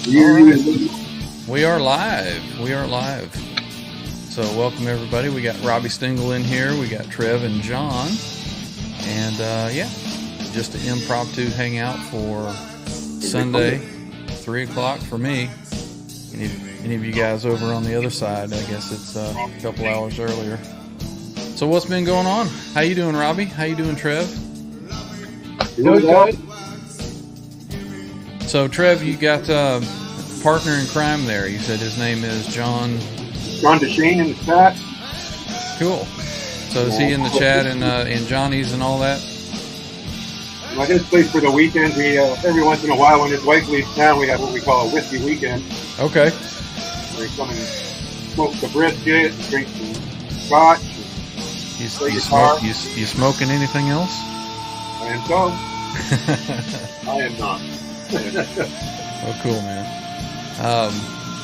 All right. We are live. We are live. So welcome everybody. We got Robbie Stingle in here. We got Trev and John. And just an impromptu hangout for Sunday, 3 o'clock for me. Any of you guys over on the other side, I guess it's a couple hours earlier. So what's been going on? How you doing, Robbie? How you doing, Trev? Doing good. So Trev, you got a partner in crime there. You said his name is John DeShane in the chat. Cool. So is he in the chat and Johnny's and all that? Well, his place for the weekend. We every once in a while, when his wife leaves town, we have what we call a whiskey weekend. Okay. We come and smoke the brisket, drink some scotch. You smoking anything else? I am so. I am not. Oh, cool, man.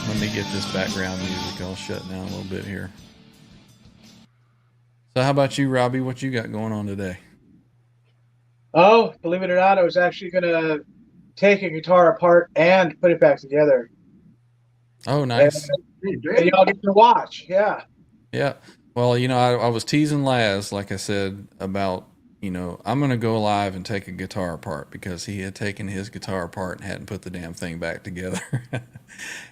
Let me get this background music all shut down a little bit here. So how about you, Robbie? What you got going on today? Oh, believe it or not, I was actually going to take a guitar apart and put it back together. Oh, nice. And y'all get to watch, yeah. Yeah. Well, I was teasing Laz, like I said, about, I'm going to go live and take a guitar apart because he had taken his guitar apart and hadn't put the damn thing back together.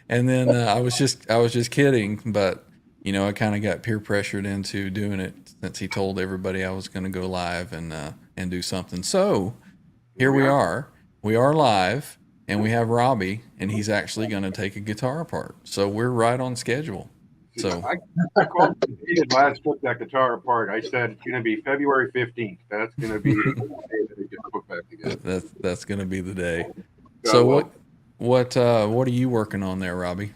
And then I was just kidding, but, I kind of got peer pressured into doing it since he told everybody I was going to go live and do something. So here we are. We are live, and we have Robbie, and he's actually going to take a guitar apart. So we're right on schedule. So I called David last, took that guitar apart. I said it's going to be February 15th. That's going to be the day that it gets put back together. That's going to be the day. So what are you working on there, Robbie?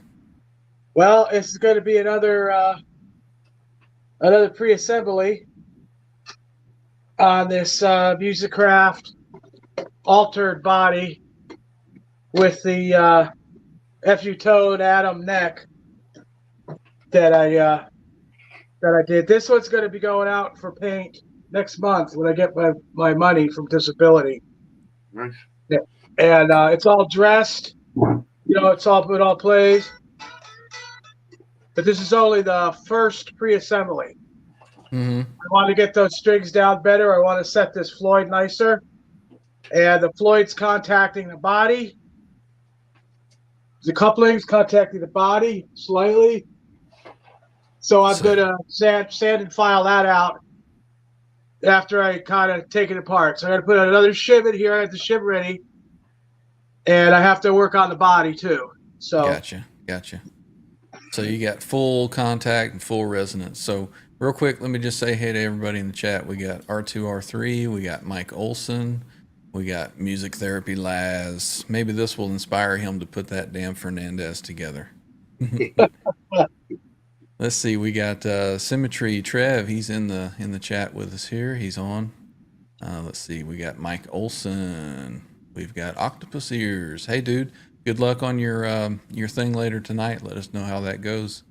Well, it's going to be another pre-assembly on this Musicraft altered body with the FU Tone Atom neck that I did. This one's going to be going out for paint next month when I get my money from disability. Nice. Yeah. And it's all dressed. It all plays. But this is only the first pre-assembly. Mm-hmm. I want to get those strings down better. I want to set this Floyd nicer. And the Floyd's contacting the body. The coupling's contacting the body slightly. So I'm going to sand and file that out after I kind of take it apart. So I got to put another shim in here. I have the shim ready. And I have to work on the body too. So Gotcha. So you got full contact and full resonance. So real quick, let me just say hey to everybody in the chat. We got R2R3. We got Mike Olson. We got Music Therapy Laz. Maybe this will inspire him to put that damn Fernandez together. Let's see. We got Symmetry Trev. He's in the chat with us here. He's on. Let's see. We got Mike Olson. We've got Octopus Ears. Hey, dude. Good luck on your thing later tonight. Let us know how that goes.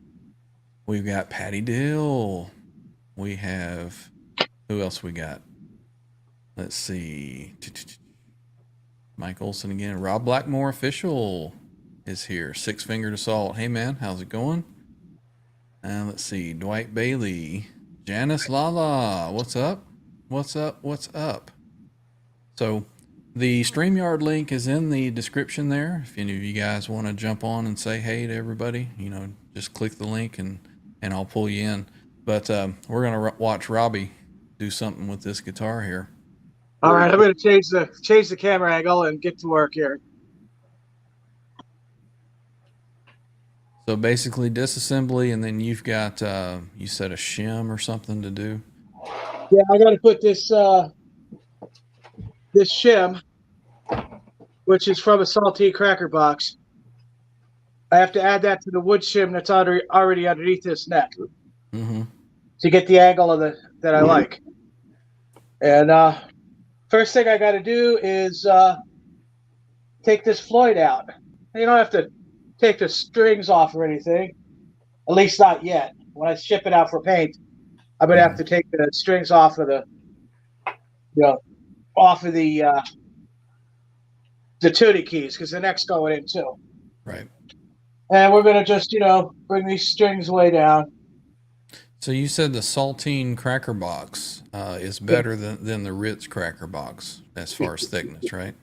We've got Patty Dill. We have who else we got? Let's see. Mike Olson again. Rob Blackmore official is here. Six Fingered Assault. Hey man, how's it going? Let's see. Dwight Bailey. Janice Lala. What's up? What's up? So the StreamYard link is in the description there. If any of you guys want to jump on and say hey to everybody, just click the link and I'll pull you in. But we're going to watch Robbie do something with this guitar here. All right, I'm going to change the camera angle and get to work here. So basically disassembly, and then you've got, you said a shim or something to do? Yeah, I got to put this shim, which is from a Saltine Cracker Box. I have to add that to the wood shim that's already underneath this neck to get the angle of that I like. And first thing I got to do is take this Floyd out. You don't have to take the strings off or anything, at least not yet. When I ship it out for paint, I'm gonna have to take the strings off of the tuning keys because the neck's going in too. Right. And we're going to just, bring these strings way down. So you said the saltine cracker box is better than the Ritz cracker box as far as thickness, right?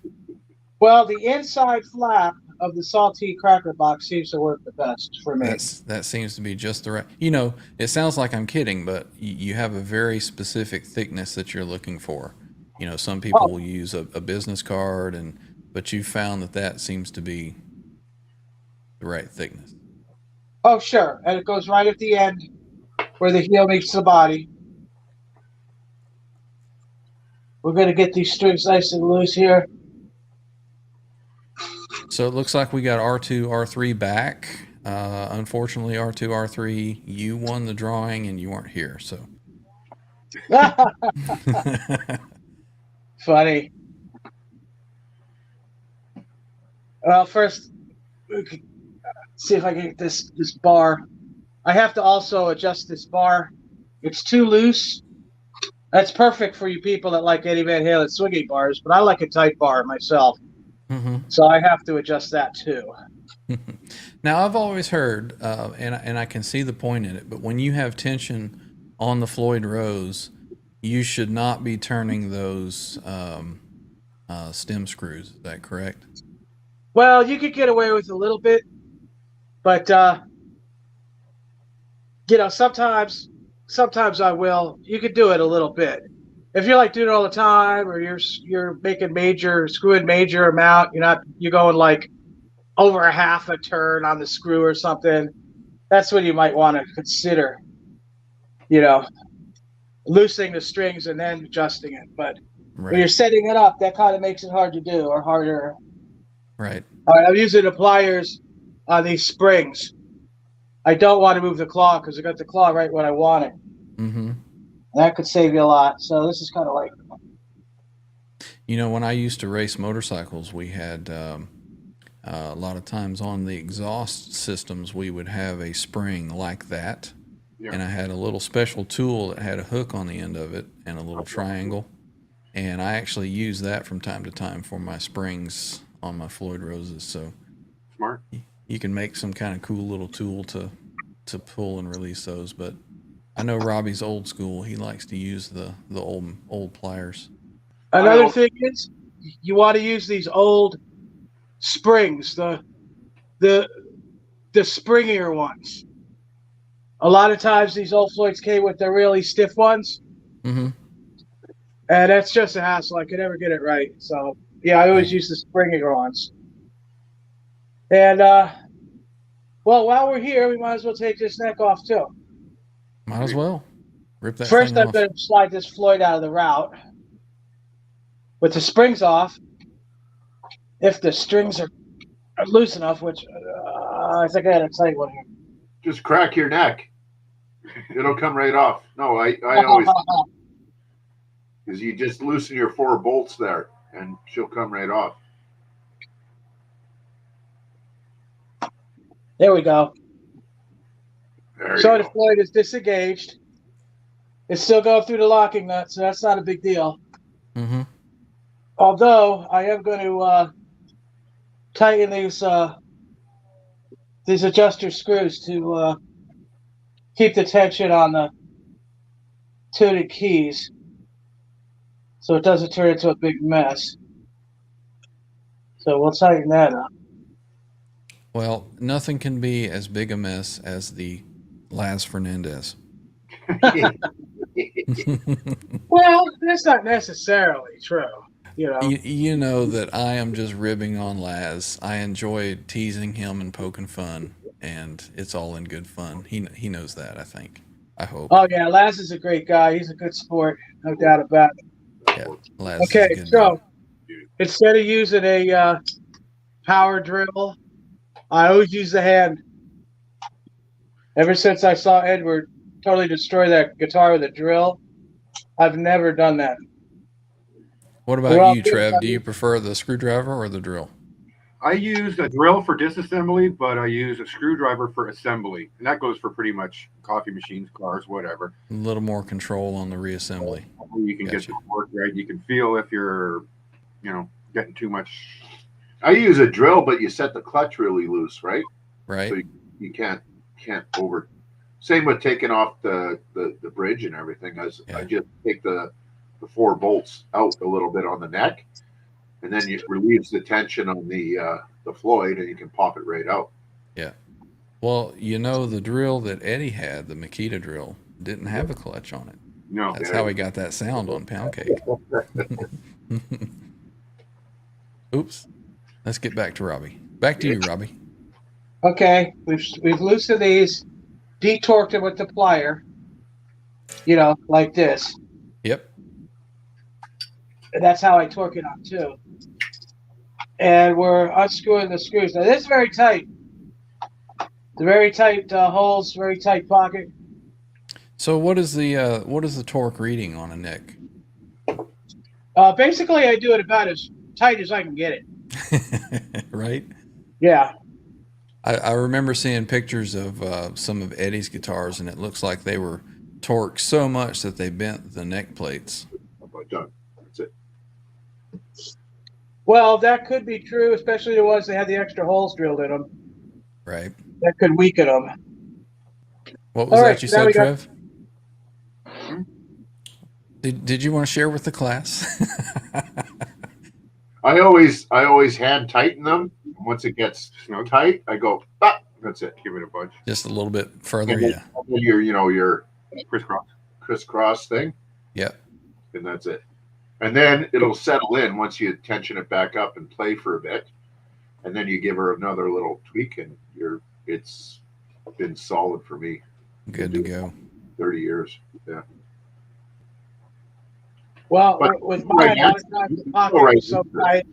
Well, the inside flap of the salty cracker box seems to work the best for me. That seems to be just the right. It sounds like I'm kidding, but you have a very specific thickness that you're looking for. Some people will use a business card, but you found that seems to be the right thickness. Oh, sure. And it goes right at the end where the heel meets the body. We're going to get these strings nice and loose here. So it looks like we got R2, R3 back. Unfortunately, R2, R3, you won the drawing and you weren't here. So funny. Well, first, see if I can get this bar. I have to also adjust this bar. It's too loose. That's perfect for you people that like Eddie Van Halen swinging bars, but I like a tight bar myself. Mm-hmm. So I have to adjust that too. Now, I've always heard, and I can see the point in it, but when you have tension on the Floyd Rose, you should not be turning those stem screws. Is that correct? Well, you could get away with a little bit, but sometimes I will. You could do it a little bit. If you're like doing it all the time, or you're making screwing major amount, you're going like over a half a turn on the screw or something. That's when you might want to consider, loosening the strings and then adjusting it. But when you're setting it up, that kind of makes it hard to do, or harder. Right. All right, I'm using the pliers on these springs. I don't want to move the claw because I got the claw right when I want it. Mm-hmm. That could save you a lot. So this is kind of like, when I used to race motorcycles, we had a lot of times on the exhaust systems, we would have a spring like that. Yeah. And I had a little special tool that had a hook on the end of it and a little triangle. And I actually use that from time to time for my springs on my Floyd Roses. So smart. You can make some kind of cool little tool to pull and release those. But I know Robbie's old school. He likes to use the old pliers. Another thing is you want to use these old springs, the springier ones. A lot of times these old Floyds came with the really stiff ones. Mm-hmm. And that's just a hassle. I could never get it right. So yeah, I always use the springier ones. And well, while we're here, we might as well take this neck off too. Might as well. Rip that First, thing I'm going to slide this Floyd out of the route with the springs off. If the strings are loose enough, which I think I had a tight one here. Just crack your neck. It'll come right off. No, I always, because you just loosen your 4 bolts there and she'll come right off. There we go. So the Floyd is disengaged. It's still going through the locking nut, so that's not a big deal. Mm-hmm. Although I am going to tighten these adjuster screws to keep the tension on the tuning keys, so it doesn't turn into a big mess. So we'll tighten that up. Well, nothing can be as big a mess as the Laz Fernandez. Well, that's not necessarily true. You know that I am just ribbing on Laz. I enjoy teasing him and poking fun, and it's all in good fun. He knows that, I think. I hope. Oh yeah, Laz is a great guy. He's a good sport, no doubt about it. Yeah, Laz. Okay, so instead of using a power drill, I always use the hand. Ever since I saw Edward totally destroy that guitar with a drill, I've never done that. What about you, Trev? Do you prefer the screwdriver or the drill? I use a drill for disassembly, but I use a screwdriver for assembly. And that goes for pretty much coffee machines, cars, whatever. A little more control on the reassembly. You can get the work right. You can feel if you're, getting too much I use a drill, but you set the clutch really loose, right? Right. So you can't over. Same with taking off the bridge and everything. I just take the 4 bolts out a little bit on the neck, and then it relieves the tension on the Floyd, and you can pop it right out. Yeah. Well, the drill that Eddie had, the Makita drill, didn't have a clutch on it. No, That's how he got that sound on Pound Cake. Oops. Let's get back to Robbie. Back to you, Robbie. Okay, we've loosened these, detorqued it with the plier, like this. Yep. And that's how I torque it on too. And we're unscrewing the screws. Now this is very tight. The very tight holes, very tight pocket. So what is the torque reading on a neck? Basically, I do it about as tight as I can get it. Right? Yeah. I remember seeing pictures of some of Eddie's guitars, and it looks like they were torqued so much that they bent the neck plates. That's it. Well, that could be true, especially the ones that had the extra holes drilled in them. Right. That could weaken them. What was that you said, got... Trev? Did you want to share with the class? I always hand tighten them. Once it gets tight, I go, that's it. Give it a bunch. Just a little bit further, and then, yeah. And then your crisscross thing. Yep. And that's it. And then it'll settle in once you tension it back up and play for a bit. And then you give her another little tweak, and it's been solid for me. Good to go. 30 years. Yeah. Well, with mine, a lot of times the pocket is so tight.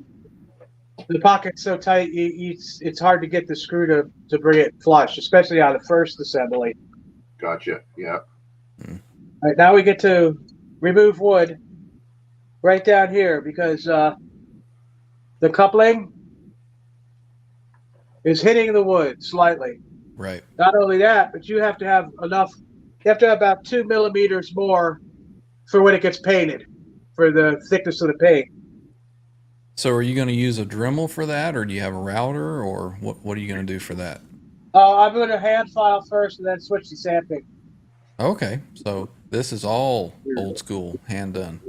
The pocket's so tight, it's hard to get the screw to bring it flush, especially on the first assembly. Gotcha. Yeah. All right, now we get to remove wood right down here because the coupling is hitting the wood slightly. Right. Not only that, but you have to have enough. You have to have about 2 millimeters more for when it gets painted, for the thickness of the paint. So are you going to use a Dremel for that, or do you have a router, or what are you going to do for that? I'm going to hand file first and then switch to sampling. Okay, so this is all old school, hand done.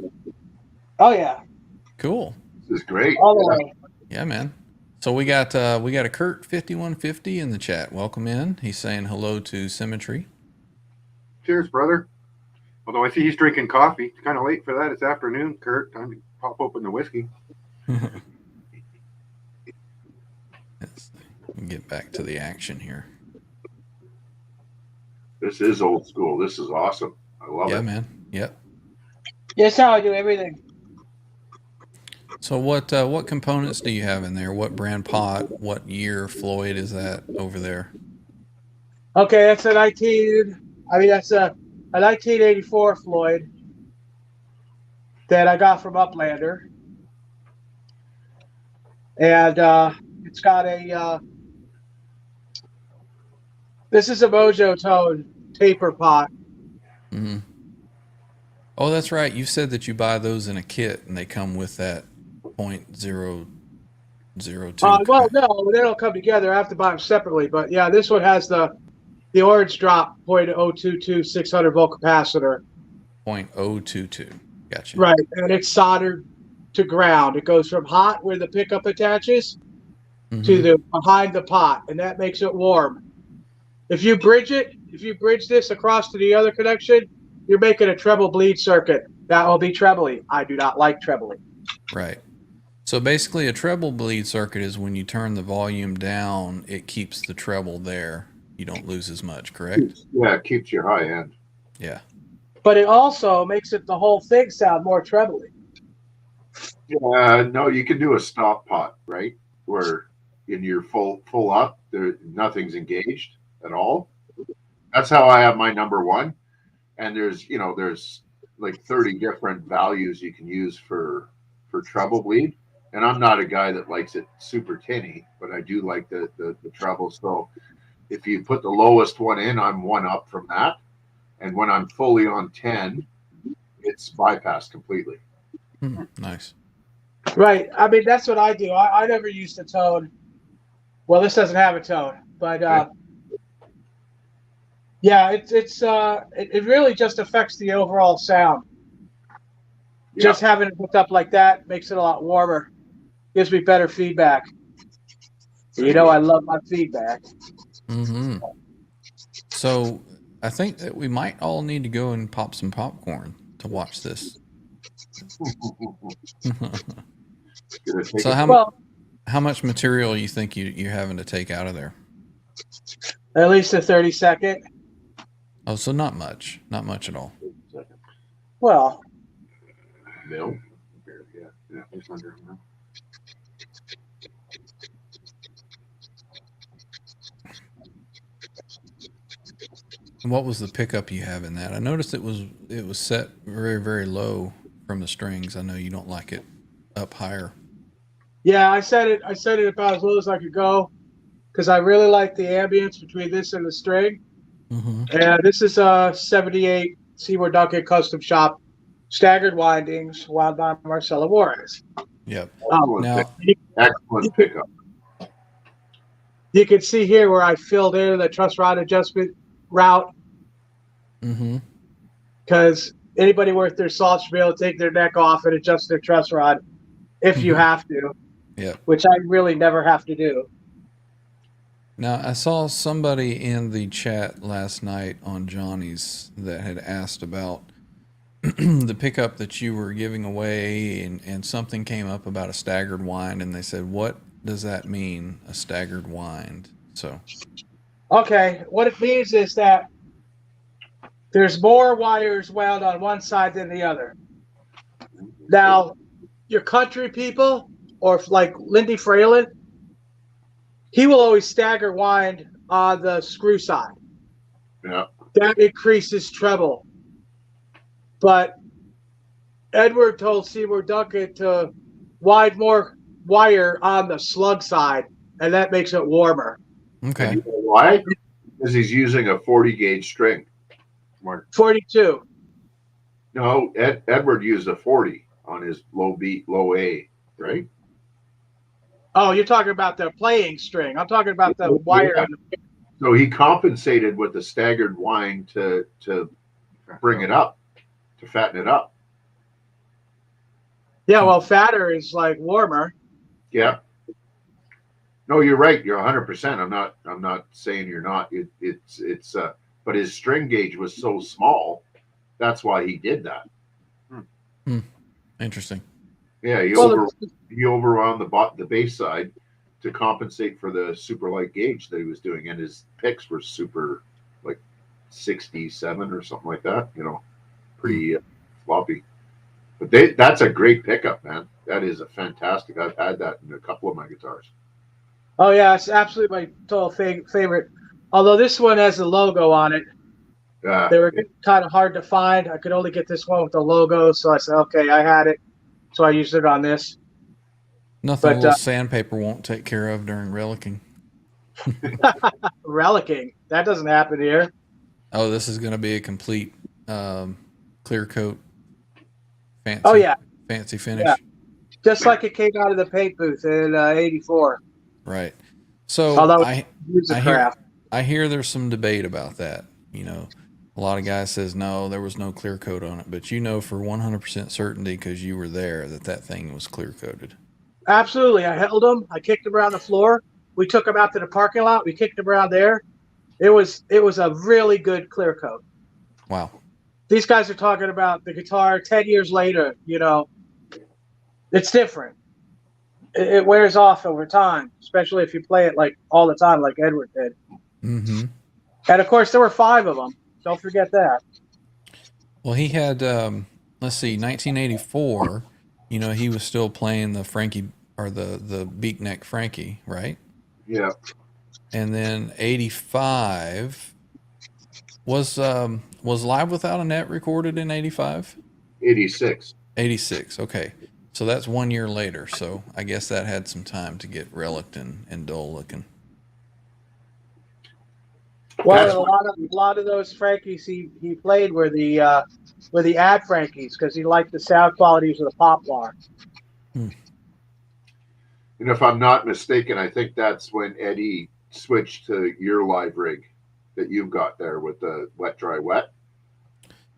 Oh yeah. Cool. This is great. All the way. Yeah, man. So we got a Kurt 5150 in the chat. Welcome in. He's saying hello to Symmetry. Cheers, brother. Although I see he's drinking coffee. It's kind of late for that. It's afternoon, Kurt. Time to pop open the whiskey. Let's get back to the action here. This is old school. This is awesome. I love it. Yeah, man. Yep. That's how I do everything. So what components do you have in there? What brand pot? What year Floyd is that over there? Okay, that's a 1984 Floyd that I got from Uplander. And it's got this is a Mojo Tone taper pot. Mm-hmm. Oh, that's right. You said that you buy those in a kit and they come with that .002. Well, no, they don't come together. I have to buy them separately. But yeah, this one has the orange drop .022 600 volt capacitor. .022. Gotcha. Right, and it's soldered to ground. It goes from hot where the pickup attaches to the behind the pot, and that makes it warm. If you bridge this across to the other connection, you're making a treble bleed circuit. That will be trebly. I do not like trebly. Right. So basically a treble bleed circuit is when you turn the volume down, it keeps the treble there. You don't lose as much, correct? Yeah, it keeps your high end. Yeah. But it also makes the whole thing sound more trebly. No, you can do a stop pot, right? Where in your full up, nothing's engaged at all. That's how I have my number one. And there's like 30 different values you can use for treble bleed. And I'm not a guy that likes it super tinny, but I do like the treble. So if you put the lowest one in, I'm one up from that. And when I'm fully on 10, it's bypassed completely. Nice. Right. I mean, that's what I do. I never used a tone. Well, this doesn't have a tone, but yeah, it really just affects the overall sound. Yeah. Just having it hooked up like that makes it a lot warmer. Gives me better feedback. You know, I love my feedback. Mm-hmm. So I think that we might all need to go and pop some popcorn to watch this. So how much material you think you're having to take out of there? At least a 30-second. Oh, so not much at all. Well, Bill. Yeah, it's under. And what was the pickup you have in that? I noticed it was set very, very low from the strings. I know you don't like it up higher. yeah, I set it about as low as I could go because I really like the ambience between this and the string. Mm-hmm. And this is a 78 Seymour Duncan custom shop, staggered windings, wound by Marcelo Juarez. Yep. Excellent pickup. You can see here where I filled in the truss rod adjustment route. Mm-hmm. Because anybody worth their salt should be able to take their neck off and adjust their truss rod if you have to. Yeah. Which I really never have to do. Now, I saw somebody in the chat last night on Johnny's that had asked about the pickup that you were giving away, and something came up about a staggered wind, and they said, what does that mean, a staggered wind? So, okay, what it means is that there's more wires wound on one side than the other. Now, your country people, or like Lindy Fralin, he will always stagger wind on the screw side. Yeah. That increases treble. But Edward told Seymour Duncan to wind more wire on the slug side, and that makes it warmer. okay. And you know why? Because he's using a 40 gauge string. 42. No, Edward used a 40 on his low B, low A, right? Oh, you're talking about the playing string. I'm talking about the wire. Yeah. So he compensated with the staggered wind to bring it up, to fatten it up. Yeah, well, fatter is like warmer. Yeah. No, you're right. You're 100%. I'm not saying you're not. It's but his string gauge was so small. That's why he did that. Interesting. Yeah, he overwound the bass side to compensate for the super light gauge that he was doing, and his picks were super, like 67 or something like that. You know, pretty floppy. But that's a great pickup, man. That is a fantastic. I've had that in a couple of my guitars. Oh yeah, it's absolutely my total favorite. Although this one has a logo on it. They were kind of hard to find. I could only get this one with the logo, so I said, okay, I had it. So I used it on this. Nothing a little sandpaper won't take care of during relicking. Relicking. That doesn't happen here. Oh, this is going to be a complete clear coat. Fancy. Oh, yeah. Fancy finish. Yeah. Just like it came out of the paint booth in 84. Right. So I hear there's some debate about that. You know, a lot of guys says, no, there was no clear coat on it. But you know for 100% certainty, because you were there, that thing was clear coated. Absolutely. I held them. I kicked them around the floor. We took them out to the parking lot. We kicked them around there. It was a really good clear coat. Wow. These guys are talking about the guitar 10 years later. You know, it's different. It wears off over time, especially if you play it like all the time, like Edward did. Mm-hmm. And of course, there were 5 of them. Don't forget that. Well, he had, let's see, 1984. You know, he was still playing the Frankie, or the Beak Neck Frankie, right? Yeah. And then 85 was Live Without a Net recorded in 85? 86. 86. Okay. So that's 1 year later. So I guess that had some time to get relicked and dull looking. Well, a lot of those Frankies he played were the ad Frankies because he liked the sound qualities of the Poplar. And if I'm not mistaken, I think that's when Eddie switched to your live rig that you've got there with the wet, dry, wet.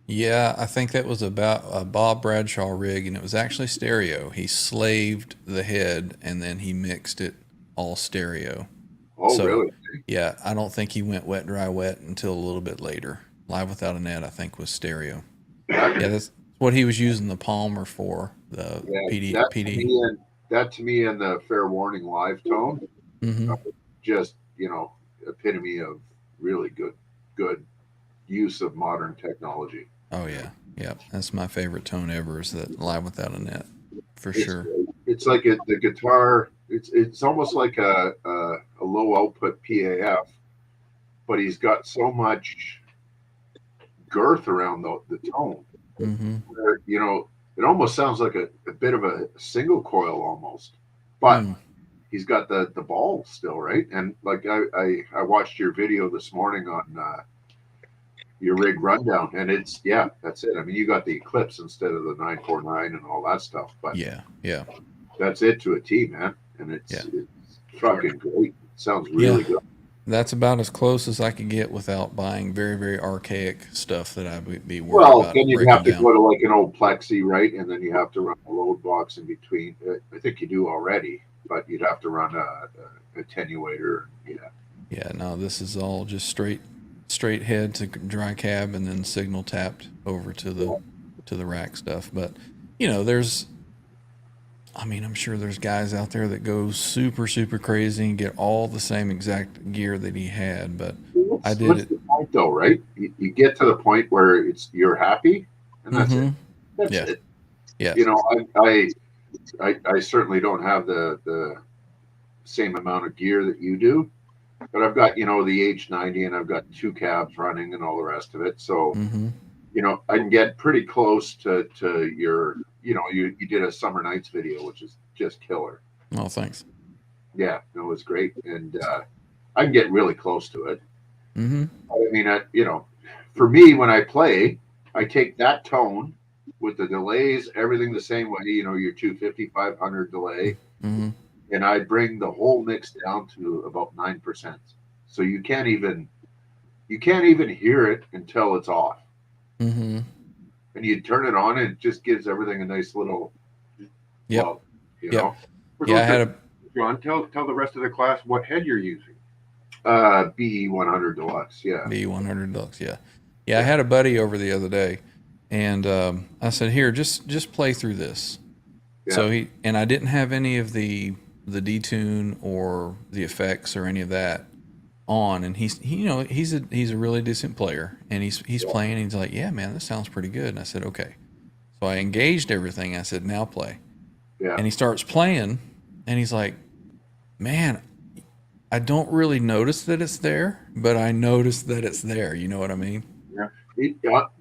Yeah, I think that was about a Bob Bradshaw rig, and it was actually stereo. He slaved the head, and then he mixed it all stereo. Oh, So, really? yeah, I don't think he went wet, dry, wet until a little bit later. Live Without a Net, I think, was stereo. Yeah, that's what he was using the Palmer for, the Yeah, PD. That to me and the Fair Warning live tone, Mm-hmm. just, epitome of really good use of modern technology. Oh, yeah. Yeah, that's my favorite tone ever is that Live Without a Net, for It's sure. it's like the guitar. It's almost like a low output PAF, but he's got so much girth around the tone. Mm-hmm. Where, it almost sounds like a bit of a single coil almost, but he's got the ball still, right? And like I watched your video this morning on your rig rundown, and that's it. I mean, you got the Eclipse instead of the 949 and all that stuff, but Yeah. that's it to a T, man. And it's fucking great. It sounds really good. That's about as close as I could get without buying very, very archaic stuff that I would be worried about. Then you'd breaking have to down. go to like an old Plexi, right? And then you have to run a load box in between. I think you do already, but you'd have to run a attenuator. Yeah. Yeah, no, this is all just straight head to dry cab and then signal tapped over to the rack stuff. But I'm sure there's guys out there that go super, super crazy and get all the same exact gear that he had. But I did it. The point, though, right? You get to the point where you're happy, and that's it. That's it. Yeah. I certainly don't have the same amount of gear that you do, but I've got the H90 and I've got 2 cabs running and all the rest of it. So I can get pretty close to your. You did a Summer Nights video, which is just killer. Oh, thanks. Yeah, it was great, and I can get really close to it. Mm-hmm. I mean, for me, when I play, I take that tone with the delays, everything the same way. Your 250, 500 delay, and I bring the whole mix down to about 9%. So you can't even hear it until it's off. Mm-hmm. And you turn it on, and it just gives everything a nice little love, Yeah, I had a John, tell the rest of the class what head you're using. BE 100 Deluxe, yeah. BE 100 Deluxe, yeah. I had a buddy over the other day, and I said, "Here, just play through this." Yeah. So I didn't have any of the detune or the effects or any of that on, and he's a really decent player, and he's playing, and he's like, "Yeah, man, this sounds pretty good." And I said, "Okay." So I engaged everything. I said, "Now play." Yeah. And he starts playing, and he's like, "Man, I don't really notice that it's there, but I notice that it's there." You know what I mean? Yeah.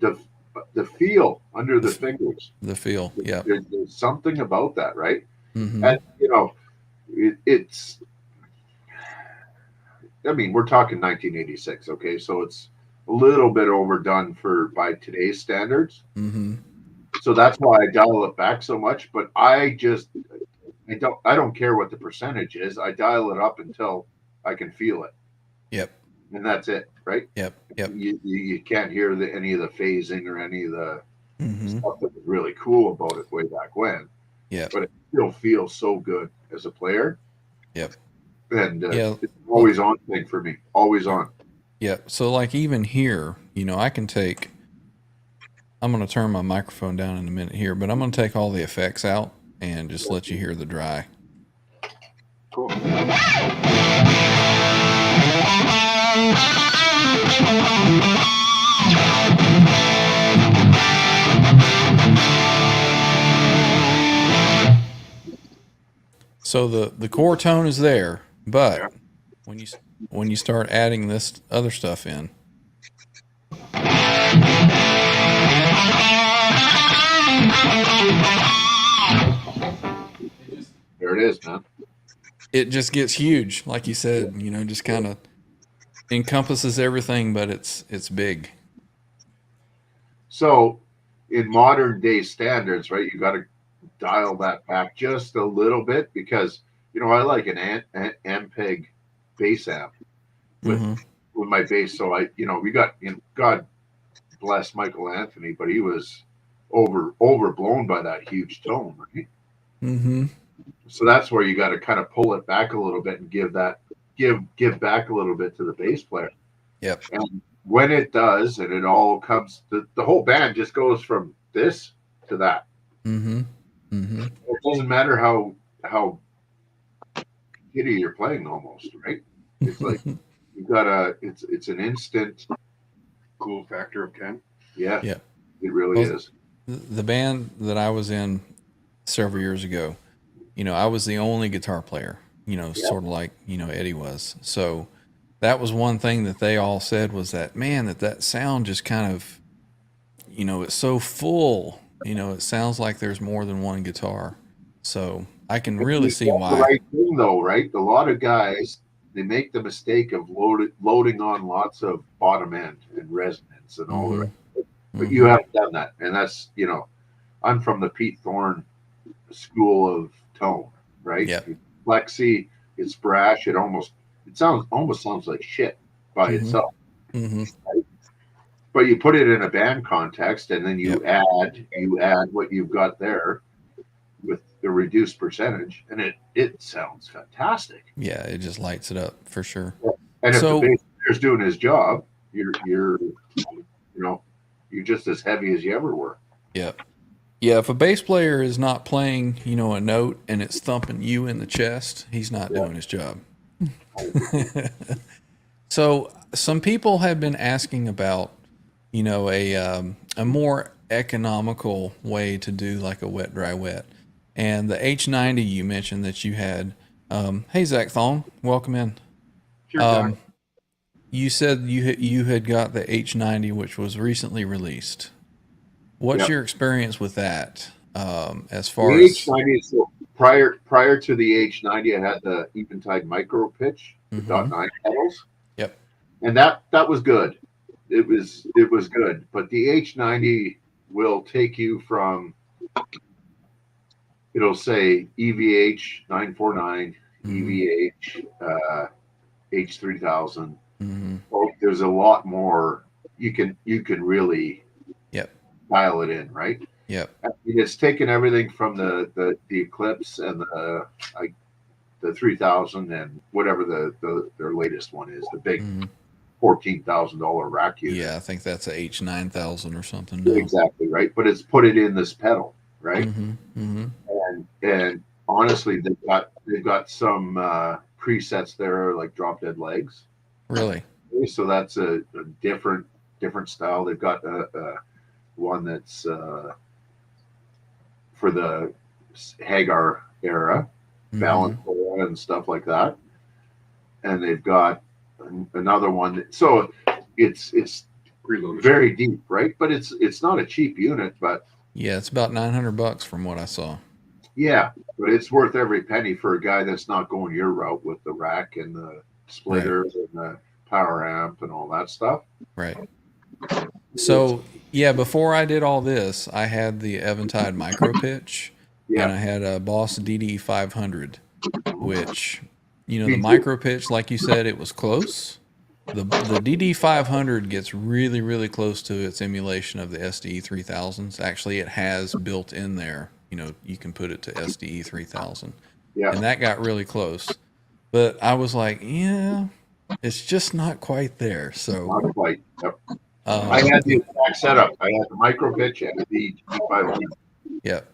The feel under the fingers. The feel, yeah. There's something about that, right? Mm-hmm. And it's. I mean, we're talking 1986, okay? So it's a little bit overdone by today's standards. Mm-hmm. So that's why I dial it back so much. But I don't care what the percentage is. I dial it up until I can feel it. Yep. And that's it, right? Yep. You can't hear any of the phasing or any of the stuff that was really cool about it way back when. Yeah. But it still feels so good as a player. Yep. And it's always on thing for me. Always on. Yeah. So like even here, I can take. I'm going to turn my microphone down in a minute here, but I'm going to take all the effects out and just let you hear the dry. Cool. So the core tone is there, but when you start adding this other stuff in, there it is, man. It just gets huge, like you said. Just kind of encompasses everything, but it's big. So, in modern day standards, right, you got to dial that back just a little bit because I like an Ampeg bass amp with Mm-hmm. with my bass. So we got, God bless Michael Anthony, but he was overblown by that huge tone, right? Mm-hmm. So that's where you got to kind of pull it back a little bit and give back a little bit to the bass player. Yep. And when it does, and it all comes, the whole band just goes from this to that. Mm-hmm. Mm-hmm. It doesn't matter how shitty you're playing, almost, right? It's like you got it's an instant Cool factor of 10. Yeah. Yeah. It really is. The band that I was in several years ago, I was the only guitar player, sort of like, Eddie was. So that was one thing that they all said was that, man, that sound just kind of, it's so full, it sounds like there's more than one guitar. So I can really see That's why. the right thing, though, right? A lot of guys, they make the mistake of loading on lots of bottom end and resonance and all the rest. But you haven't done that, and that's I'm from the Pete Thorne school of tone, right? Yep. Flexy, it's brash. It almost sounds like shit by itself. Mm-hmm. Right? But you put it in a band context, and then you add what you've got there with the reduced percentage, and it sounds fantastic. Yeah, it just lights it up for sure. And if the bass player's doing his job, you're just as heavy as you ever were. Yep. Yeah, if a bass player is not playing, a note and it's thumping you in the chest, he's not doing his job. So some people have been asking about, a more economical way to do like a wet, dry, wet. And the H90 you mentioned that you had. Hey, Zach Thong, welcome in. Sure, you said you had got the H90, which was recently released. What's your experience with that? As far the as H90, so prior to the H90, I had the Eventide Micro Pitch, the .9 pedals. Yep. And that was good. It was good. But the H90 will take you from, it'll say EVH 949, EVH H3000. Oh, there's a lot more. You can really dial it in, right? Yep. I mean, it's taken everything from the Eclipse and the 3000 and whatever their latest one is, the big $14,000 rack unit. Yeah, I think that's a H9000 or something. Exactly right, but it's put it in this pedal, right? And honestly, they've got some presets there like Drop Dead Legs. Really? So that's a different style. They've got one that's for the Hagar era, balance era and stuff like that. And they've got another one. So it's very deep, right? But it's not a cheap unit. But yeah, it's about $900 from what I saw. Yeah, but it's worth every penny for a guy that's not going your route with the rack and the splitters and the power amp and all that stuff. Right. So yeah, before I did all this, I had the Eventide Micro Pitch, and I had a Boss DD 500, which, the Micro Pitch, like you said, it was close. The DD 500 gets really, really close to its emulation of the SDE 3000s. Actually, it has built in there, you can put it to SDE 3000. Yeah. And that got really close. But I was like, yeah, it's just not quite there. So not quite. Yep. I had the exact setup. I had the Micro Pitch and the DD500. Yep.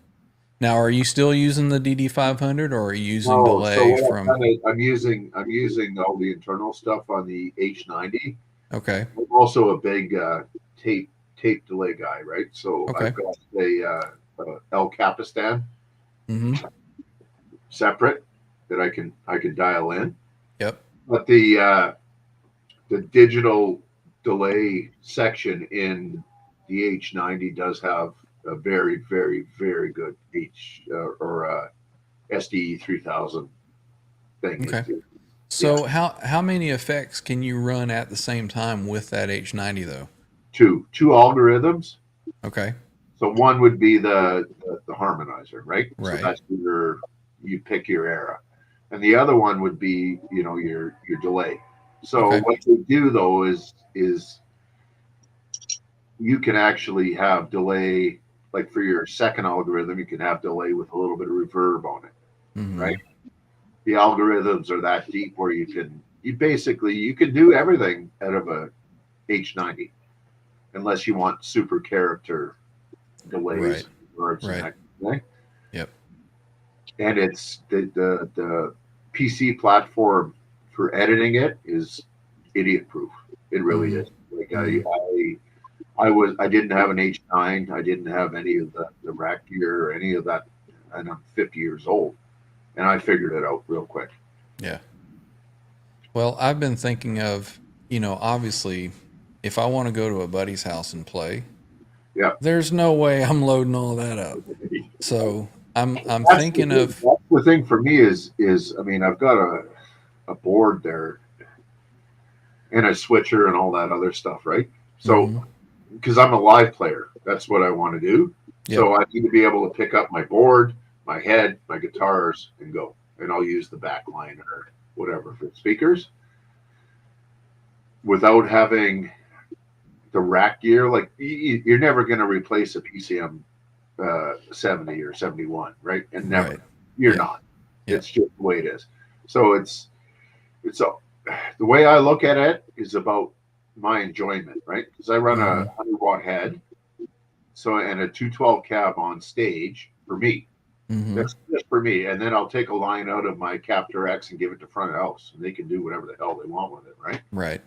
Now, are you still using the DD500, or are you using delay from? I'm using all the internal stuff on the H90. Okay. I'm also a big tape delay guy, right? So I've got a El Capistan separate that I can dial in. Yep. But the digital delay section in the H90 does have a very, very, very good SDE 3000 thing. Okay. So how many effects can you run at the same time with that H90 though? Two algorithms. Okay. So one would be the harmonizer, right? Right. So that's you pick your era. and the other one would be, you know, your delay. So Okay. what they do though is you can actually have delay, like for your second algorithm, you can have delay with a little bit of reverb on it, Mhm. right? The algorithms are that deep where you can do everything out of a H90, unless you want super character delays, Right. verbs, and Right. that kind of thing. Yep. And it's the PC platform for editing it is idiot proof. It really Mhm. is. Like Mhm. I didn't have an H9. I didn't have any of the rack gear or any of that, and I'm 50 years old, and I figured it out real quick. Yeah. Well, I've been thinking of, obviously, if I want to go to a buddy's house and play, Yeah, there's no way I'm loading all that up. So I'm that's the thinking thing. of, That's the thing for me is I mean I've got a board there and a switcher and all that other stuff, right? So Mhm. because I'm a live player, that's what I want to do. Yep. So I need to be able to pick up my board, my head, my guitars, and go. And I'll use the back line or whatever for speakers without having the rack gear. Like you're never going to replace a PCM 70 or 71, right? And never, Right. you're Yeah. not. Yeah. It's just the way it is. So it's the way I look at it is about my enjoyment, right? Because I run a 100-watt head, so and a 212 cab on stage for me. Mhm. That's just for me. And then I'll take a line out of my Captor X and give it to front of house, and they can do whatever the hell they want with it, right? Right.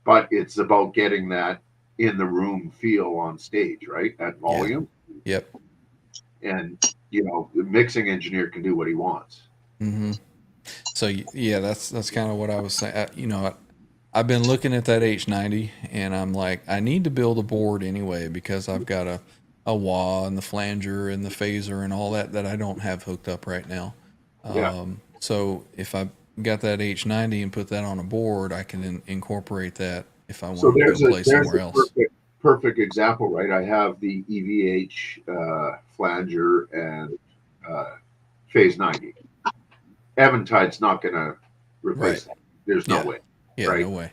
But it's about getting that in the room feel on stage, right? At volume. Yep. And the mixing engineer can do what he wants. Mhm. So yeah, that's kind of what I was saying. I've been looking at that H90 and I'm like, I need to build a board anyway because I've got a wah and the flanger and the phaser and all that I don't have hooked up right now. Yeah. So if I got that H90 and put that on a board, I can incorporate that if I want So to go play somewhere else. Perfect example, right? I have the EVH flanger and phase 90. Eventide's not going to replace that. There's no way. Yeah, right? no way.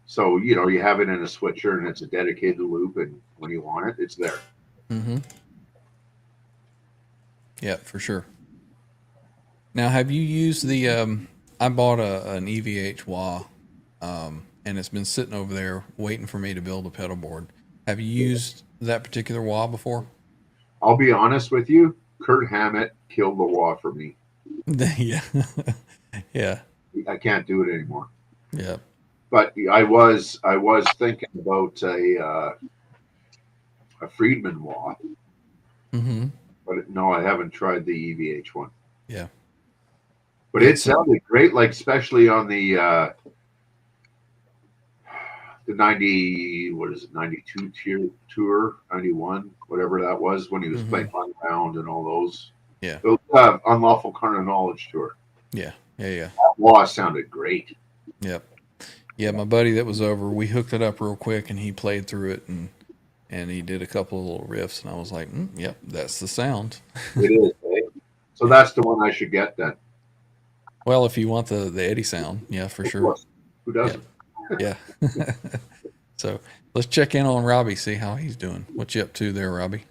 So, you have it in a switcher and it's a dedicated loop, and when you want it, it's there. Mm-hmm. Yeah, for sure. Now, have you used the, I bought an EVH wah, and it's been sitting over there waiting for me to build a pedal board. Have you used that particular wah before? I'll be honest with you, Kurt Hammett killed the wah for me. Yeah. Yeah. I can't do it anymore. Yeah. But I was thinking about a Friedman wah. Mm-hmm. But no, I haven't tried the EVH one. Yeah. But it sounded great, like especially on the 92 tour, 91, whatever that was, when he was playing Fun Round and all those. Yeah. Those Unlawful Carnal Knowledge tour. Yeah. Yeah. That wah sounded great. Yep. Yeah, my buddy that was over, we hooked it up real quick and he played through it and he did a couple of little riffs and I was like, yep, that's the sound. It is, eh? So that's the one I should get then. Well, if you want the Eddie sound, yeah, for sure. Who doesn't? Yeah. So let's check in on Robbie, see how he's doing. What you up to there, Robbie?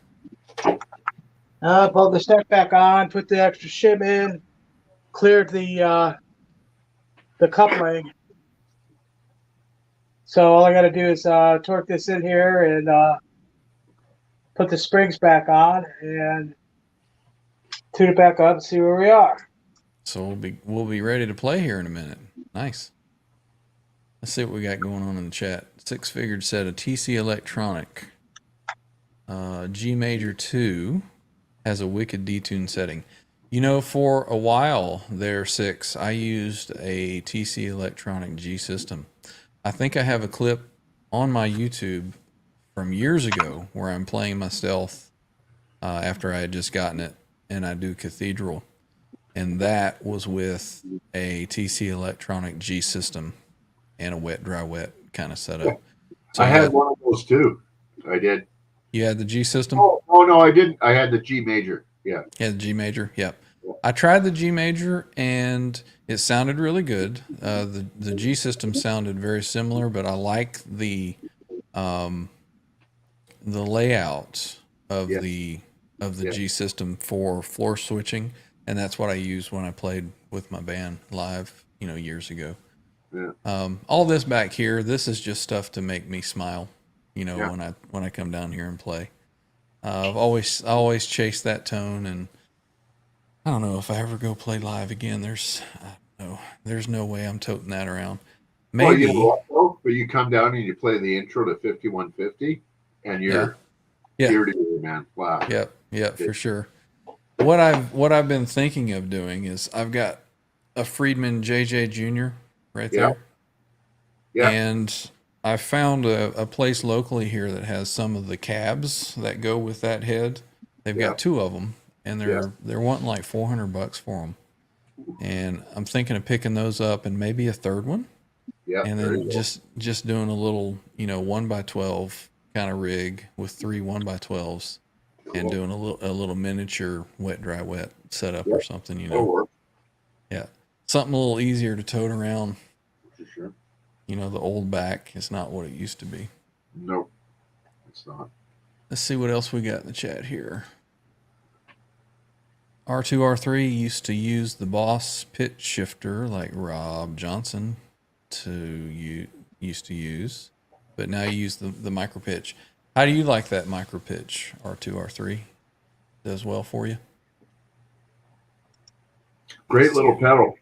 Pulled the step back on, put the extra shim in, cleared the coupling. So all I got to do is torque this in here and put the springs back on and tune it back up and see where we are. So we'll be ready to play here in a minute. Nice. Let's see what we got going on in the chat. Six Figured said a TC Electronic G Major 2 has a wicked detune setting. For a while there, Six, I used a TC Electronic G system. I think I have a clip on my YouTube from years ago where I'm playing my Stealth after I had just gotten it, and I do Cathedral. And that was with a TC Electronic G system and a wet, dry, wet kind of setup. So I had one of those too. I did. You had the G system? Oh no, I didn't. I had the G Major. Yeah. Yeah, the G Major. Yep. I tried the G major and it sounded really good. The G system sounded very similar, but I like the layout of Yeah. the Yeah. G system for floor switching, and that's what I used when I played with my band live, years ago. Yeah. All this back here, this is just stuff to make me smile, Yeah. when I come down here and play. I always chased that tone, and I don't know if I ever go play live again. There's no way I'm toting that around. Well, Maybe, you know what, though? But you come down and you play the intro to 5150, and you're yeah, ear to ear, man. Wow. yep, for sure. What I've been thinking of doing is I've got a Friedman JJ Jr. right Yeah. there, Yeah. and I found a place locally here that has some of the cabs that go with that head. They've Yeah. got two of them, and they're wanting like $400 for them. And I'm thinking of picking those up and maybe a third one, Yeah. and There then you go. just doing a little 1x12 kind of rig with three 1x12s, and Cool. doing a little miniature wet dry wet setup Yeah. or something. That'll work Yeah, something a little easier to tote around. for sure. The old back is not what it used to be. Nope, it's not. Let's see what else we got in the chat here. R2R3 used to use the Boss pitch shifter like Rob Johnson used to use, but now you use the micro pitch. How do you like that micro pitch? R2R3 does well for you. Great little pedal.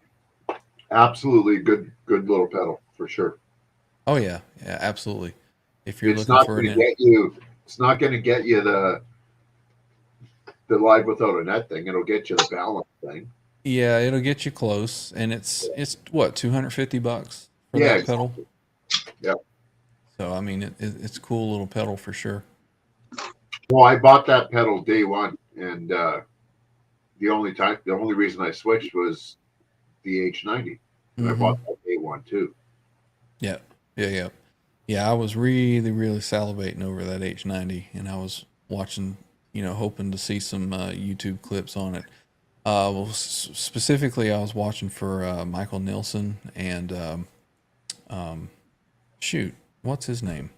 Absolutely good little pedal for sure. Oh yeah, absolutely. If you're It's looking not for going to get you. It's not going to get you the live without a net thing. It'll get you the balance thing. yeah, it'll get you close, and it's what, $250 for Yeah, that pedal. Yeah. So I mean, it's a cool little pedal for sure. Well, I bought that pedal day one, and the only reason I switched was the H90. And I bought that day one too. Yeah. I was really, really salivating over that H90, and I was watching, hoping to see some YouTube clips on it. Well, specifically, I was watching for Michael Nilsson and shoot, what's his name?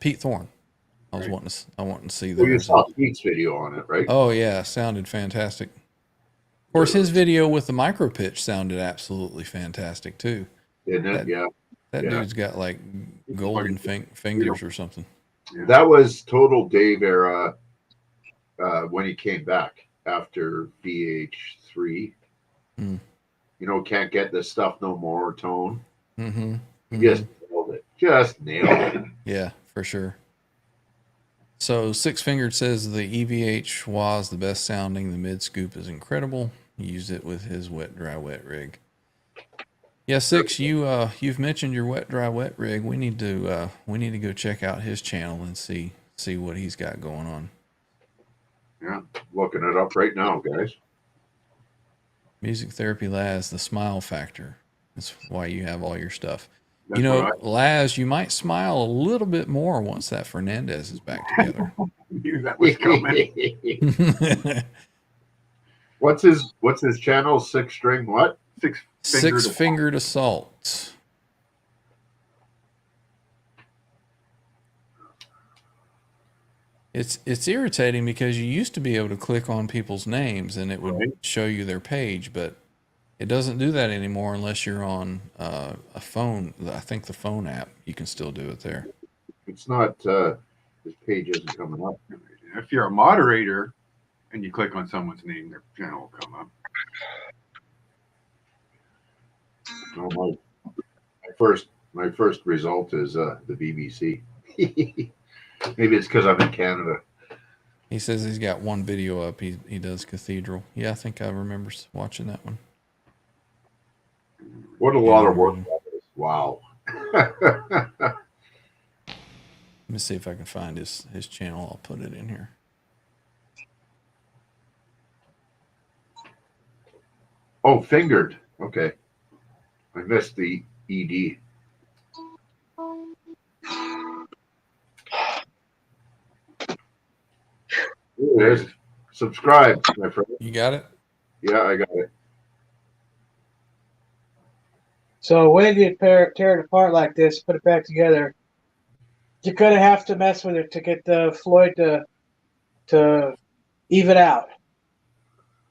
Pete Thorne. I was wanting to see Well, you theirs. saw Pete's video on it, right? Oh yeah, sounded fantastic. Of course, his video with the micro pitch sounded absolutely fantastic too. Isn't it? Yeah. That dude's got like golden fingers or something. That was total Dave era when he came back after VH3. Can't get this stuff no more tone. Just nailed it. Just nailed it. Yeah, for sure. So Six Fingered says the EVH was the best sounding. The mid scoop is incredible. He used it with his wet dry wet rig. Yeah, Six, you've mentioned your wet dry wet rig. We need to go check out his channel and see what he's got going on. Yeah, looking it up right now, guys. Music Therapy Laz, the smile factor. That's why you have all your stuff. That's what Laz, you might smile a little bit more once that Fernandez is back together. Knew that was coming. What's his channel? Six String what? Six Fingered Assault. It's irritating because you used to be able to click on people's names and it would show you their page, but it doesn't do that anymore unless you're on a phone. I think the phone app, you can still do it there. It's not. His page isn't coming up. If you're a moderator and you click on someone's name, their channel will come up. No, my first result is the BBC. Maybe it's because I'm in Canada. He says he's got one video up. He does Cathedral. Yeah, I think I remember watching that one. What a lot of work that is. Wow. Let me see if I can find his channel. I'll put it in here. Oh, Fingered. Okay. I missed the ED. There it is. Subscribe, my friend. You got it? Yeah, I got it. So when you tear it apart like this, put it back together, you're gonna have to mess with it to get the Floyd to even out.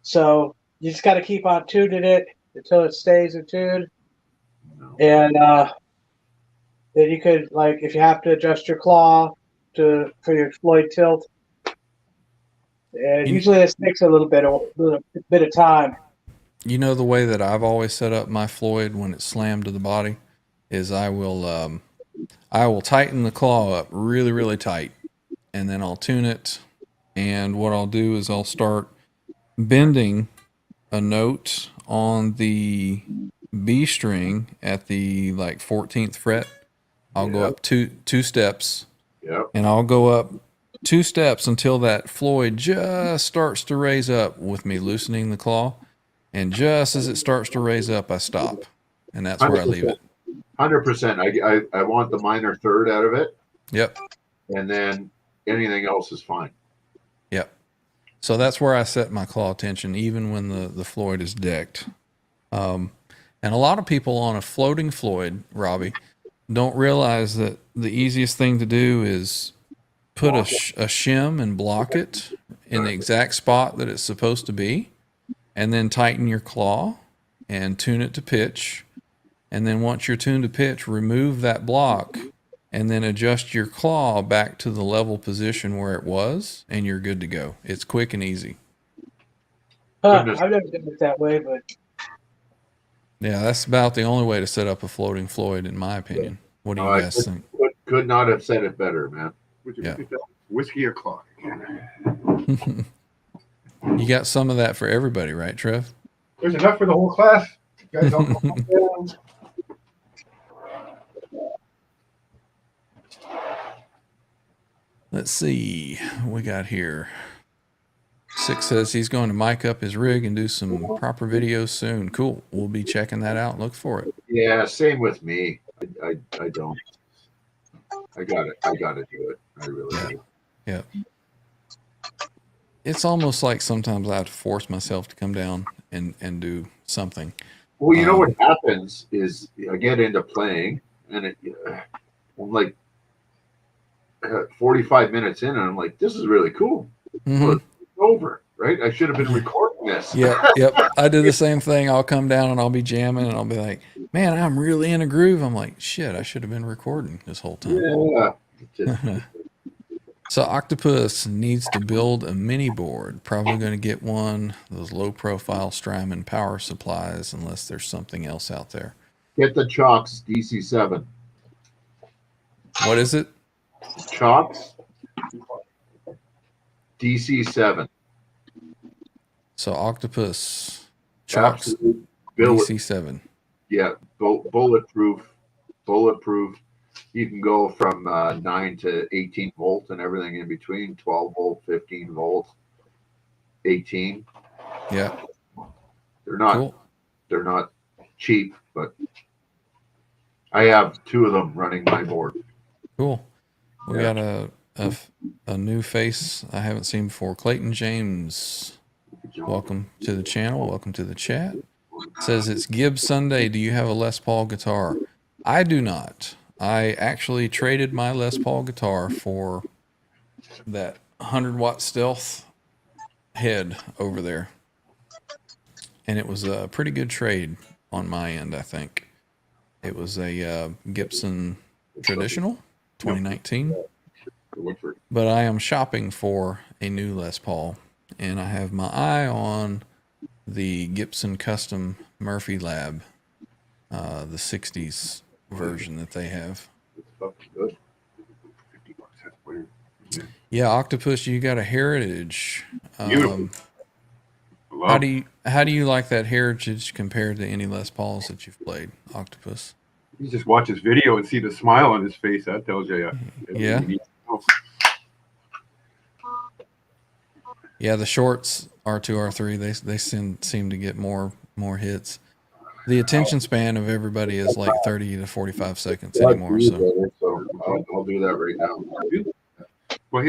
So you just got to keep on tuning it until it stays in tune, No. and then you could, like, if you have to adjust your claw for your Floyd tilt. And usually this takes a little bit of time. You know, the way that I've always set up my Floyd when it's slammed to the body is I will tighten the claw up really, really tight, and then I'll tune it. And what I'll do is I'll start bending a note on the B string at the like 14th fret. I'll go up two steps, and I'll go up 2 steps until that Floyd just starts to raise up with me loosening the claw. And just as it starts to raise up, I stop. And that's 100%. Where I leave it. 100%. I want the minor third out of it. Yep. And then anything else is fine. Yep. So that's where I set my claw tension, even when the Floyd is decked. And a lot of people on a floating Floyd, Robbie, don't realize that the easiest thing to do is put a shim and block it in the exact spot that it's supposed to be, and then tighten your claw and tune it to pitch. And then once you're tuned to pitch, remove that block and then adjust your claw back to the level position where it was, and you're good to go. It's quick and easy. I've never done it that way, but yeah, that's about the only way to set up a floating Floyd, in my opinion. What do you guys think? Could not have said it better, man. Yeah. Whiskey or clock? You got some of that for everybody, right, Trev? There's enough for the whole class. You guys all come down. Let's see what we got here. 6 says he's going to mic up his rig and do some proper videos soon. Cool. We'll be checking that out. Look for it. Yeah, same with me. I don't. I got it. I got to do it. I really do. Yeah. It's almost like sometimes I have to force myself to come down and do something. Well, you know what happens is I get into playing, and I'm like 45 minutes in, and I'm like, this is really cool. Mm-hmm. Well, it's over, right? I should have been recording this. Yeah, yep. I do the same thing. I'll come down and I'll be jamming, and I'll be like, man, I'm really in a groove. I'm like, shit, I should have been recording this whole time. Yeah. So Octopus needs to build a mini board. Probably going to get one of those low-profile Strymon power supplies, unless there's something else out there. Get the Chalks DC7. What is it? Chalks DC7. So Octopus Chalks DC7. Yeah, bulletproof. You can go from 9 to 18 volt and everything in between. 12 volt, 15 volt, 18. Yeah, they're not. Cool. They're not cheap, but I have 2 of them running my board. Cool. We got a new face I haven't seen before. Clayton James, welcome to the channel. Welcome to the chat. Says it's Gibbs Sunday. Do you have a Les Paul guitar? I do not. I actually traded my Les Paul guitar for that 100-watt Stealth head over there. And it was a pretty good trade on my end, I think. It was a Gibson Traditional 2019. But I am shopping for a new Les Paul, and I have my eye on the Gibson Custom Murphy Lab, the 60s version that they have. Yeah, Octopus, you got a Heritage. How do you like that Heritage compared to any Les Pauls that you've played, Octopus? You just watch his video and see the smile on his face. That tells you. Yeah. Yeah, the shorts R2, R3, they seem to get more hits. The attention span of everybody is like 30 to 45 seconds anymore. So I'll do that right now. Well,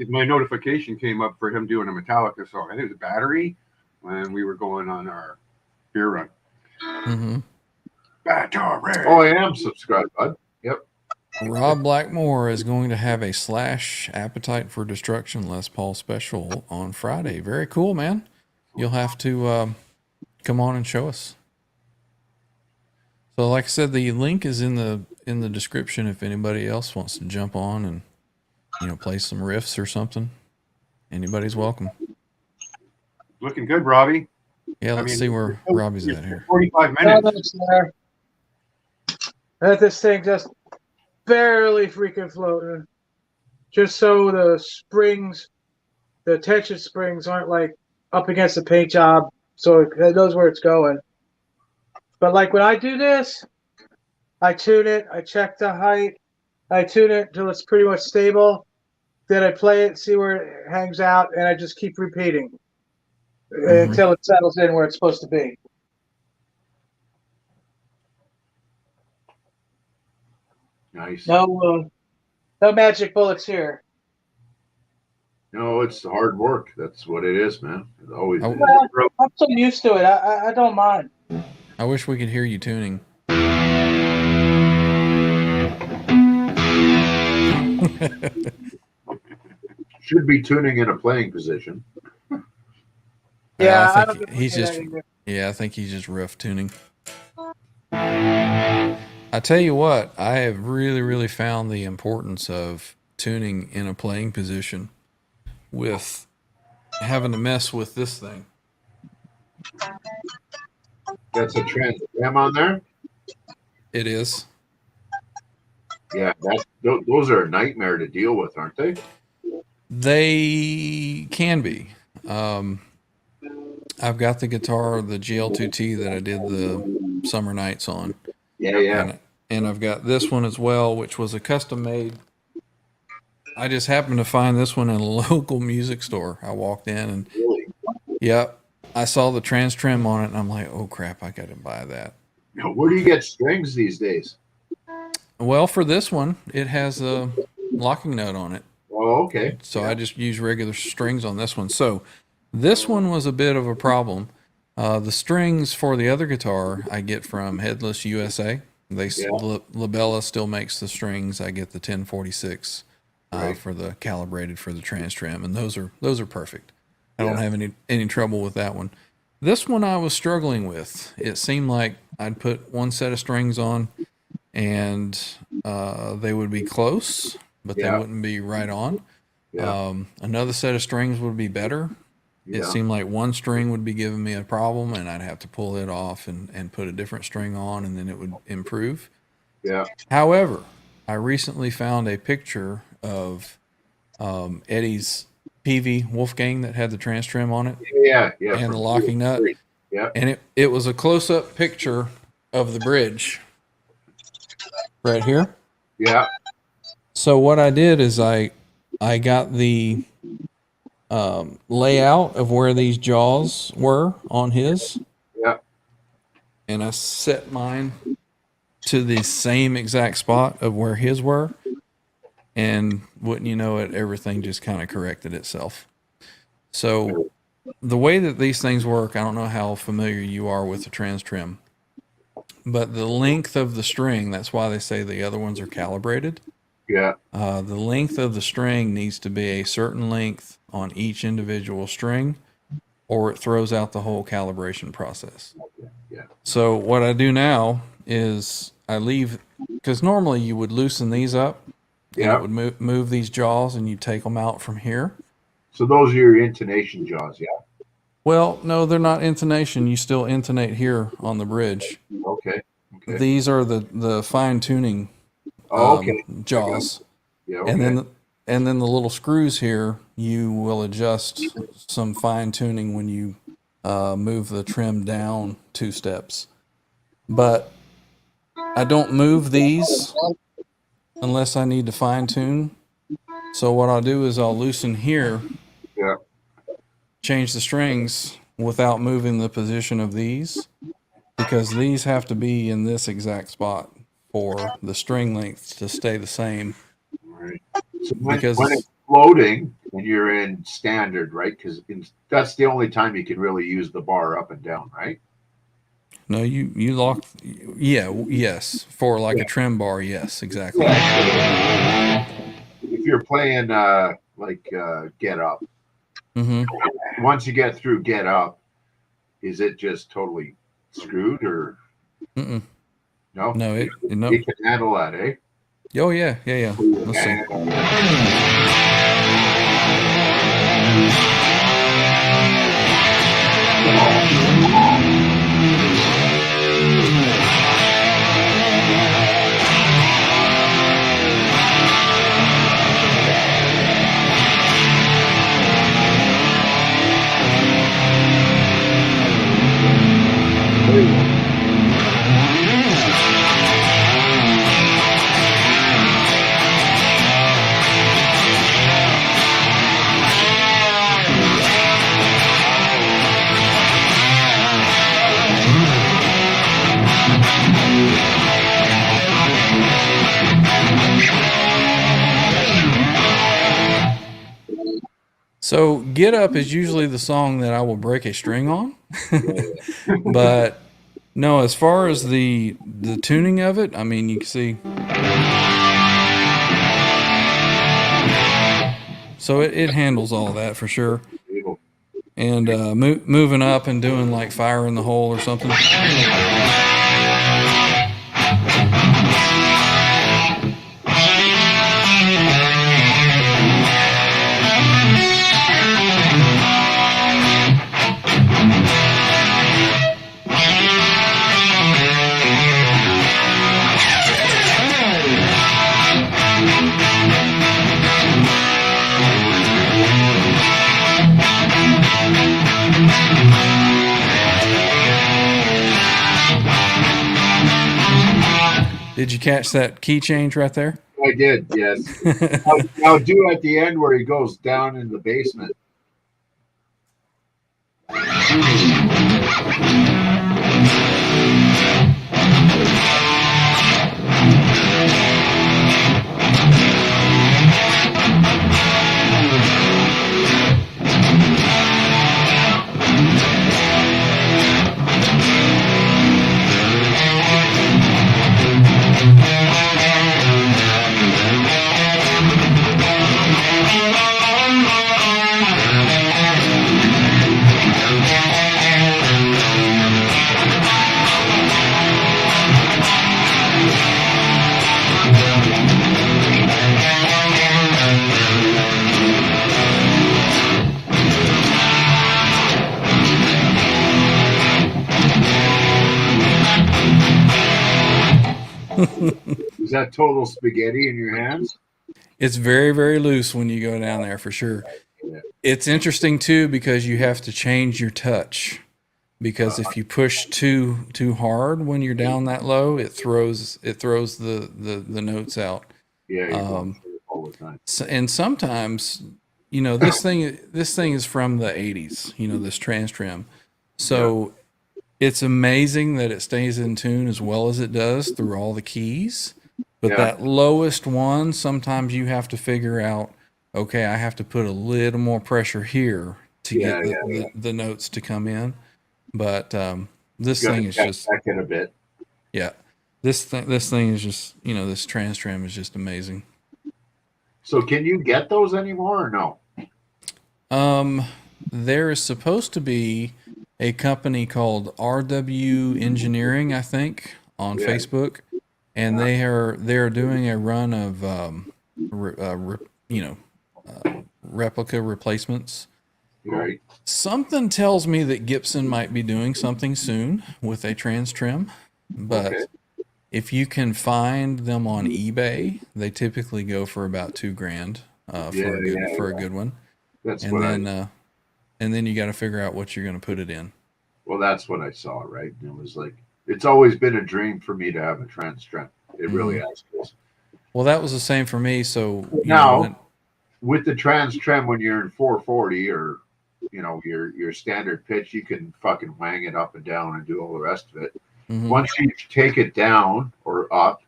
my notification came up for him doing a Metallica song. I think it was Battery when we were going on our beer run. Mm-hmm. Battery. Oh, I am subscribed, bud. Yep. Rob Blackmore is going to have a Slash Appetite for Destruction Les Paul special on Friday. Very cool, man. You'll have to come on and show us. So, like I said, the link is in the description if anybody else wants to jump on and play some riffs or something. Anybody's welcome. Looking good, Robbie. Yeah, let's see where Robbie's at here. 45 minutes. Let this thing just barely freaking floating. Just so the springs, the tension springs aren't like up against the paint job, so it knows where it's going. But like when I do this, I tune it, I check the height, I tune it until it's pretty much stable. Then I play it, see where it hangs out, and I just keep repeating until it settles in where it's supposed to be. Nice. No magic bullets here. No, it's hard work. That's what it is, man. It always is. I'm so used to it. I don't mind. I wish we could hear you tuning. Should be tuning in a playing position. Yeah, I think he's just. Yeah, I think he's just rough tuning. I tell you what, I have really found the importance of tuning in a playing position with having to mess with this thing. That's a Trans Am on there? It is. Yeah, those are a nightmare to deal with, aren't they? They can be. I've got the guitar, the GL2T that I did the Summer Nights on. Yeah. And I've got this one as well, which was a custom made. I just happened to find this one in a local music store. I walked in and Really? Yep, I saw the trans trim on it, and I'm like, oh crap, I got to buy that. Now, where do you get strings these days? Well, for this one, it has a locking nut on it. Oh, okay. So I just use regular strings on this one. So this one was a bit of a problem. The strings for the other guitar I get from Headless USA. Labella still makes the strings. I get the 1046 for the calibrated for the trans trim, and those are perfect. I don't have any trouble with that one. This one I was struggling with. It seemed like I'd put one set of strings on, and they would be close, but they wouldn't be right on. Yeah. Another set of strings would be better. It seemed like one string would be giving me a problem, and I'd have to pull it off and put a different string on, and then it would improve. Yeah. However, I recently found a picture of Eddie's PV Wolfgang that had the trans trim on it. Yeah. And the locking nut. Yeah. And it was a close-up picture of the bridge right here. Yeah. So what I did is I got the layout of where these jaws were on his. Yeah. And I set mine to the same exact spot of where his were. And wouldn't you know it, everything just kind of corrected itself. So the way that these things work, I don't know how familiar you are with the trans trim, but the length of the string, that's why they say the other ones are calibrated. Yeah. The length of the string needs to be a certain length on each individual string, or it throws out the whole calibration process. Yeah. So what I do now is I leave, because normally you would loosen these up. Yeah. And it would move these jaws, and you take them out from here. So those are your intonation jaws, yeah? Well, no, they're not intonation. You still intonate here on the bridge. Okay. These are the fine tuning jaws. Yeah. Okay. And then the little screws here, you will adjust some fine tuning when you move the trim down 2 steps. But I don't move these unless I need to fine tune. So what I'll do is I'll loosen here, change the strings without moving the position of these, because these have to be in this exact spot for the string length to stay the same. Right. So Because- when floating and you're in standard, right? Because that's the only time you can really use the bar up and down, right? No, you lock. Yeah, yes, for like a trim bar. Yes, exactly. If you're playing Get Up, once you get through Get Up, is it just totally screwed or no? No, it can handle that, eh? Oh yeah. Let's see. So Get Up is usually the song that I will break a string on. But no, as far as the tuning of it, I mean, you can see. So it handles all that for sure. And moving up and doing like Fire in the Hole or something. Did you catch that key change right there? I did, yes. Now do at the end where he goes down in the basement. Is that total spaghetti in your hands? It's very, very loose when you go down there for sure. Yeah. It's interesting too because you have to change your touch. Because if you push too hard when you're down that low, it throws the notes out. Yeah. All the time. And sometimes, this thing is from the 80s. This trans trim. So it's amazing that it stays in tune as well as it does through all the keys. But that lowest one, sometimes you have to figure out, okay, I have to put a little more pressure here to get the notes to come in. But this thing is just back in a bit. Yeah, this thing is just this trans trim is just amazing. So can you get those anymore or no? There is supposed to be a company called RW Engineering, I think, on Facebook, and they're doing a run of replica replacements. Right. Something tells me that Gibson might be doing something soon with a trans trim, but if you can find them on eBay, they typically go for about $2,000 for a good one. That's and then you got to figure out what you're going to put it in. Well, that's what I saw, right? It was like it's always been a dream for me to have a trans trim. It really has been. Well, that was the same for me. So now, with the trans trim, when you're in 440 or your standard pitch, you can fucking wang it up and down and do all the rest of it. Mm-hmm. Once you take it down or up,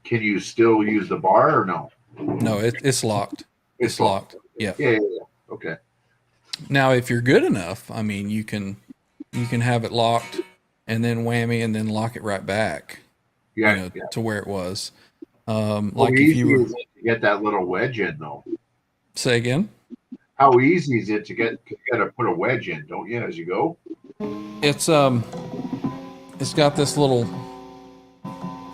can you still use the bar or no? No, it's locked. It's locked. Yeah. Yeah. Okay. Now, if you're good enough, I mean, you can have it locked and then whammy and then lock it right back. Yeah. To where it was. How Like if easy you were, is it to get that little wedge in, though? say again. How easy is it to get? You got to put a wedge in, don't you, as you go? It's got this little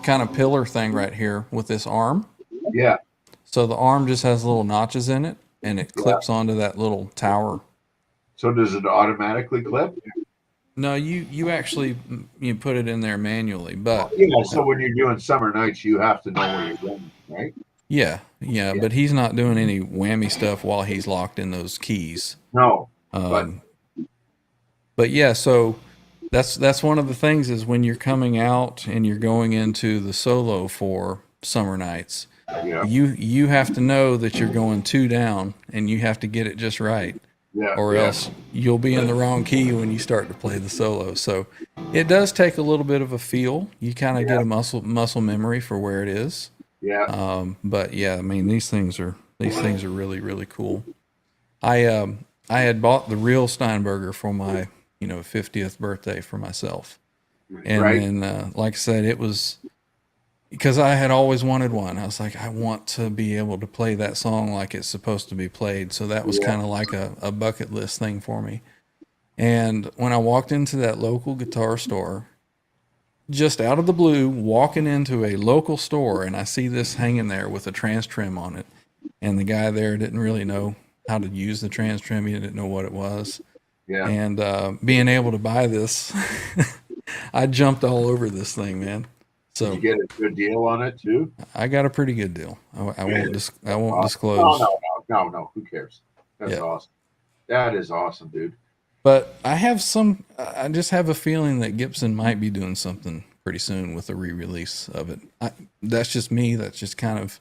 kind of pillar thing right here with this arm. Yeah. So the arm just has little notches in it, and it clips onto that little tower. So does it automatically clip? No, you actually you put it in there manually, but Yeah. So when you're doing summer nights, you have to know where you're going, right? yeah. But he's not doing any whammy stuff while he's locked in those keys. No. But yeah, so that's one of the things is when you're coming out and you're going into the solo for summer nights, Yeah. you have to know that you're going 2 down and you have to get it just right. Yeah. Or else you'll be in the wrong key when you start to play the solo. So it does take a little bit of a feel. You kind of get a muscle memory for where it is. Yeah. But yeah, I mean these things are really, really cool. I had bought the real Steinberger for my 50th birthday for myself, and then like I said, it was because I had always wanted one. I was like, I want to be able to play that song like it's supposed to be played. So that was kind of like a bucket list thing for me. And when I walked into that local guitar store, just out of the blue, walking into a local store, and I see this hanging there with a trans trim on it, and the guy there didn't really know how to use the trans trim. He didn't know what it was. Yeah. And being able to buy this, I jumped all over this thing, man. So Did you get a good deal on it too? I got a pretty good deal. I won't disclose. No. Who cares? That's awesome. That is awesome, dude. But I just have a feeling that Gibson might be doing something pretty soon with the re-release of it. That's just me. That's just kind of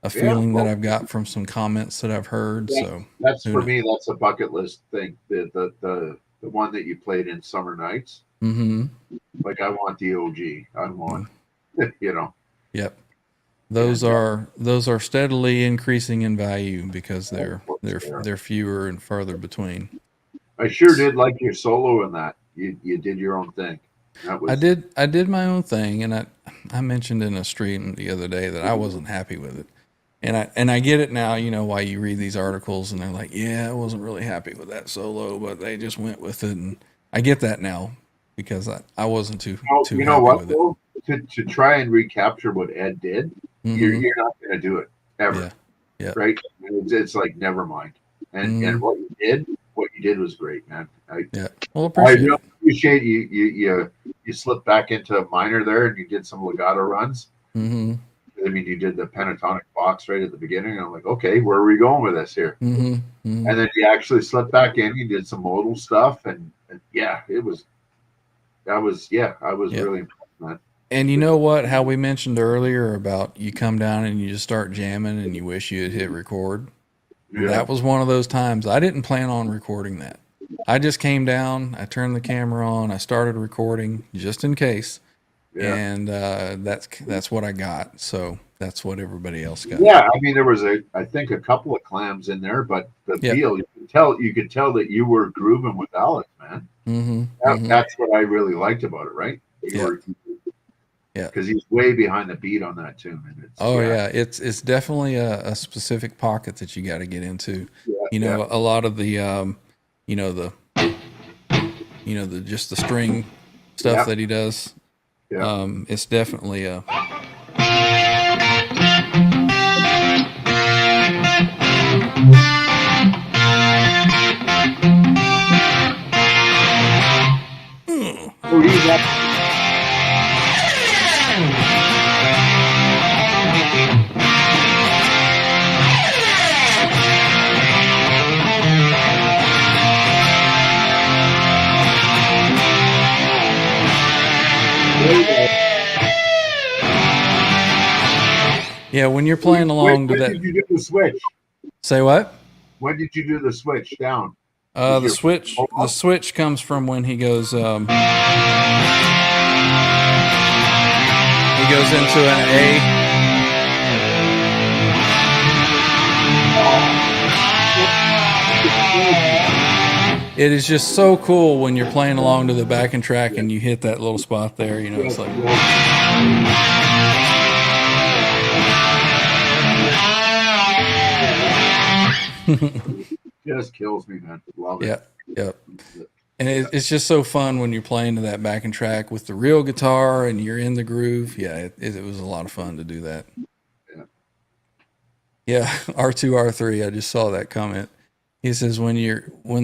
a feeling that I've got from some comments that I've heard. So that's for me. That's a bucket list thing. The one that you played in Summer Nights. Mm-hmm. Like I want the OG. I want, Yep. Those are steadily increasing in value because they're fewer and farther between. I sure did like your solo in that. You did your own thing. I did my own thing, and I mentioned in a stream the other day that I wasn't happy with it. And I get it now, why you read these articles and they're like, yeah, I wasn't really happy with that solo, but they just went with it. And I get that now because I wasn't too happy with it. Though? To try and recapture what Ed did, you're not going to do it ever. Yeah. Right? It's like, never mind. And what you did was great, man. Well, I really appreciate you slipped back into minor there and you did some legato runs. Mm-hmm. I mean, you did the pentatonic box right at the beginning. And I'm like, okay, where are we going with this here? Mm-hmm. Mm-hmm. And then you actually slipped back in. You did some modal stuff, and I was really impressed, man. And you know what? How we mentioned earlier about you come down and you just start jamming and you wish you had hit record. Yeah. That was one of those times. I didn't plan on recording that. I just came down. I turned the camera on. I started recording just in case. Yeah. And that's what I got. So that's what everybody else got. Yeah, I mean, there was I think a couple of clams in there, but the feel you could tell that you were grooving with Alex, man. Mm-hmm. That's what I really liked about it, right? Because he's way behind the beat on that tune. And it's definitely a specific pocket that you got to get into. Yeah, a lot of the just the string stuff that he does. Yeah. It's definitely a. Yeah, when you're playing along to that. When did you do the switch? Say what? When did you do the switch down? The switch comes from when he goes. He goes into an A. It is just so cool when you're playing along to the backing track and you hit that little spot there. You know, it's like. Just kills me, man. Love it. Yep. And it's just so fun when you're playing to that backing track with the real guitar and you're in the groove. Yeah, it was a lot of fun to do that. Yeah, R2, R3. I just saw that comment. He says when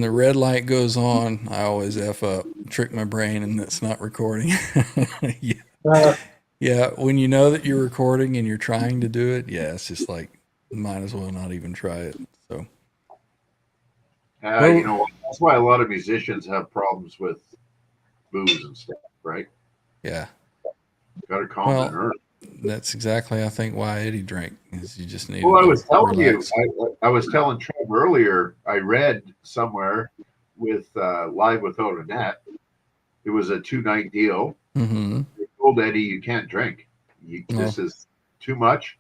the red light goes on, I always F up, trick my brain, and it's not recording. Yeah, when you know that you're recording and you're trying to do it, yeah, it's just like might as well not even try it. So, you know, that's why a lot of musicians have problems with booze and stuff, right? Yeah. Got to calm the nerves. That's exactly, I think, why Eddie drank. Is you just need. Well, I was telling you, I was telling Trev earlier. I read somewhere with Live Without a Net. It was a 2-night deal. Mm-hmm. They told Eddie, "You can't drink. This is too much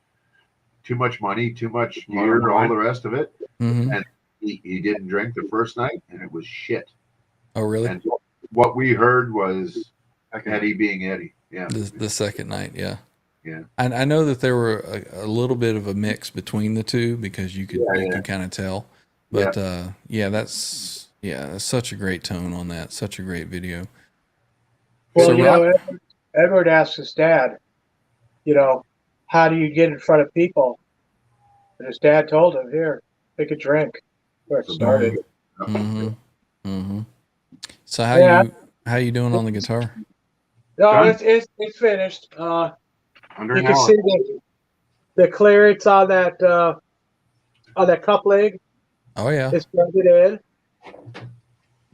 money, too much gear, all the rest of it." Mm-hmm. And he didn't drink the first night, and it was shit. Oh, really? And what we heard was Eddie being Eddie. Yeah. The second night, yeah. Yeah. I know that there were a little bit of a mix between the two because you could kind of tell. But that's such a great tone on that. Such a great video. Well, so Edward asked his dad, how do you get in front of people? And his dad told him, here, take a drink. Where it started. Mm-hmm. Mm-hmm. So how you doing on the guitar? No, it's finished. You can see the clearance on that cup leg. Oh yeah, it's plugged in,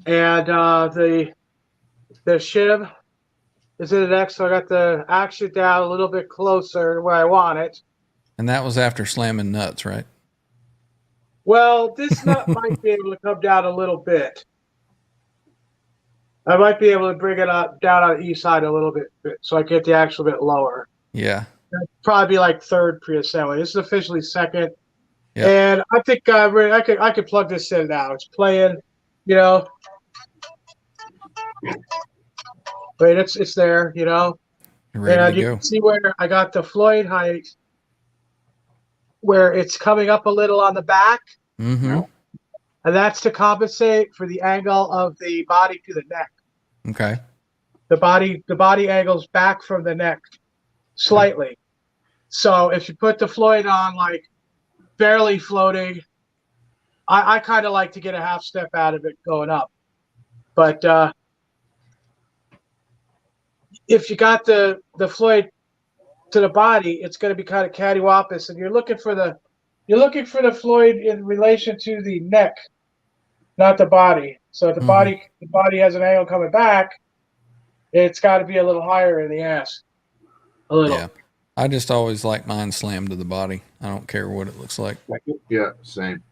and the shim is in the neck. So I got the action down a little bit closer to where I want it. And that was after slamming nuts, right? Well, this nut might be able to come down a little bit. I might be able to bring it up down on the E side a little bit, so I get the actual bit lower. Yeah. That'd probably be like third pre-assembly. This is officially second. Yep. And I think I could plug this in now. It's playing, Wait, it's there, Ready and to you go. Can see where I got the Floyd height, where it's coming up a little on the back. Mm-hmm. And that's to compensate for the angle of the body to the neck. Okay. The body angles back from the neck slightly. So if you put the Floyd on like barely floating, I kind of like to get a half step out of it going up. But if you got the Floyd to the body, it's going to be kind of cattywampus, and you're looking for the Floyd in relation to the neck, not the body. So if the body has an angle coming back, it's got to be a little higher in the ass. A little. Yeah. I just always like mine slammed to the body. I don't care what it looks like. Yeah, same.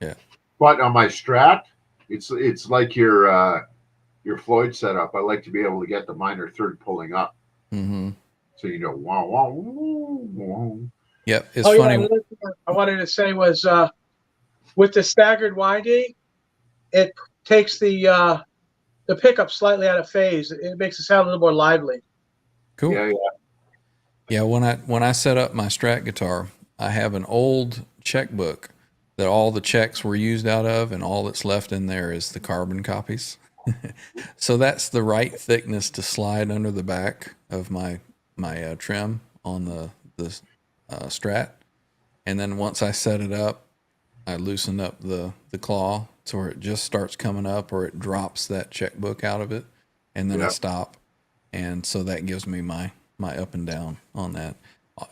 Yeah. But on my Strat, it's like your Floyd setup. I like to be able to get the minor third pulling up. Mm-hmm. So wow, wow, wow. Yep, it's funny. Yeah, I wanted to say was with the staggered winding, it takes the pickup slightly out of phase. It makes it sound a little more lively. Cool. Yeah. Yeah, when I set up my Strat guitar, I have an old checkbook that all the checks were used out of, and all that's left in there is the carbon copies. So that's the right thickness to slide under the back of my trim on the Strat. And then once I set it up, I loosen up the claw to where it just starts coming up, or it drops that checkbook out of it, and then I stop. And so that gives me my up and down on that.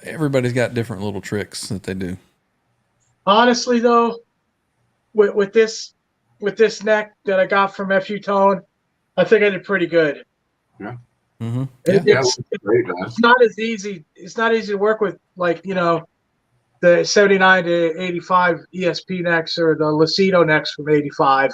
Everybody's got different little tricks that they do. Honestly, though, with this neck that I got from FU Tone, I think I did pretty good. Yeah. Mm-hmm. It's not as easy. It's not easy to work with, like the 79 to 85 ESP necks or the Lucido necks from 85.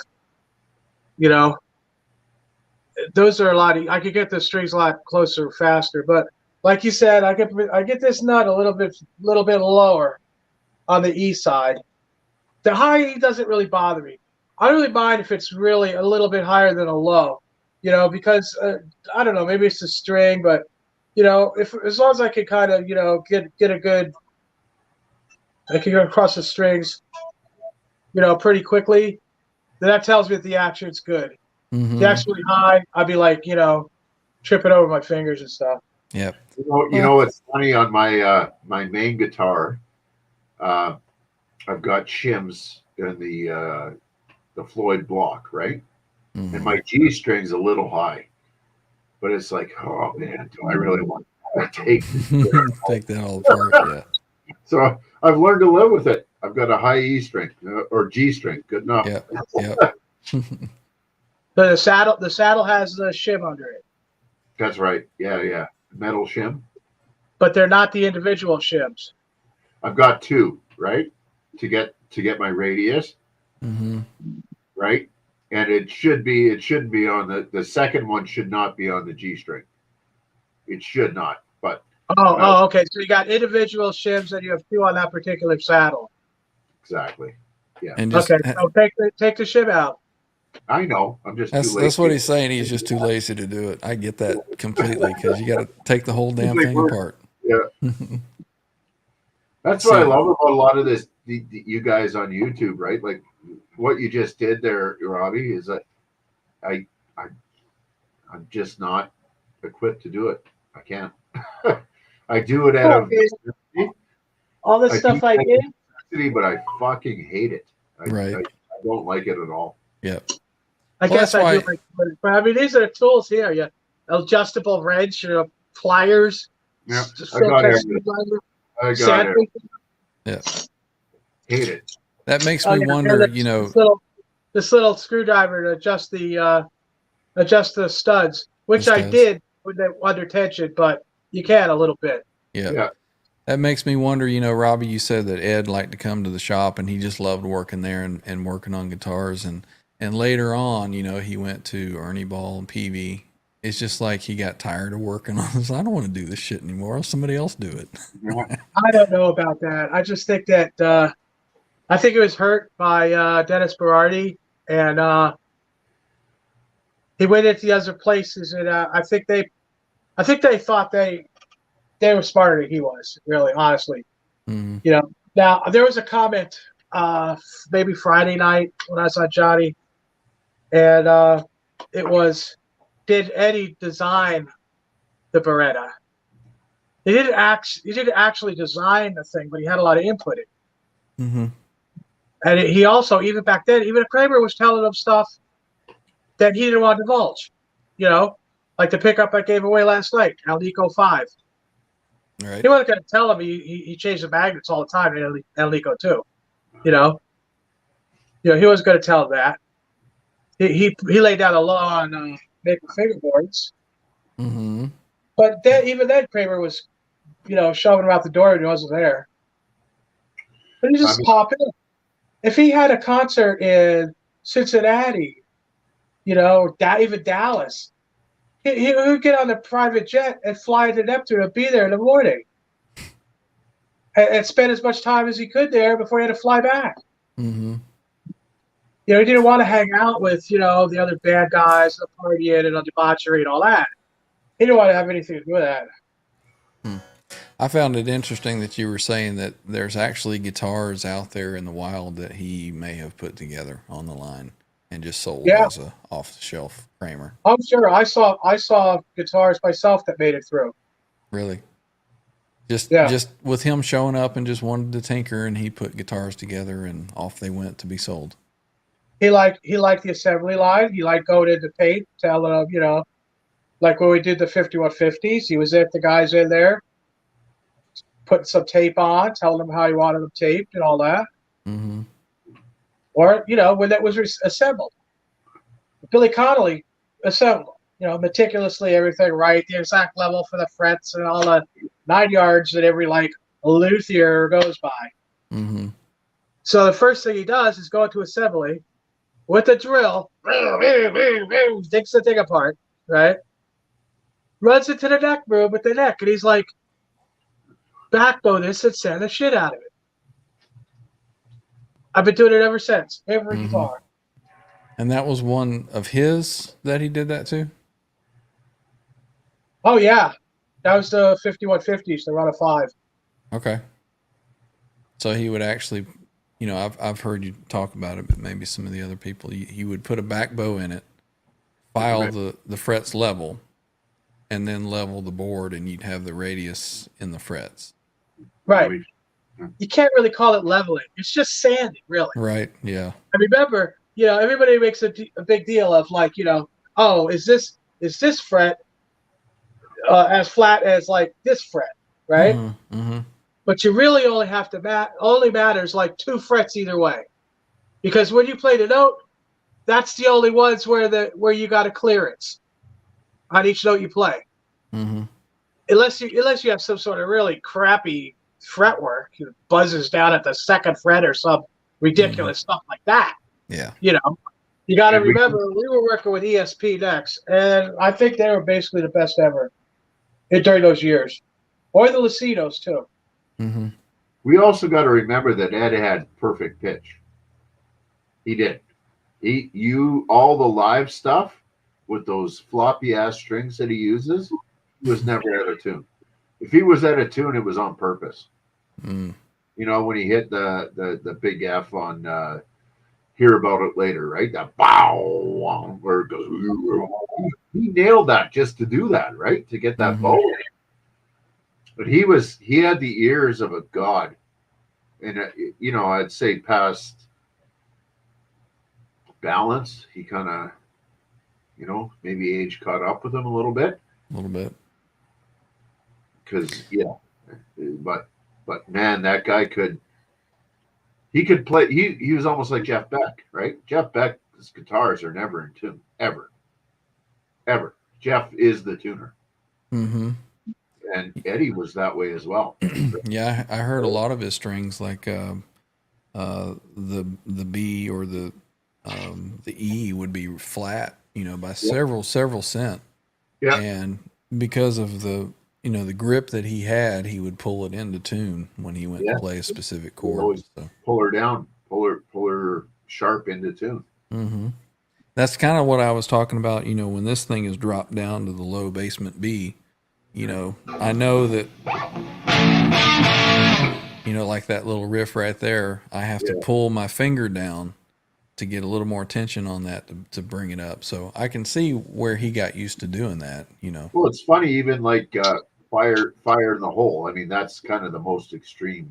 Those are a lot. I could get the strings a lot closer, faster. But like you said, I get this nut a little bit lower on the E side. The high E doesn't really bother me. I don't really mind if it's really a little bit higher than a low, because I don't know, maybe it's the string, but if as long as I can kind of get a good, I can go across the strings, pretty quickly, then that tells me that the action's good. Mm-hmm. If the action's really high, I'd be like, tripping over my fingers and stuff. Yep. You know what's funny on my my main guitar? I've got shims in the Floyd block, right? Mm-hmm. And my G string's a little high, but it's like, oh man, do I really want to take that all apart? Yeah. So I've learned to live with it. I've got a high E string or G string. Good enough. Yep. The saddle has the shim under it. That's right. Yeah. Metal shim. But they're not the individual shims. I've got two, right? To get my radius. Mm-hmm. Right? And it shouldn't be on the second one should not be on the G string. It should not. But okay. So you got individual shims and you have two on that particular saddle. Exactly. Yeah. And just, okay. So take the shim out. I know. I'm just that's too lazy. That's what he's saying. He's just too lazy to do it. I get that completely because you got to take the whole damn thing apart. Yeah. That's what I love about a lot of this. You guys on YouTube, right? Like what you just did there, Robbie, is that I'm just not equipped to do it. I can't. I do it out of all the stuff I did, but I fucking hate it. I don't like it at all. Yeah. I guess I do like it, but I mean these are the tools here. Yeah, adjustable wrench, pliers. Yeah, I got it. Yeah. Hate it. That makes me wonder, this little screwdriver to adjust the studs, which I did when they under tension, but you can a little bit. Yeah. That makes me wonder, Robbie, you said that Ed liked to come to the shop and he just loved working there and working on guitars. And later on, he went to Ernie Ball and PV. It's just like he got tired of working on this. I don't want to do this shit anymore. Let somebody else do it. I don't know about that. I just think that I think it was hurt by Dennis Berardi, and he went into the other places, and I think they thought they were smarter than he was. Really, honestly, mm-hmm. Now there was a comment maybe Friday night when I saw Johnny, and it was, did Eddie design the Beretta? He didn't actually design the thing, but he had a lot of input in it. Mm-hmm. And he also, even back then, even Kramer was telling him stuff that he didn't want to divulge. Like the pickup I gave away last night, Alnico 5. Right. He wasn't going to tell him he changed the magnets all the time in Alnico 2. He wasn't going to tell him that. He laid down a law on making fingerboards. Mm-hmm. But even then, Kramer was, shoving him out the door and he wasn't there. But he just pop in. If he had a concert in Cincinnati, even Dallas, he would get on a private jet and fly to Neptune and be there in the morning. And spend as much time as he could there before he had to fly back. Mm-hmm. He didn't want to hang out with, the other bad guys, the partying and the debauchery and all that. He didn't want to have anything to do with that. I found it interesting that you were saying that there's actually guitars out there in the wild that he may have put together on the line and just sold as a off-the-shelf Kramer. I'm sure. I saw guitars myself that made it through. Really? Just with him showing up and just wanted to tinker, and he put guitars together and off they went to be sold. He liked the assembly line. He liked going into paint, telling them, like when we did the 5150s, he was at the guys in there, putting some tape on, telling them how he wanted them taped and all that. Mm-hmm. Or, when that was assembled. Billy Connolly assembled, meticulously everything right, the exact level for the frets and all the 9 yards that every, luthier goes by. Mm-hmm. So the first thing he does is go into assembly with a drill, digs the thing apart, right? Runs into the neck room with the neck, and he's like, backbone this and sand the shit out of it. I've been doing it ever since. Every guitar. And that was one of his that he did that to? Oh yeah, that was the 5150s, the run of 5. Okay. So he would actually, I've heard you talk about it, but maybe some of the other people, he would put a back bow in it, file the frets level, and then level the board, and you'd have the radius in the frets. Right. You can't really call it leveling. It's just sanding, really. Right. Yeah. I remember, everybody makes a big deal of like, oh, is this fret as flat as like this fret, right? Mm-hmm. Mm-hmm. But you really only have to only matters like 2 frets either way, because when you play the note, that's the only ones where you got a clearance on each note you play. Mm-hmm. Unless you have some sort of really crappy fretwork, it buzzes down at the 2nd fret or some ridiculous stuff like that. Yeah. You got to remember, we were working with ESP Next, and I think they were basically the best ever during those years, or the Lucidos too. Mm-hmm. We also got to remember that Ed had perfect pitch. He did. All the live stuff with those floppy ass strings that he uses, he was never out of tune. If he was out of tune, it was on purpose. Mm. When he hit the big F on Hear About It Later, right? That bow, where it goes. He nailed that just to do that, right? To get that bow. But he had the ears of a god, and I'd say past balance. He kind of, maybe age caught up with him a little bit. A little bit. Because but man, that guy could play. He was almost like Jeff Beck, right? Jeff Beck's guitars are never in tune, ever. Jeff is the tuner. Mm-hmm. And Eddie was that way as well. Yeah, I heard a lot of his strings, like the B or the E would be flat, by several cent. Yeah. And because of the the grip that he had, he would pull it into tune when he went to play a specific chord. So. Pull her down, pull her sharp into tune. Mm-hmm. That's kind of what I was talking about. When this thing is dropped down to the low basement B, I know that, like that little riff right there, I have to pull my finger down to get a little more tension on that to bring it up. So I can see where he got used to doing that, Well, it's funny, even like Fire in the Hole. I mean, that's kind of the most extreme,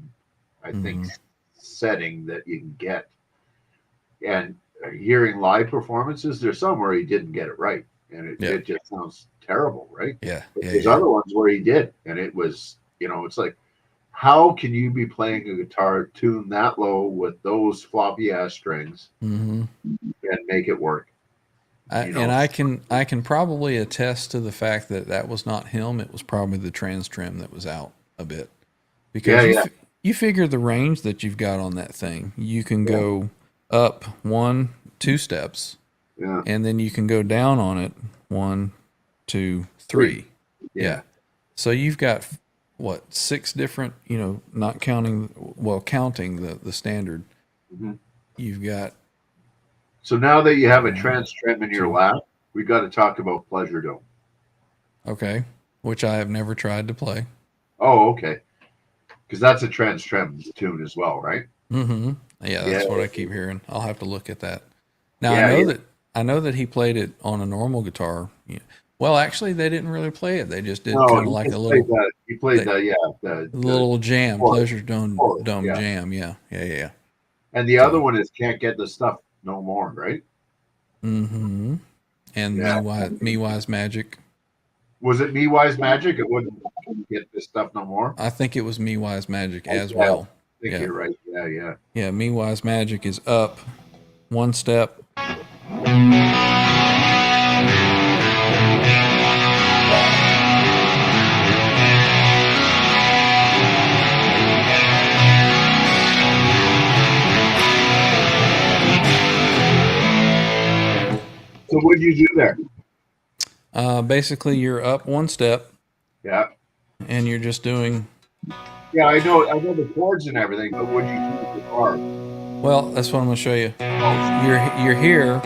I think, setting that you can get. And hearing live performances, there's some where he didn't get it right. And it just sounds terrible, right? Yeah. There's other ones where he did. And it was, it's like, how can you be playing a guitar tuned that low with those floppy ass strings and make it work? And I can probably attest to the fact that was not him. It was probably the trans trim that was out a bit, because you figure the range that you've got on that thing. You can go up 1, 2 steps, and then you can go down on it 1, 2, 3. Yeah. So you've got what, 6 different, not counting the standard. Mm-hmm. You've got. So now that you have a trans trim in your lap, we got to talk about Pleasure Dome. Okay, which I have never tried to play. Oh, okay. Because that's a trans trim tune as well, right? Mm-hmm. Yeah, that's what I keep hearing. I'll have to look at that. Now I know that he played it on a normal guitar. Well, actually, they didn't really play it. They just did kind of like a little. He played the little jam, Pleasure Dome yeah. jam. Yeah. And the other one is Can't Get the Stuff No More, right? Mm-hmm. And Me Wise Magic. Was it Me Wise Magic? It wouldn't get this stuff no more. I think it was Me Wise Magic as well. I think you're right. Yeah. Yeah, Me Wise Magic is up 1 step. So what did you do there? Basically, you're up 1 step. Yeah. And you're just doing. Yeah, I know the chords and everything, but what did you do with the guitar? Well, that's what I'm going to show you. You're here.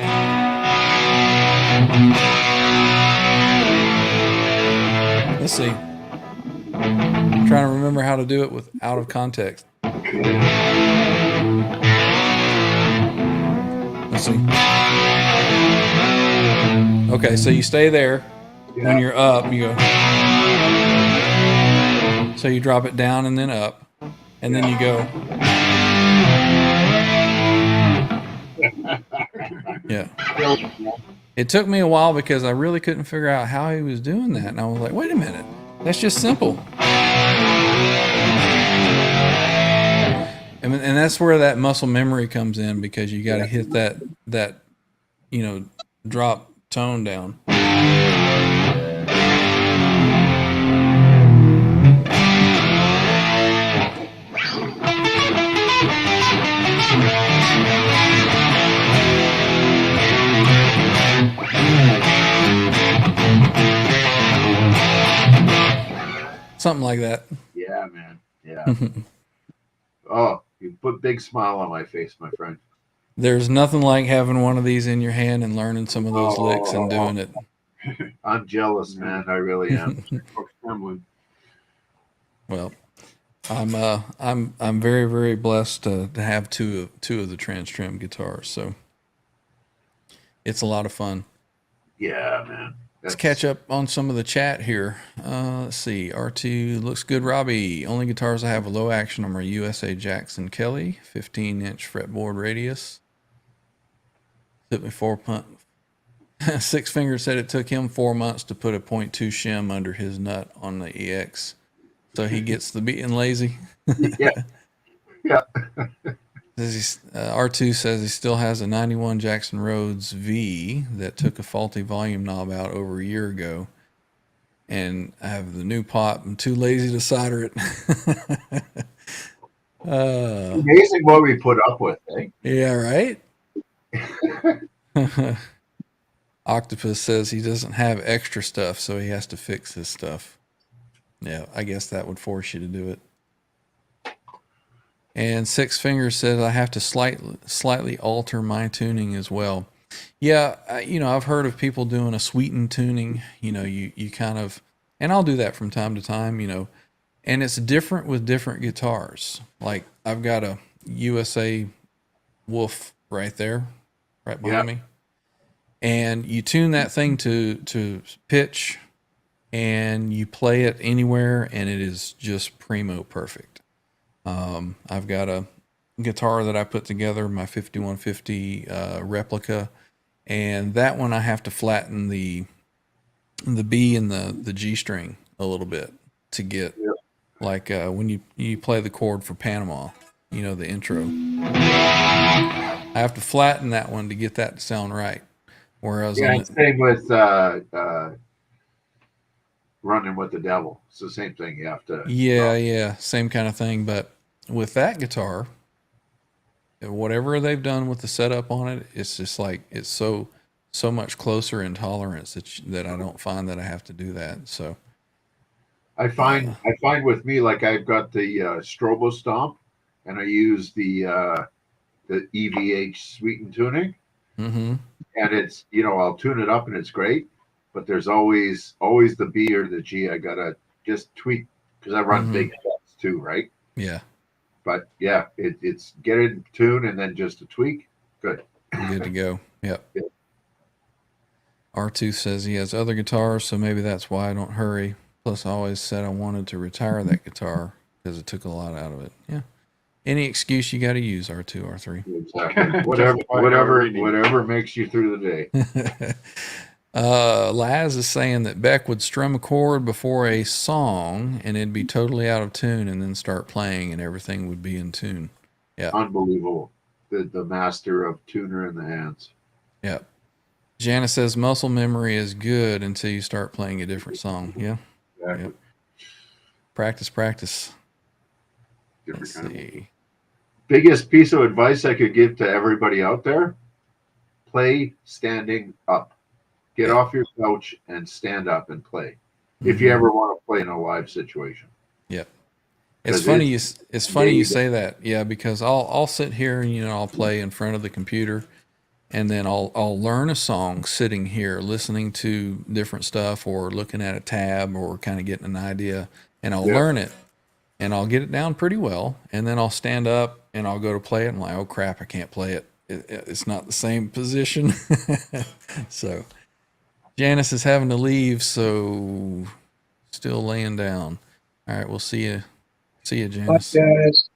Let's see. I'm trying to remember how to do it with out of context. Let's see. Okay, so you stay there. Yeah. When you're up, you go. So you drop it down and then up, and then you go. Yeah. It took me a while because I really couldn't figure out how he was doing that, and I was like, "Wait a minute, that's just simple." And that's where that muscle memory comes in, because you got to hit that drop tone down. Something like that. Yeah, man. Yeah. Oh, you put a big smile on my face, my friend. There's nothing like having one of these in your hand and learning some of those licks and doing it. I'm jealous, man. I really am. Well, I'm very, very blessed to have two of the Trans-Trem guitars, so it's a lot of fun. Yeah, man. Let's catch up on some of the chat here. Let's see. R2 looks good. Robbie, only guitars I have a low action on are USA Jackson Kelly, 15-inch fretboard radius. Took me 4 months. Six Finger said it took him 4 months to put a 0.2 shim under his nut on the EX. So he gets the being lazy. Yeah. Yeah. R2 says he still has a 91 Jackson Rhodes V that took a faulty volume knob out over a year ago. And I have the new pot. I'm too lazy to solder it. Amazing what we put up with, eh? Yeah, right? Octopus says he doesn't have extra stuff, so he has to fix his stuff. Yeah, I guess that would force you to do it. And Six Fingers says I have to slightly alter my tuning as well. Yeah, I've heard of people doing a sweetened tuning. You kind of, and I'll do that from time to time. And it's different with different guitars. Like I've got a USA Wolf right there, right behind me, and you tune that thing to pitch, and you play it anywhere, and it is just primo perfect. I've got a guitar that I put together, my 5150 replica, and that one I have to flatten the B and the G string a little bit to get like when you play the chord for Panama, the intro. I have to flatten that one to get that to sound right. Whereas same with Running with the Devil. It's the same thing. You have to. Yeah, same kind of thing. But with that guitar, whatever they've done with the setup on it, it's just like it's so much closer in tolerance that I don't find that I have to do that. So I find with me, like I've got the Strobo Stomp, and I use the EVH sweetened tuning, and it's I'll tune it up and it's great. But there's always the B or the G I gotta just tweak because I run big steps too, right? Yeah. But yeah, it's get it in tune and then just a tweak. Good. Good to go. Yep. R2 says he has other guitars, so maybe that's why I don't hurry. Plus, I always said I wanted to retire that guitar because it took a lot of out of it. Yeah. Any excuse you got to use, R2, R3. Exactly. whatever makes you through the day. Laz is saying that Beck would strum a chord before a song and it'd be totally out of tune and then start playing and everything would be in tune. Yeah. Unbelievable. The master of tuner in the hands. Yeah. Jana says muscle memory is good until you start playing a different song. Yeah. Exactly. Yep. Practice. Let's see. Biggest piece of advice I could give to everybody out there: play standing up. Get off your couch and stand up and play. If you ever want to play in a live situation. Yep. It's 'Cause funny. It's funny you engaging. say that. Yeah, because I'll sit here and I'll play in front of the computer, and then I'll learn a song sitting here listening to different stuff or looking at a tab or kind of getting an idea, and I'll Yeah. learn it and I'll get it down pretty well, and then I'll stand up and I'll go to play it. I'm like, oh crap, I can't play it. It's not the same position. So Janice is having to leave, so still laying down. All right, we'll see you. See you, But, Janice. guys,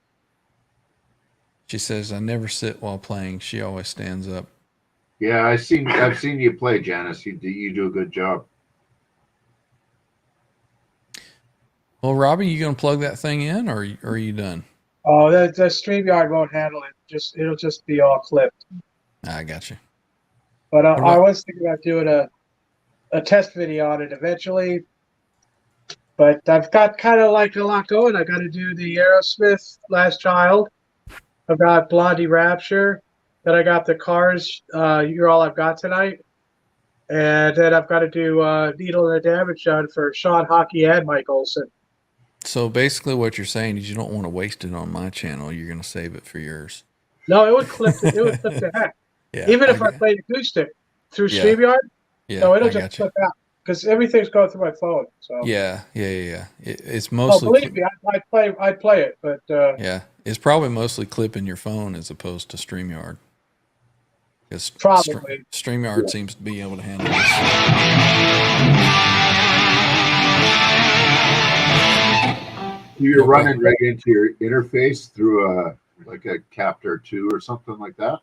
She says, I never sit while playing. She always stands up. Yeah, I've seen you play, Janice. You do a good job. Well, Robbie, you going to plug that thing in, or are you done? oh, the StreamYard won't handle it. It'll just be all clipped. I got you. But What I about- was thinking about doing a test video on it eventually. But I've got kind of like a lot going. I got to do the Aerosmith Last Child. I've got Blondie Rapture. Then I got the Cars. You're All I've Got Tonight. And then I've got to do Needle and the Damage Done for Sean Hockey and Mike Olson. So basically, what you're saying is you don't want to waste it on my channel. You're going to save it for yours. No, it would clip. It would clip the heck. Yeah. Even if I played acoustic through Yeah. StreamYard, yeah, no, it'll I just got you. clip out because everything's going through my phone. So Yeah. It's oh, mostly. believe me, I'd play it, but Yeah, it's probably mostly clipping your phone as opposed to StreamYard. Because Probably. StreamYard seems to be able to handle this. You're running right into your interface through like a Captor 2 or something like that.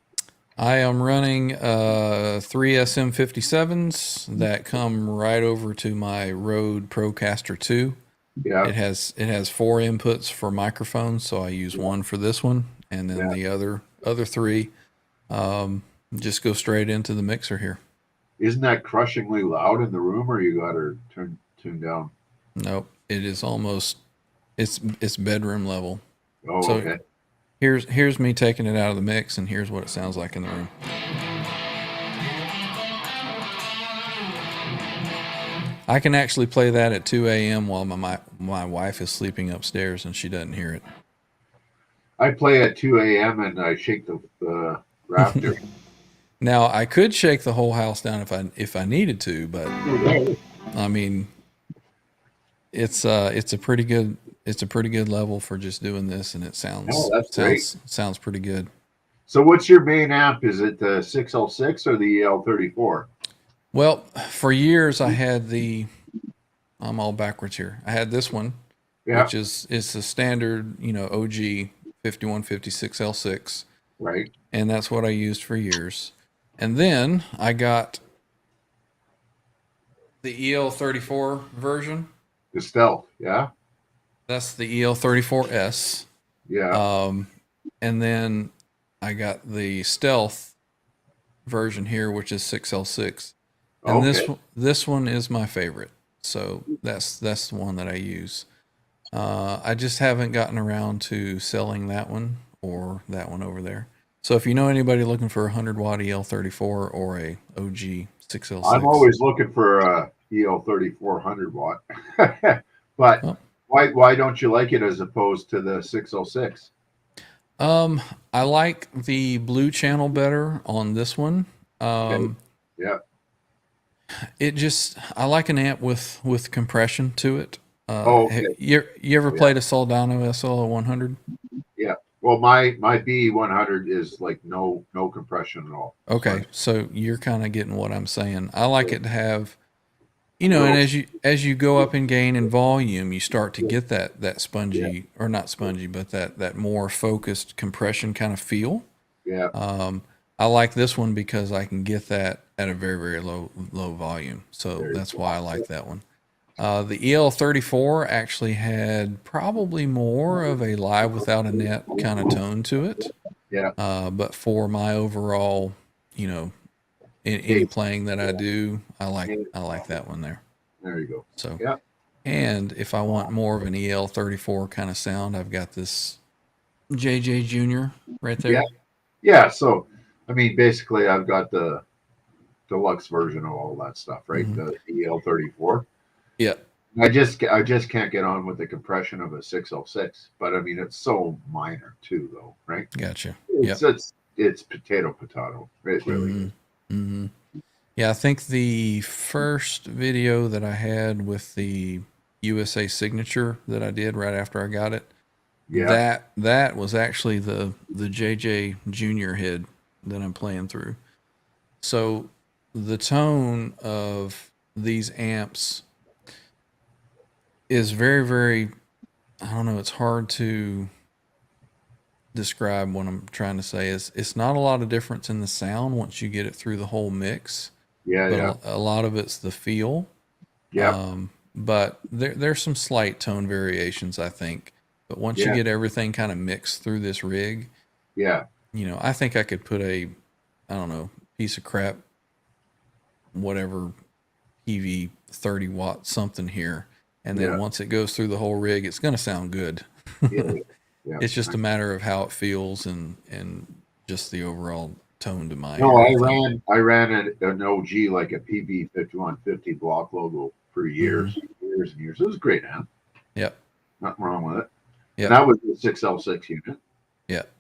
I am running 3 SM57s that come right over to my Rode Procaster 2. Yeah. It has 4 inputs for microphones, so I use one for this one, and then the other 3 just go straight into the mixer here. Isn't that crushingly loud in the room, or you got her tuned down? Nope, it is almost it's bedroom level. Oh, So- okay. Here's me taking it out of the mix, and here's what it sounds like in the room. I can actually play that at 2 a.m. while my wife is sleeping upstairs and she doesn't hear it. I play at 2 a.m. and I shake the Raptor. Now I could shake the whole house down if I needed to, but I mean, it's a pretty good level for just doing this, and it sounds pretty good. So what's your main amp? Is it the 6L6 or the EL34? Well, for years I had I'm all backwards here. I had this one, Yeah, which is the standard, OG 5156 L6, right. and that's what I used for years. And then I got the EL34 version. The Stealth, yeah, That's the EL34S. yeah. And then I got the Stealth version here, which is 6L6. And Okay. this one is my favorite. So that's the one that I use. I just haven't gotten around to selling that one or that one over there. So if you know anybody looking for a 100-watt EL34 or a OG 6L6, I'm always looking for a EL34 100-watt. But Oh. why don't you like it as opposed to the 606? I like the blue channel better on this one. Yeah, I like an amp with compression to it. okay. You ever played a Soldano SL 100? yeah. Well, my B100 is like no compression at all. Okay, so you're kind of getting what I'm saying. I like it to have, and Well- as you go up in gain and volume, you start to get that spongy, or not spongy, but that more focused compression kind of feel. Yeah, I like this one because I can get that at a very, very low volume. So There you that's go. why I like that one. The EL34 actually had probably more of a live without a net kind of tone to it. yeah. But for my overall, any playing that I do, I like that one there. There you go. So, Yeah. And if I want more of an EL34 kind of sound, I've got this JJ Junior right there. Yeah. Yeah, so I mean, basically, I've got the deluxe version of all that stuff, right? Mhm. The EL34. Yeah. I just can't get on with the compression of a 606. But I mean, it's so minor too, though, right? Gotcha. It's Yep. it's potato. It really is. Mm-hmm. Yeah, I think the first video that I had with the USA signature that I did right after I got it, Yeah, that was actually the JJ Junior head that I'm playing through. So the tone of these amps is very, very, I don't know, it's hard to describe what I'm trying to say. Is it's not a lot of difference in the sound once you get it through the whole mix, but yeah, a lot of it's the feel. yeah, But there's some slight tone variations, I think. But once you yeah, get everything kind of mixed through this rig, yeah, I think I could put I don't know, piece of crap, whatever PV 30 watt something here, and then yeah, once it goes through the whole rig, it's going to sound good. yeah, yeah. It's just a matter of how it feels and just the overall tone to my No, ear, I I think. ran an OG like a PB 5150 block logo for Mm-hmm. years and years. It was a great amp. Yep. Nothing wrong with it. And Yep. that was the 6L6 unit. Yep.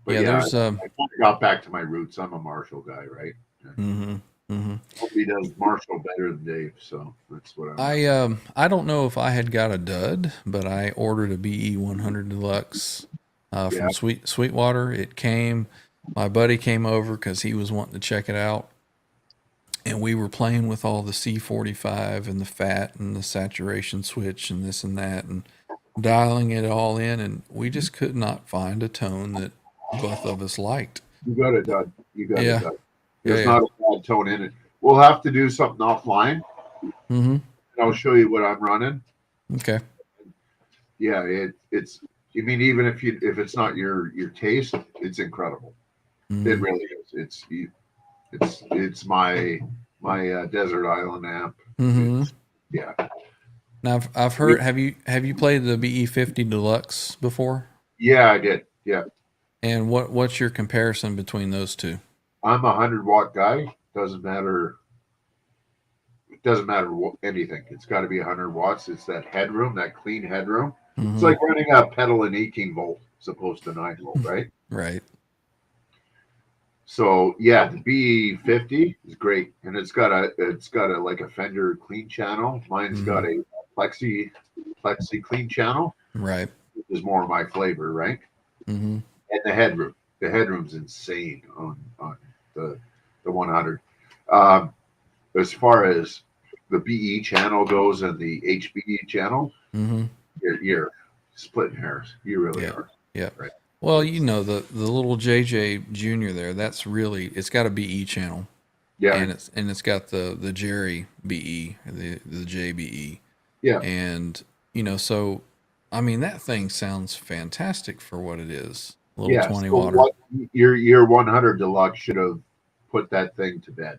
But Yeah. yeah, There's I kind of got back to my roots. I'm a Marshall guy, right? Mm-hmm. Mm-hmm. Nobody does Marshall better than Dave, so that's what I'm. I don't know if I had got a dud, but I ordered a BE 100 Deluxe Yeah, from Sweetwater. It came. My buddy came over because he was wanting to check it out, and we were playing with all the C45 and the fat and the saturation switch and this and that, and dialing it all in, and we just could not find a tone that both of us liked. you got it done. You got it Yeah, done. yeah, There's yeah. not a bad tone in it. We'll have to do something offline, Mm-hmm. and I'll show you what I'm running. Okay. Yeah, it's. You mean even if it's not your taste, it's incredible. It Mm-hmm. really is. It's my desert island amp. Mm-hmm. It's, yeah, Now I've heard. Have you played the BE50 Deluxe before? yeah, I did. Yeah, And what's your comparison between those two? I'm a 100 watt guy. Doesn't matter. It doesn't matter anything. It's got to be 100 watts. It's that headroom, that clean headroom. It's Mm-hmm. like running a pedal in 18 volt as opposed to 9 volt, right? Right. So yeah, the B50 is great, and it's got a like a Fender clean channel. Mine's got a plexi clean channel, Right. which is more my flavor, right? Mm-hmm. And the headroom's insane on the 100. As far as the BE channel goes and the HBE channel, Mm-hmm. you're splitting hairs. You really Yeah. are. Yeah. Right. Well, the little JJ Junior there. That's really it's got a BE channel, Yeah, and it's got the Jerry BE, the JBE, yeah, and so I mean that thing sounds fantastic for what it is. Little yeah. 20 So water. what your 100 Deluxe should have put that thing to bed.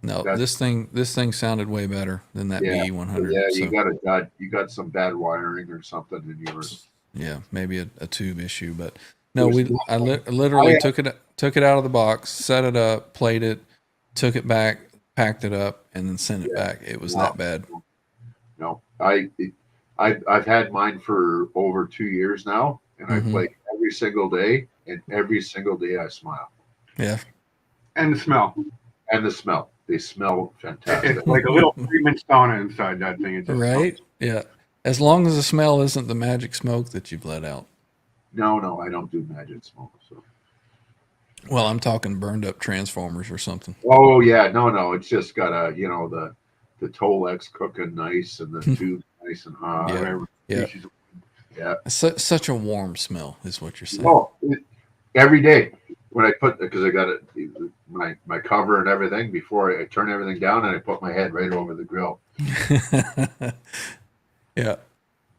No, That's this thing sounded way better than that yeah, BE 100. yeah. So You got some bad wiring or something in yours. yeah, maybe a tube issue, but no, There's I literally I- took it out of the box, set it up, played it, took it back, packed it up, and then sent it Yeah. back. It was Wow. that bad. No, I've had mine for over 2 years now, and I Mhm. play every single day, and every single day I smile. Yeah, And the smell. And the smell, they smell fantastic. It's like a little treatment sauna inside that thing. It just right. Yeah, as long as the smell isn't the magic smoke that you've let out. No, I don't do magic smoke. So. Well, I'm talking burned up transformers or something. Oh yeah, no, it's just got a the Tolex cooking nice and the tube nice and hot. Yeah. whatever. Yeah. species. Yeah. Such a warm smell is what you're saying. Oh, every day when I put because I got it my cover and everything before I turn everything down and I put my head right over the grill. Yeah,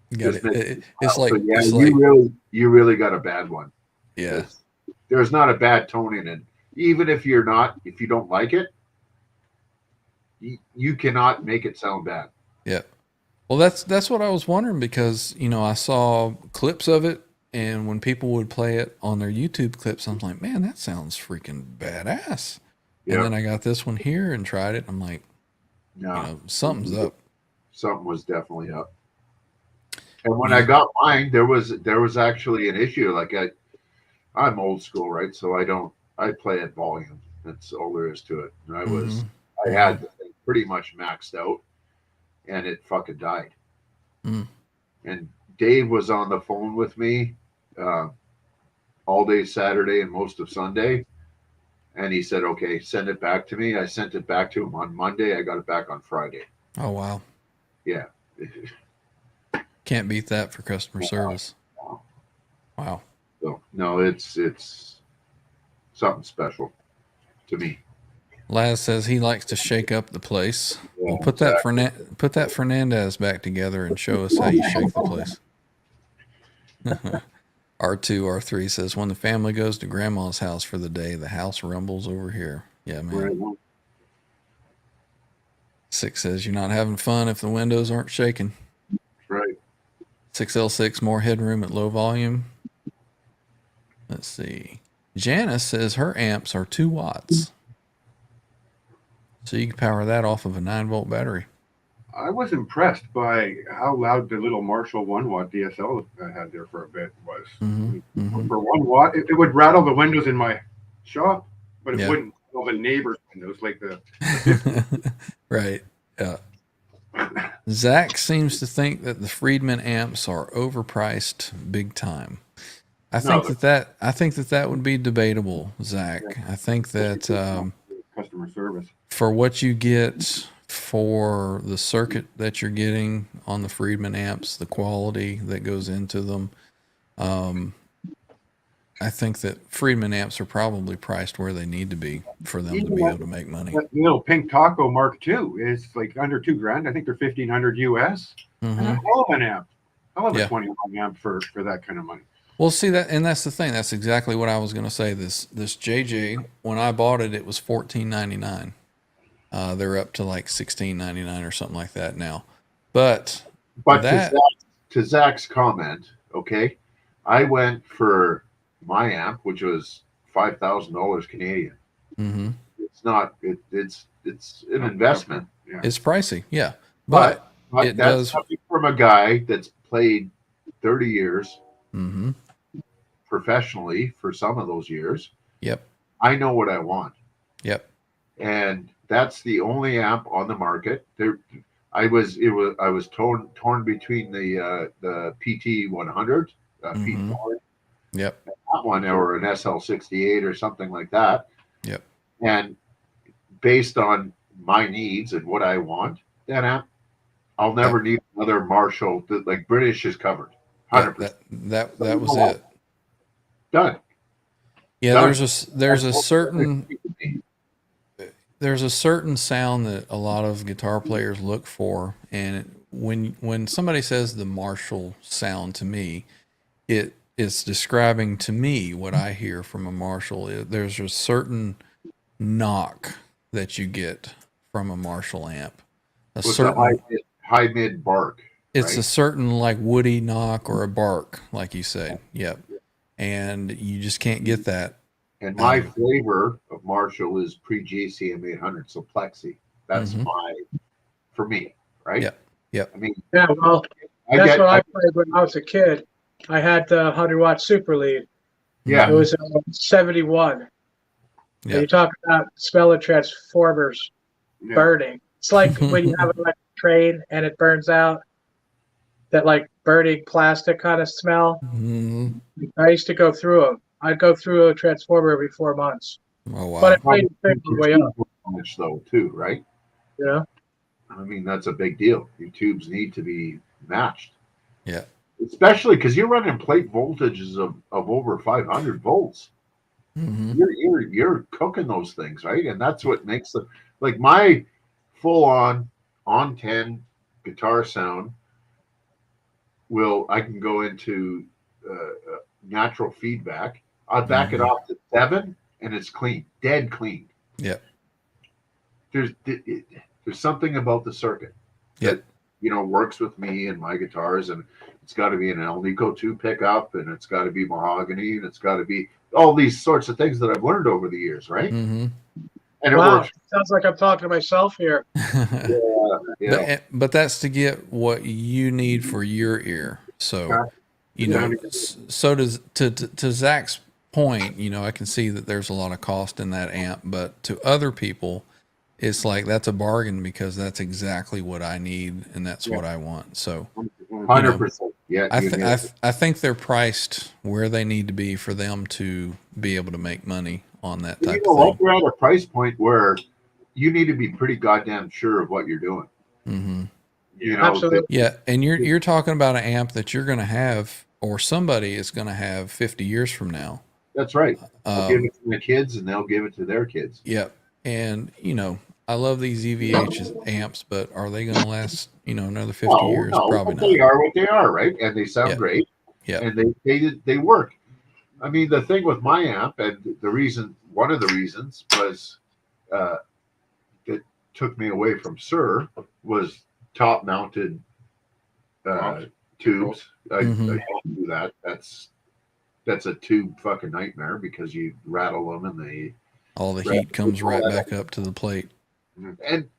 you got Just it. makes It's like So, yeah, it's like you really got a bad one. yeah. There's not a bad tone in it. Even if you don't like it, you cannot make it sound bad. Yeah. Well, that's what I was wondering because I saw clips of it, and when people would play it on their YouTube clips, I'm like, man, that sounds freaking badass. Yeah. And then I got this one here and tried it. I'm like, No, something's up. something was definitely up. And when I got mine, there was actually an issue. Like I'm old school, right? So I play at volume. That's all there is to it. And I had the thing pretty much maxed out, and it fucking died. And Dave was on the phone with me all day Saturday and most of Sunday. And he said, okay, send it back to me. I sent it back to him on Monday. I got it back on Friday. Oh, wow. Yeah. Can't beat that for customer service. Wow. So, no, it's something special to me. Laz says he likes to shake up the place. Yeah, Well, put that Fernandez back together and show us how you shake the place. R3 says, when the family goes to grandma's house for the day, the house rumbles over here. Yeah, man. 6 says, you're not having fun if the windows aren't shaking. Right. 6L6, more headroom at low volume. Let's see. Janice says her amps are 2 watts. So you can power that off of a 9-volt battery. I was impressed by how loud the little Marshall 1-watt DSL I had there for a bit was. For 1 watt, it would rattle the windows in my shop, but it wouldn't rattle the neighbors' windows like the Right. Yeah. Zach seems to think that the Friedman amps are overpriced big time. I think that would be debatable, Zach. I think that customer service for what you get for the circuit that you're getting on the Friedman amps, the quality that goes into them, I think that Friedman amps are probably priced where they need to be for them to be able to make money. That little Pink Taco Mark II is like under $2,000. I think they're $1,500 US. And a hell of an amp. I love a 21 amp for that kind of money. Well, see that, and that's the thing. That's exactly what I was going to say. This JJ, when I bought it, it was $14.99. They're up to like $16.99 or something like that now. But to Zach's comment, okay, I went for my amp, which was $5,000 Canadian. It's not. It's an investment. Yeah. It's pricey, yeah, but it that's coming from a guy that's played 30 years. Professionally for some of those years. Yep. I know what I want. Yep. And that's the only amp on the market. I was torn between the PT 100, P4. Yep. That one or an SL68 or something like that. Yep. And based on my needs and what I want, that amp, I'll never need another Marshall. Like British is covered. 100%. That was it. Done. Yeah, there's a certain sound that a lot of guitar players look for, and when somebody says the Marshall sound to me, it is describing to me what I hear from a Marshall. There's a certain knock that you get from a Marshall amp. High mid bark. It's right? a certain like woody knock or a bark, like you said. Yep. And you just can't get that. And my flavor of Marshall is pre-JCM 800, so Plexi. That's for me, right? Yep. I mean, yeah, well, that's what I played when I was a kid. I had the 100-watt Super Lead. Yeah. It was 71. Yeah. You talk about smelling transformers burning. It's like when you have an electric train and it burns out, that like burning plastic kind of smell. I used to go through them. I'd go through a transformer every 4 months. Oh, wow. But it played the way up. Though, too, right? Yeah. I mean, that's a big deal. Your tubes need to be matched. Yeah. Especially because you're running plate voltages of over 500 volts. You're cooking those things, right? And that's what makes them like my full on 10 guitar sound. I can go into natural feedback. I'll back it off to 7, and it's clean, dead clean. Yeah. There's something about the circuit that works with me and my guitars, and it's got to be an Alnico 2 pickup, and it's got to be mahogany, and it's got to be all these sorts of things that I've learned over the years, right? And it works. Sounds like I'm talking to myself here. Yeah, But that's to get what you need for your ear. So, you know, so does to Zach's point, you know, I can see that there's a lot of cost in that amp, but to other people, it's like that's a bargain because that's exactly what I need and that's what I want. So, 100%. Yeah, I think they're priced where they need to be for them to be able to make money on that type of thing. We're at a price point where you need to be pretty goddamn sure of what you're doing. Mm-hmm. You know, absolutely. Yeah, and you're talking about an amp that you're going to have, or somebody is going to have 50 years from now. That's right. I'll give it to my kids, and they'll give it to their kids. Yep. And you know, I love these EVH amps, but are they going to last? You know, another 50 years? Probably not. They are what they are, right? And they sound great. Yeah. And they work. I mean, the thing with my amp, and one of the reasons was that took me away from Sir was top mounted tubes. I don't do that. That's a tube fucking nightmare because you rattle them and all the heat comes right back up to the plate. And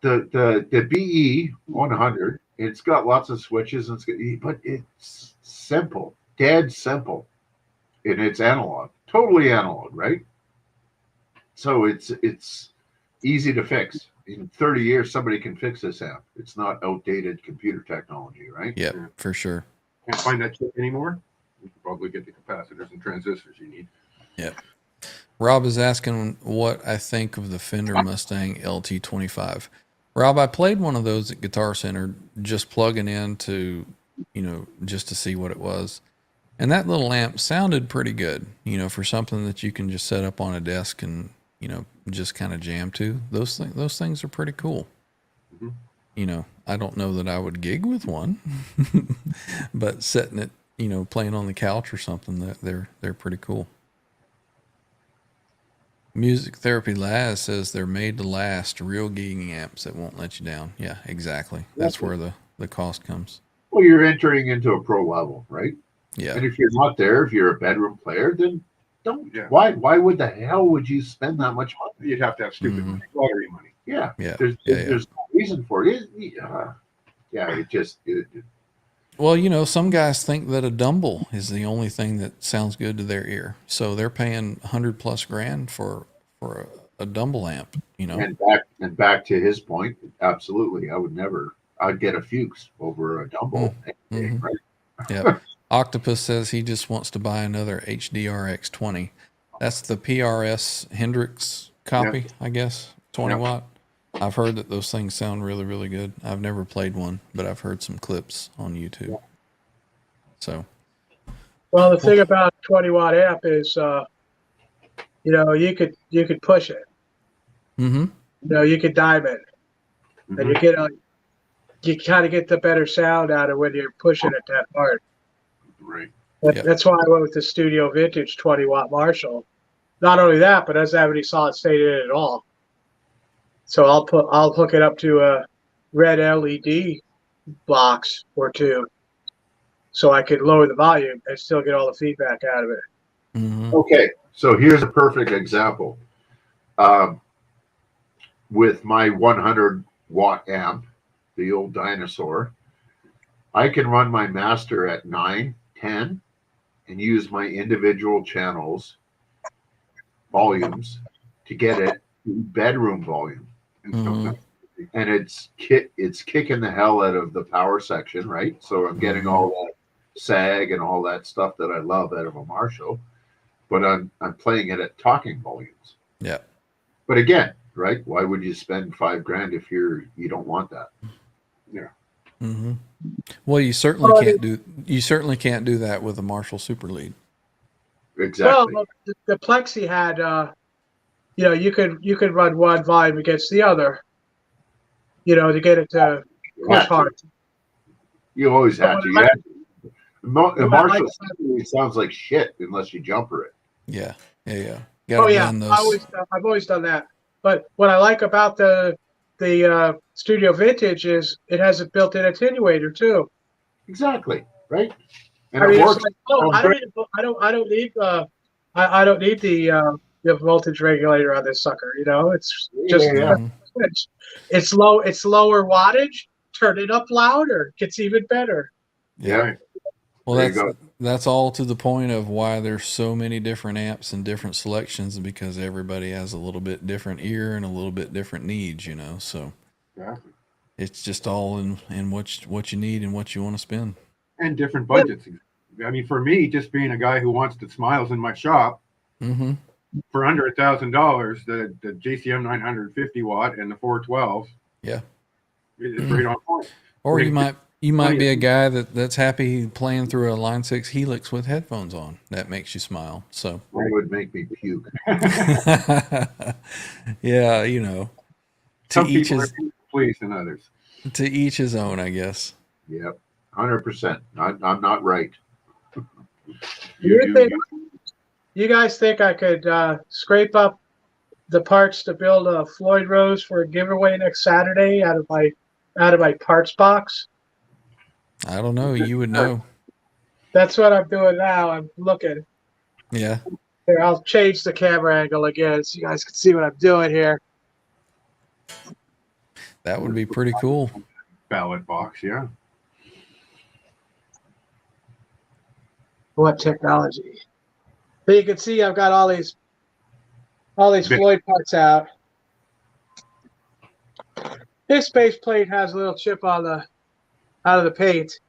the BE 100, it's got lots of switches but it's simple, dead simple, and it's analog, totally analog, right? So it's easy to fix. In 30 years, somebody can fix this amp. It's not outdated computer technology, right? Yeah, for sure. Can't find that chip anymore. You can probably get the capacitors and transistors you need. Yeah. Rob is asking what I think of the Fender Mustang LT25. Rob, I played one of those at Guitar Center, just plugging in to, you know, just to see what it was. And that little amp sounded pretty good, you know, for something that you can just set up on a desk and, you know, just kind of jam to. Those things are pretty cool. Mm-hmm. You know, I don't know that I would gig with one, but setting it, you know, playing on the couch or something, they're pretty cool. Music Therapy Laz says they're made to last, real gigging amps that won't let you down. Yeah, exactly. That's where the cost comes. Well, you're entering into a pro level, right? Yeah. And if you're not there, if you're a bedroom player, then don't. Yeah. Why would the hell would you spend that much money? You'd have to have stupid lottery money. Yeah. Yeah. There's no reason for it. Well, you know, some guys think that a Dumble is the only thing that sounds good to their ear, so they're paying $100,000+ for a Dumble amp. You know, and back to his point, absolutely, I'd get a Fuchs over a Dumble. Mm-hmm. Right? Yeah. Octopus says he just wants to buy another HDRX 20. That's the PRS Hendrix copy, I guess, 20 watt. I've heard that those things sound really, really good. I've never played one, but I've heard some clips on YouTube. So, well, the thing about 20 watt amp is, you know, you could push it. Mm-hmm. You know, you could dive it, and you kind of get the better sound out of when you're pushing it that hard. Right. That's why I went with the Studio Vintage 20 watt Marshall. Not only that, but it doesn't have any solid state in it at all. So I'll hook it up to a red LED box or two, so I could lower the volume and still get all the feedback out of it. Mm-hmm. Okay, so here's a perfect example. With my 100 watt amp, the old dinosaur, I can run my master at 9, 10, and use my individual channels volumes to get it to bedroom volume. Mm-hmm. And it's kicking the hell out of the power section, right? So I'm getting all that sag and all that stuff that I love out of a Marshall, but I'm playing it at talking volumes. Yeah. But again, right? Why would you spend $5,000 if you don't want that? Yeah. Mm-hmm. Well, you certainly can't do that with a Marshall Super Lead. Exactly. Well, the Plexi had, you know, you could run one volume against the other, you know, to get it to push hard. You always have to. The Marshall sounds like shit unless you jumper it. Yeah. I've always done that. But what I like about the Studio Vintage is it has a built-in attenuator too. Exactly. Right. And I mean, it works. I don't need the voltage regulator on this sucker. You know, it's just switch. It's low. It's lower wattage. Turn it up louder. Gets even better. Yeah. Well, that's all to the point of why there's so many different amps and different selections, because everybody has a little bit different ear and a little bit different needs, you know. So Exactly. it's just all in what you need and what you want to spend. And different budgets. I mean, for me, just being a guy who wants the smiles in my shop, for under $1,000, the JCM 950 watt and the 412, yeah, it's right on point. Or you might be a guy that's happy playing through a Line 6 Helix with headphones on. That makes you smile. So That would make me puke. yeah, you know, Some people are pleased than others. To each his own, I guess. Yep, 100%. I'm not right. You guys think I could scrape up the parts to build a Floyd Rose for a giveaway next Saturday out of my parts box? I don't know. You would know. That's what I'm doing now. I'm looking. Yeah. Here, I'll change the camera angle again so you guys can see what I'm doing here. That would be pretty cool. Ballot box, yeah. What technology? But you can see I've got all these Floyd parts out. This base plate has a little chip on out of the paint.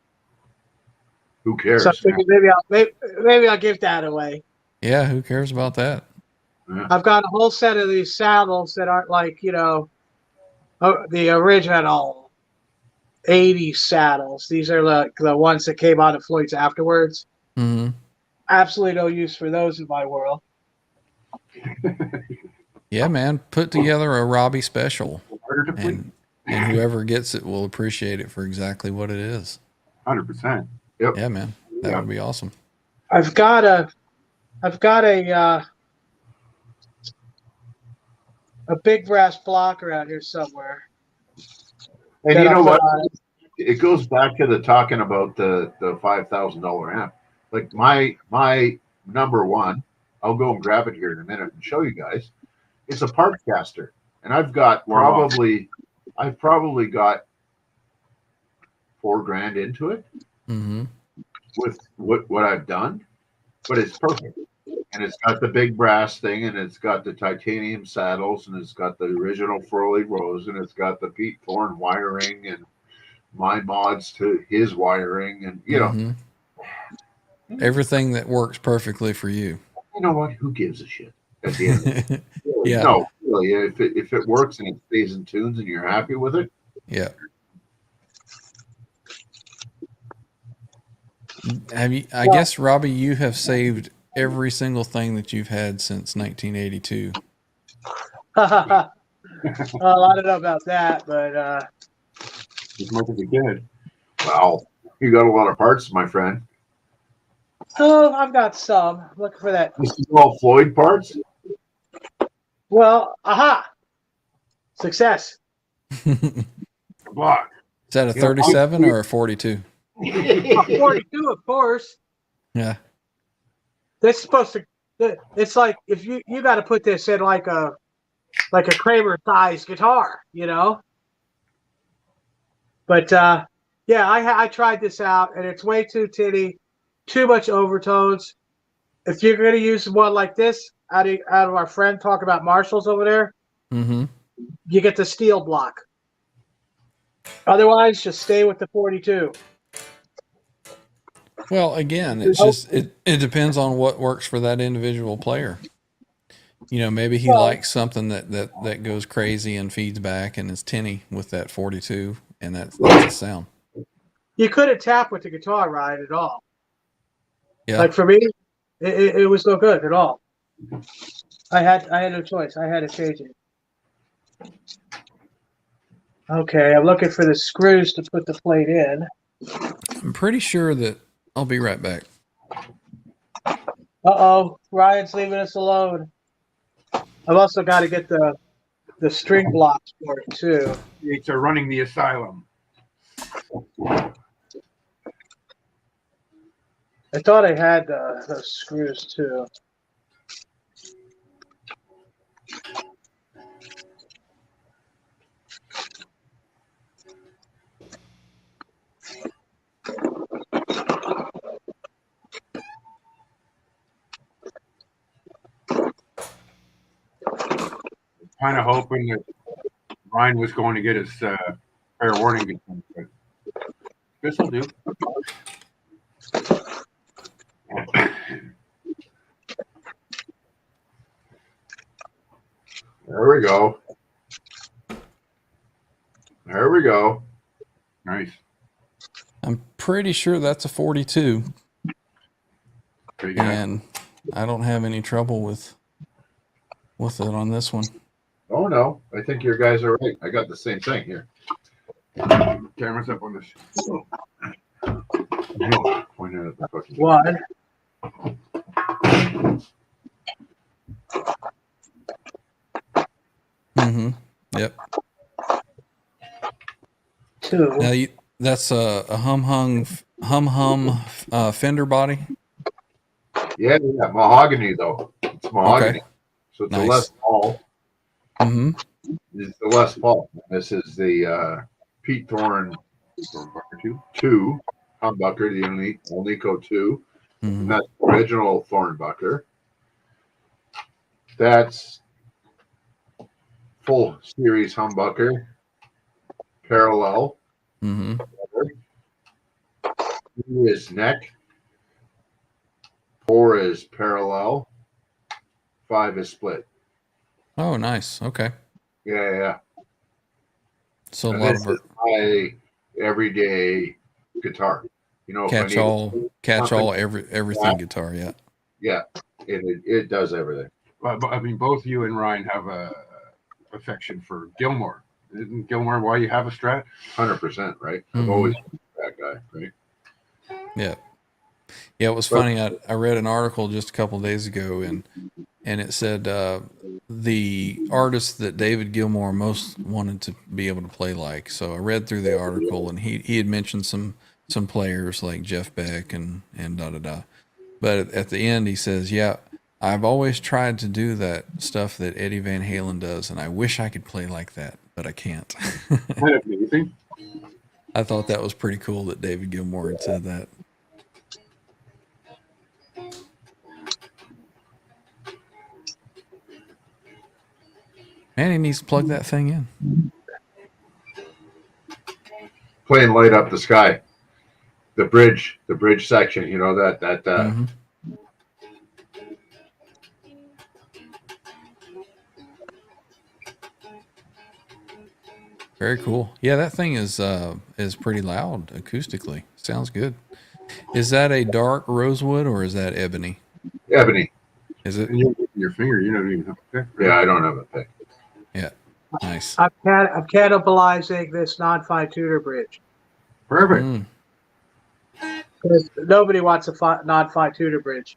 Who cares? So maybe I'll give that away. Yeah, who cares about that? Yeah. I've got a whole set of these saddles that aren't like, you know, the original 80s saddles. These are like the ones that came out of Floyd's afterwards. Mm-hmm. Absolutely no use for those in my world. Yeah, man. Put together a Robbie special. And whoever gets it will appreciate it for exactly what it is. 100%. Yep. Yeah, man. That would be awesome. I've got a big brass block around here somewhere. And you know what? It goes back to the talking about the $5,000 amp. Like my number one, I'll go and grab it here in a minute and show you guys. It's a Parkcaster, and I've probably got $4,000 into it with what I've done, but it's perfect. And it's got the big brass thing, and it's got the titanium saddles, and it's got the original Floyd Rose, and it's got the Pete Thorne wiring and my mods to his wiring, and you know, everything that works perfectly for you. You know what? Who gives a shit at the end? Yeah. No, really. If it works and it stays in tunes and you're happy with it, yeah. Have you? I guess, Robbie, you have saved every single thing that you've had since 1982. Well, I don't know about that, but as much as you can. Wow, you got a lot of parts, my friend. Oh, I've got some. I'm looking for that. This is all Floyd parts? Well, aha! Success. Block. Is that a 37 or a 42? A 42, of course. Yeah. This is supposed to. It's like if you got to put this in like a Kramer size guitar, you know. But yeah, I tried this out, and it's way too tinny, too much overtones. If you're going to use one like this, out of our friend talk about Marshalls over there, you get the steel block. Otherwise, just stay with the 42. Well, again, it's just it depends on what works for that individual player. You know, maybe he likes something that goes crazy and feeds back and is tinny with that 42, and that's the sound. You couldn't tap with the guitar right at all. Yeah. Like for me, it was no good at all. I had no choice. I had to change it. Okay, I'm looking for the screws to put the plate in. I'm pretty sure that I'll be right back. Uh-oh, Ryan's leaving us alone. I've also got to get the string blocks for it too. It's running the asylum. I thought I had those screws too. kind of hoping that Ryan was going to get his fair warning, but this will do. There we go. There we go. Nice. I'm pretty sure that's a 42, Pretty good. and I don't have any trouble with it on this one. Oh no, I think your guys are right. I got the same thing here. Camera's up on this. Pointing at the fucking. One. Mm-hmm. Yep. Two. Now that's a hum fender body. Yeah, mahogany though. It's mahogany, Okay. so it's Nice. a Les Paul. Mm-hmm. It's the Les Paul. This is the Pete Thorne Thornbucker 2 humbucker, the Olnico 2. Mm-hmm. And that's the original Thornbucker. That's full series humbucker, parallel. Mm-hmm. 2 is neck. 4 is parallel. 5 is split. Oh, nice. Okay. Yeah. So a And lot this of is my everyday guitar. You know, if I need catch all everything Yeah. guitar. Yeah. Yeah, it does everything. But I mean, both you and Ryan have a affection for Gilmore. Isn't Gilmore why you have a Strat? 100%, right? I've Mhm. always been that guy, right? Yeah. Yeah, it was funny. I read an article just a couple of days ago, and it said the artist that David Gilmour most wanted to be able to play like. So I read through the article, and he had mentioned some players like Jeff Beck and da da da. But at the end, he says, "Yeah, I've always tried to do that stuff that Eddie Van Halen does, and I wish I could play like that, but I can't." Kind of amazing. I thought that was pretty cool that David Gilmour had said that. Man, he needs to plug that thing in. Playing Light Up the Sky. The bridge section, you know, that Mhm. Very cool. Yeah, that thing is pretty loud acoustically. Sounds good. Is that a dark rosewood or is that ebony? ebony. Is it? And you're using your finger. You don't even have a pick. Yeah, I don't have a pick. Yeah. Nice. I'm cannibalizing this non-fine tuner bridge Perfect. Mm. because nobody wants a non-fine tuner bridge.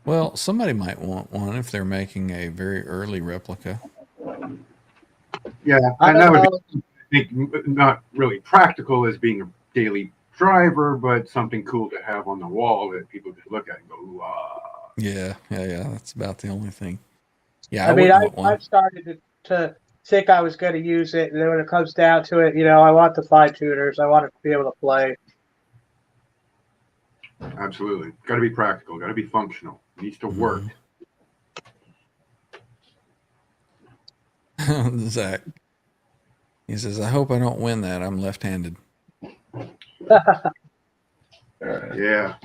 Well, somebody might want one if they're making a very early replica. Yeah, I and that don't would know. be I think, not really practical as being a daily driver, but something cool to have on the wall that people could look at and go, wow. Yeah. That's about the only thing. Yeah, I mean, wouldn't want one. I've started to think I was going to use it, and then when it comes down to it, you know, I want the fine tuners. I want it to be able to play. Absolutely. Got to be practical. Got to be functional. It needs to work. Zach. He says, I hope I don't win that. I'm left-handed. Yeah.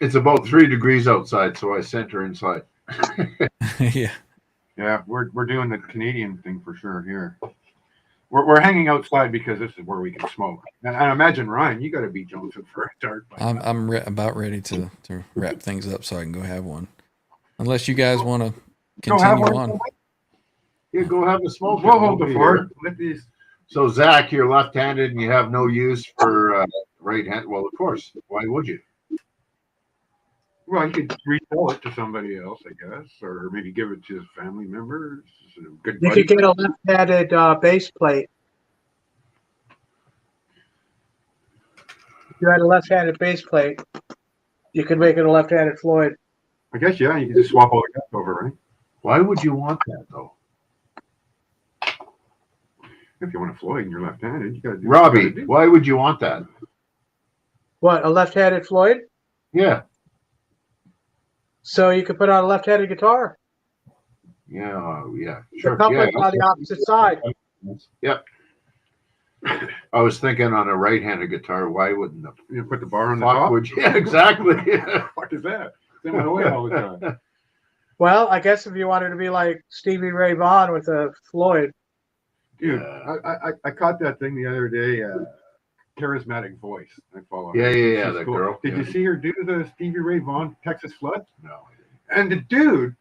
It's about 3 degrees outside, so I center inside. Yeah. Yeah, we're doing the Canadian thing for sure here. We're hanging outside because this is where we can smoke. And I imagine, Ryan, you got to be Johnson for a start. I'm about ready to wrap things up so I can go have one. Unless you guys want to continue on. Yeah, go have a smoke. We'll hold the fort. Let these. So, Zach, you're left-handed and you have no use for right hand. Well, of course. Why would you? Well, you could resell it to somebody else, I guess, or maybe give it to his family members. Good You buddy. could get a left-handed base plate. If you had a left-handed base plate, you could make it a left-handed Floyd. I guess, yeah, you can just swap all the guts over, right? Why would you want that, though? If you want a Floyd and you're left-handed, you got to do Robbie, what you gotta do. why would you want that? What, a left-handed Floyd? Yeah. So you could put on a left-handed guitar. Yeah, The sure. coupling's on the opposite side. Yep. I was thinking on a right-handed guitar, why wouldn't the You put the bar on the fuck top. would you? Yeah, exactly. What is that? It's in my way all the time. Well, I guess if you wanted to be like Stevie Ray Vaughan with a Floyd. Dude, Yeah. I caught that thing the other day. Charismatic voice. I follow her. Yeah, She's the cool. girl. Did you see her do the Stevie Ray Vaughan Texas Flood? No. And the dude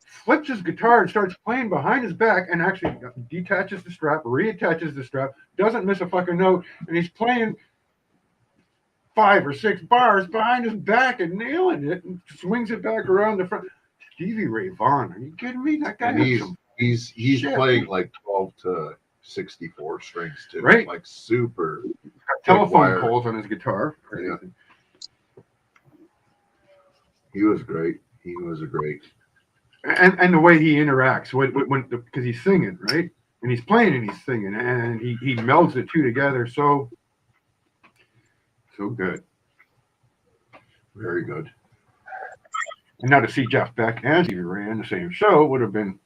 flips his guitar and starts playing behind his back and actually detaches the strap, reattaches the strap, doesn't miss a fucking note, and he's playing 5 or 6 bars behind his back and nailing it and swings it back around the front. Stevie Ray Vaughan, are you kidding me? That guy And he's shit. playing like 12 to 64 strings too. Right. Like super telephone wire. poles on his guitar. Yeah. He was great. He was a great. And the way he interacts because he's singing, right? And he's playing and he's singing, and he melds the two together so good. Very good. And now to see Jeff Beck and Stevie Ray in the same show would have been.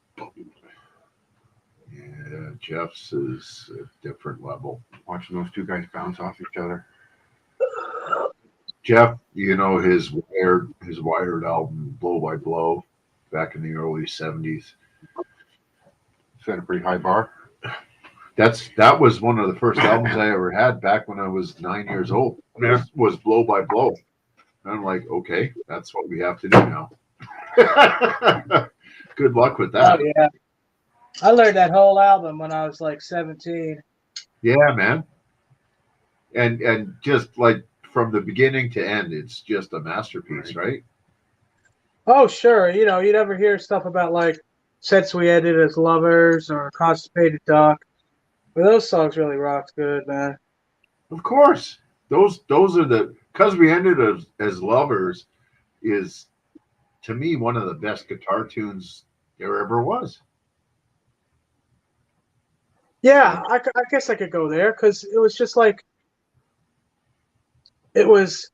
Yeah, Jeff's is a different level. Watching those two guys bounce off each other. Jeff, you know his Wired album Blow by Blow back in the early 70s. Set a pretty high bar. That was one of the first albums I ever had back when I was 9 years old. Yeah. Was Blow by Blow. And I'm like, okay, that's what we have to do now. Good luck with that. Oh, yeah. I learned that whole album when I was like 17. Yeah, man. And just like from the beginning to end, it's just a masterpiece, right? Oh, sure. You know, you never hear stuff about like Since We Ended as Lovers or Constipated Duck. But those songs really rocked good, man. Of course. Those are the Because We Ended as Lovers is to me one of the best guitar tunes there ever was. Yeah, I guess I could go there because it was just like it was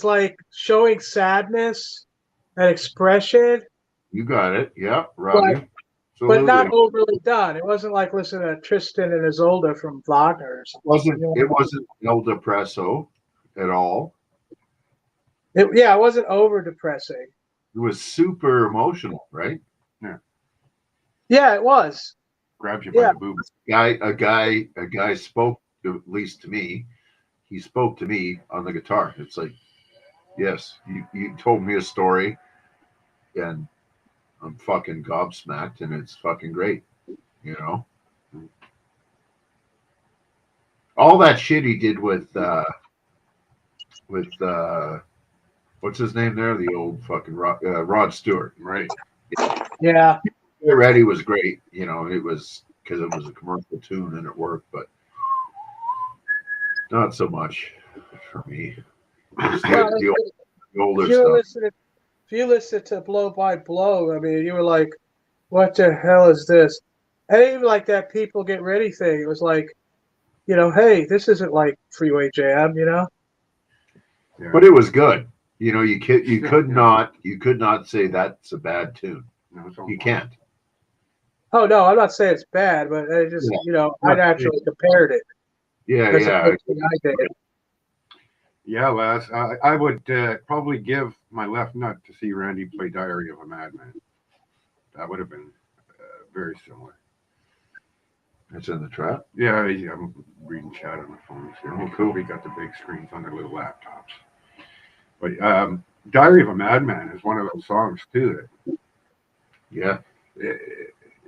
like showing sadness and expression. You got it. Yeah, Robbie. But not overly done. It wasn't like listening to Tristan and Isolde from Wagner or something. It wasn't El Depresso at all. It wasn't over depressing. It was super emotional, right? Yeah, it was. Grabs you by the boob. A guy spoke, at least to me. He spoke to me on the guitar. It's like, yes, you told me a story, and I'm fucking gobsmacked, and it's fucking great, you know. All that shit he did with what's his name there? The old fucking Rod Stewart, right? Yeah. Get Ready was great, you know. It was because it was a commercial tune and it worked, but not so much for me. The older stuff. If you listen to Blow by Blow, I mean, you were like, "What the hell is this?" And even like that "People Get Ready" thing, it was like, you know, hey, this isn't like Freeway Jam, you know. Yeah. But it was good. You know, you could not say that's a bad tune. No, you can't. Oh no, I'm not saying it's bad, but it just you know, I naturally compared it. Yeah. I did. Yeah, Les, I would probably give my left nut to see Randy play Diary of a Madman. That would have been very similar. It's in the trap? Yeah, I'm reading chat on the phone here. Oh, cool. We got the big screens on their little laptops. But Diary of a Madman is one of those songs, too. It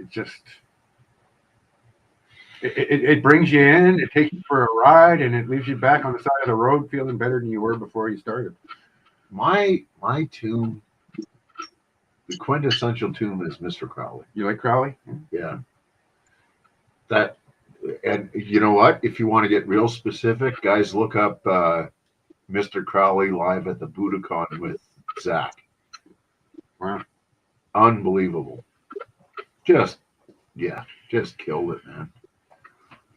just... It brings you in, it takes you for a ride, and it leaves you back on the side of the road feeling better than you were before you started. My tune, the quintessential tune is Mr. Crowley. You like Crowley? Yeah. That, and you know what? If you want to get real specific, guys, look up Mr. Crowley live at the Budokan with Zach. Wow. Unbelievable. Just killed it, man.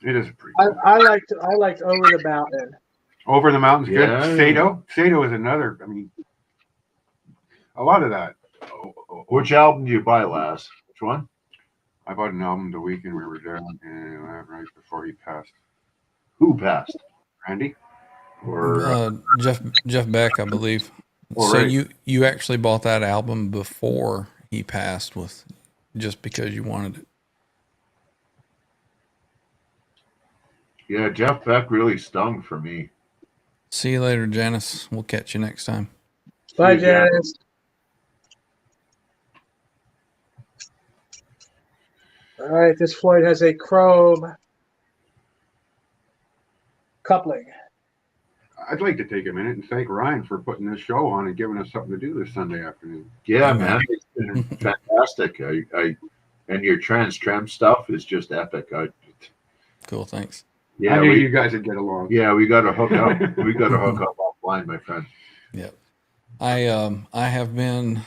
It is pretty. I liked Over the Mountain. Over the Mountains, good. Yeah. Sato is another. I mean, a lot of that. Which album do you buy, Laz? Which one? I bought an album the weekend we were there, and right before he passed. Who passed? Randy? Or Jeff Beck, I believe. Oh, So right. you actually bought that album before he passed, with just because you wanted it. Yeah, Jeff Beck really stung for me. See you later, Janice. We'll catch you next time. Bye, See you, Janice. Janice. All right, this Floyd has a chrome coupling. I'd like to take a minute and thank Ryan for putting this show on and giving us something to do this Sunday afternoon. Yeah, man, it's been fantastic. And your Trans Trem stuff is just epic. Cool, thanks. Yeah, I knew you guys would get along. Yeah, we got to hook up. We got to hook up offline, my friend. Yep. I have been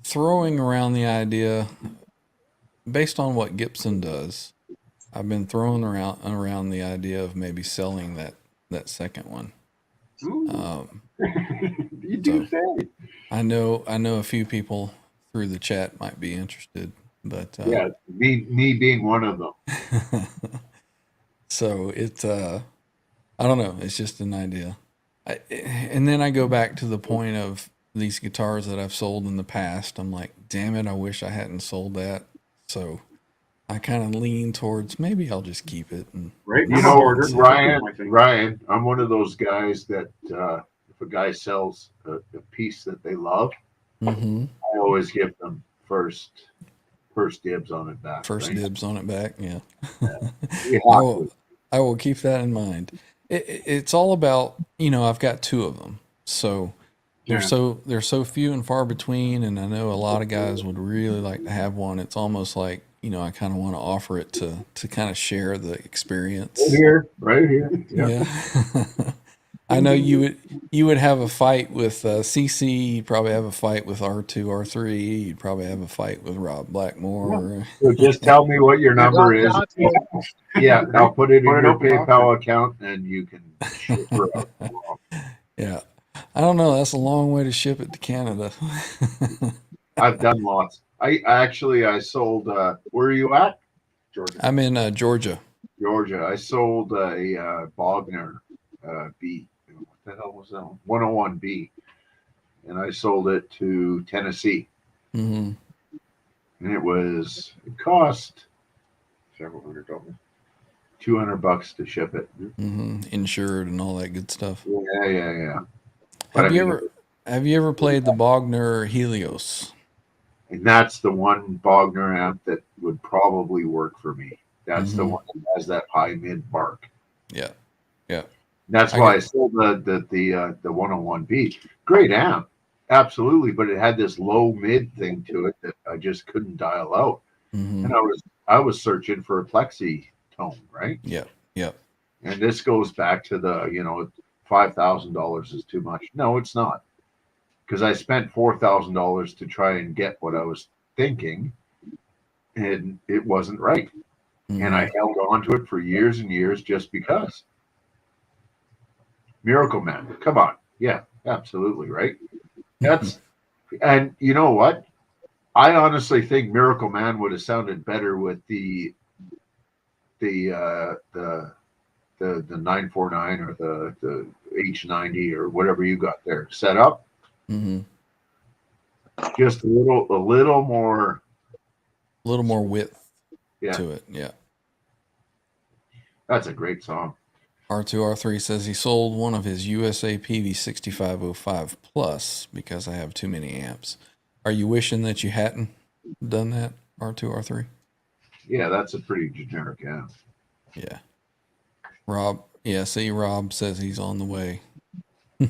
throwing around the idea, based on what Gibson does. I've been throwing around the idea of maybe selling that second one. You do say. I know a few people through the chat might be interested, but yeah, me being one of them. So it's I don't know. It's just an idea. And then I go back to the point of these guitars that I've sold in the past. I'm like, damn it, I wish I hadn't sold that. So I kind of lean towards maybe I'll just keep it. And right. You know, Ryan, I'm one of those guys that if a guy sells a piece that they love, I always give them first dibs on it back. First dibs on it back, yeah. I will keep that in mind. It's all about, I've got two of them, so they're so few and far between, and I know a lot of guys would really like to have one. It's almost like, I kind of want to offer it to kind of share the experience. Right here. Yeah. I know you would have a fight with CC. You'd probably have a fight with R2, R3. You'd probably have a fight with Rob Blackmore. So just tell me what your number is. Yeah, I'll put it in your PayPal account, and you can ship it out. Yeah, I don't know. That's a long way to ship it to Canada. I've done lots. I sold. Where are you at? Georgia. I'm in Georgia. Georgia. I sold a Bogner B. What the hell was that one? 101B, and I sold it to Tennessee. And it cost several $100. $200 to ship it. Insured and all that good stuff. Yeah. Have you ever played the Bogner Helios? And that's the one Bogner amp that would probably work for me. That's the one that has that high mid bark. Yeah. That's why I sold the 101B. Great amp, absolutely, but it had this low mid thing to it that I just couldn't dial out. And I was searching for a plexi tone, right? Yeah. And this goes back to the $5,000 is too much. No, it's not, because I spent $4,000 to try and get what I was thinking, and it wasn't right. And I held on to it for years and years just because. Miracle Man, come on. Yeah, absolutely, right? And you know what? I honestly think Miracle Man would have sounded better with the 949 or the H90 or whatever you got there set up. Just a little more width to it. Yeah. That's a great song. R2R3 says he sold one of his USA PV 6505 Plus because I have too many amps. Are you wishing that you hadn't done that, R2R3? Yeah, that's a pretty generic amp. Yeah. Rob says he's on the way to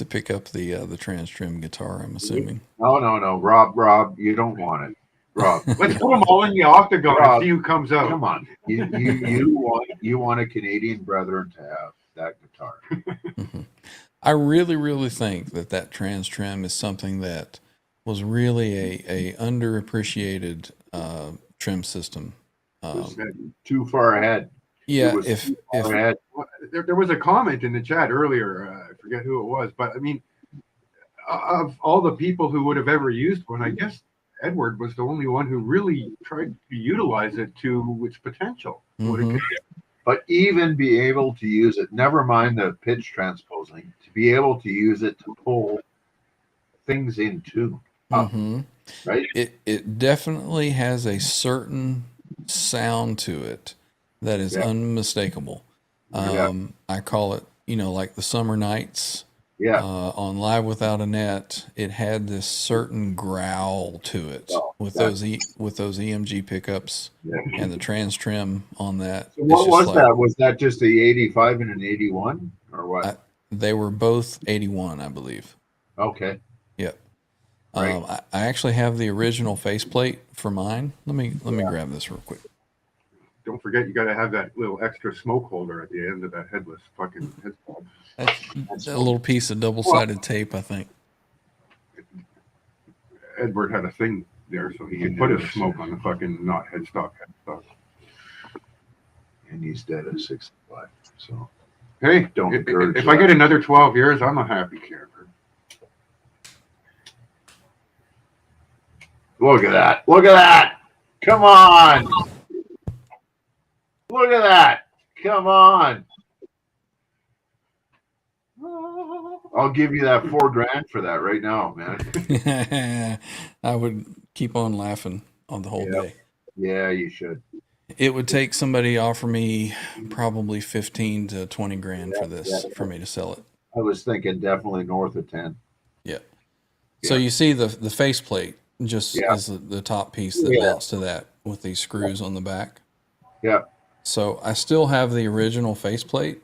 pick up the Trans Trem guitar, I'm assuming. No. Rob, you don't want it. Rob, let's put them all in the octagon and see who comes out. Come on, you want a Canadian brethren to have that guitar. I really, really think that Trans Trem is something that was really a underappreciated trim system. Too far ahead. Yeah, was if ahead. There was a comment in the chat earlier. I forget who it was, but I mean, of all the people who would have ever used one, I guess Edward was the only one who really tried to utilize it to its potential. Mhm. But even be able to use it, never mind the pitch transposing, to be able to use it to pull things in tune. Right? It definitely has a certain sound to it that is unmistakable. I call it, like the summer nights. On Live Without a Net, it had this certain growl to it with those EMG pickups and the trans trim on that. So what was that? Was that just the 85 and an 81 or what? They were both 81, I believe. Okay. Yep. Right. I actually have the original faceplate for mine. Let me grab this real quick. Don't forget, you got to have that little extra smoke holder at the end of that headless fucking headstop. That's a little piece of double-sided tape, I think. Edward had a thing there, so he could put his smoke on the fucking not headstock. And he's dead at 65. So, hey, don't encourage if I get another 12 years, I'm a happy camper. Look at that. Look at that. Come on. Look at that. Come on. I'll give you that $4,000 for that right now, man. I would keep on laughing on the whole day. Yeah, you should. It would take somebody offer me probably 15 to 20 grand for this for me to sell it. I was thinking definitely north of 10. Yeah. So you see the faceplate just is the top piece that mounts to that with these screws on the back. Yeah. So I still have the original faceplate,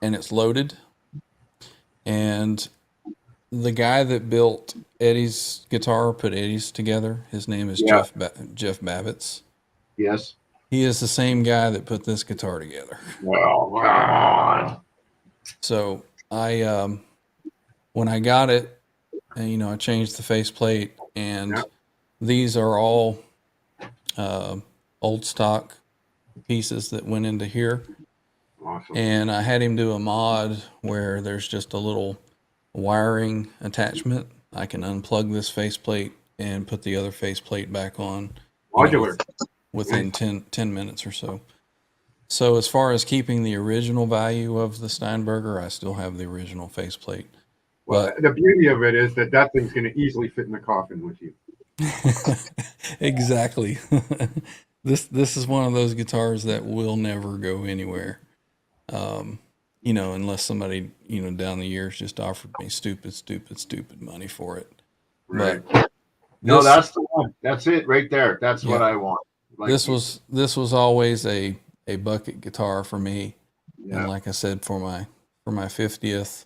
and it's loaded. And the guy that built Eddie's guitar, put Eddie's together, his name is Jeff Babbitts. Yes. He is the same guy that put this guitar together. Well, come on. So I, when I got it, and, I changed the faceplate, and these are all old stock pieces that went into here. Awesome. And I had him do a mod where there's just a little wiring attachment. I can unplug this faceplate and put the other faceplate back on. Modular. Within 10 minutes or so. So as far as keeping the original value of the Steinberger, I still have the original faceplate. Well, the beauty of it is that thing's going to easily fit in the coffin with you. Exactly. This is one of those guitars that will never go anywhere. Unless somebody, down the years just offered me stupid money for it. Right. No, that's the one. That's it right there. That's what I want. Like this was always a bucket guitar for me. Yeah. And like I said, for my 50th,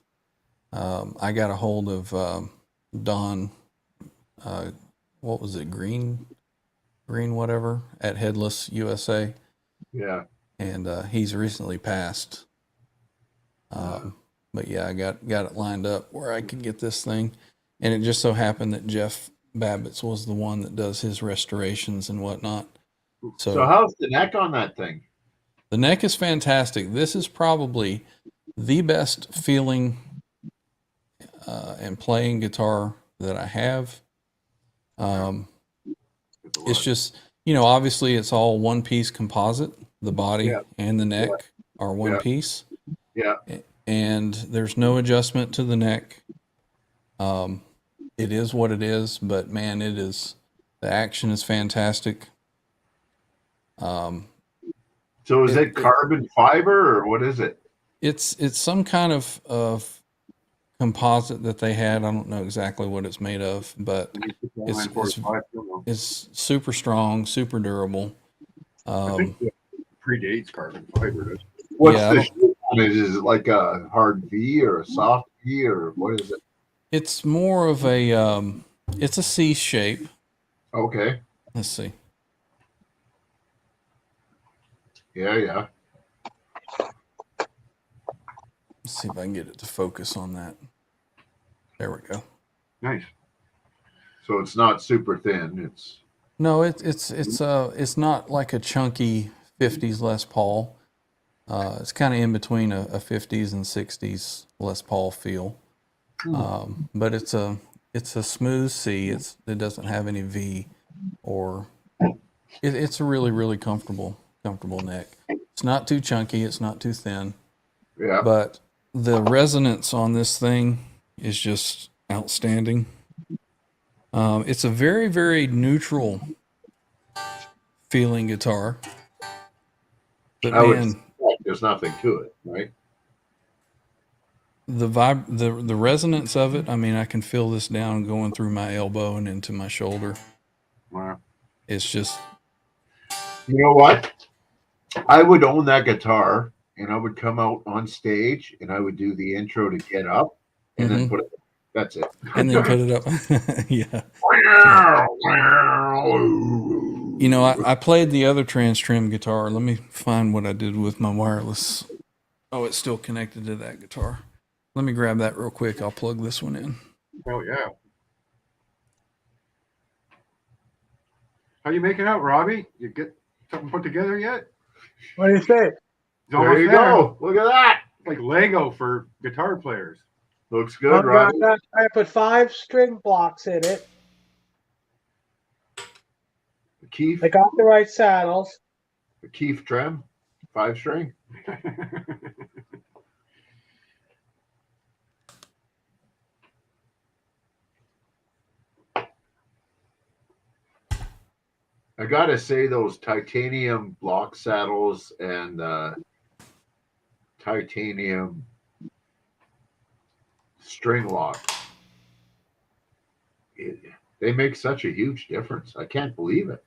I got a hold of Don, what was it, Green whatever, at Headless USA. Yeah. And he's recently passed. But yeah, I got it lined up where I could get this thing. And it just so happened that Jeff Babbitts was the one that does his restorations and whatnot. So how's the neck on that thing? The neck is fantastic. This is probably the best feeling and playing guitar that I have. It's just, obviously it's all one piece composite. The body and the neck are one piece. Yeah. And there's no adjustment to the neck. It is what it is, but man, the action is fantastic. So is it carbon fiber or what is it? It's some kind of composite that they had. I don't know exactly what it's made of, but it's super strong, super durable. I think it predates carbon fiber. What's the shape on it? Is it like a hard V or a soft V or what is it? It's more of a it's a C shape. Okay. Let's see. Yeah. Let's see if I can get it to focus on that. There we go. Nice. So it's not super thin. No, it's not like a chunky 50s Les Paul. It's kind of in between a 50s and 60s Les Paul feel, but it's a smooth C. It doesn't have any V, or it's a really comfortable neck. It's not too chunky. It's not too thin. Yeah. But the resonance on this thing is just outstanding. It's a very neutral feeling guitar. But there's nothing to it, right? The resonance of it, I mean, I can feel this down going through my elbow and into my shoulder. Wow. It's just... You know what? I would own that guitar, and I would come out on stage, and I would do the intro to Get Up, and then put it... That's it. And then put it up. Yeah. You know, I played the other Trans Trim guitar. Let me find what I did with my wireless. Oh, it's still connected to that guitar. Let me grab that real quick. I'll plug this one in. Oh, yeah. How you making out, Robbie? You get something put together yet? What do you think? There you go. Look at that. Like Lego for guitar players. Looks good, Robbie. I put 5 string blocks in it. Keith. I got the right saddles. The Keith Trem, 5-string. I gotta say, those titanium block saddles and titanium string lock, they make such a huge difference. I can't believe it.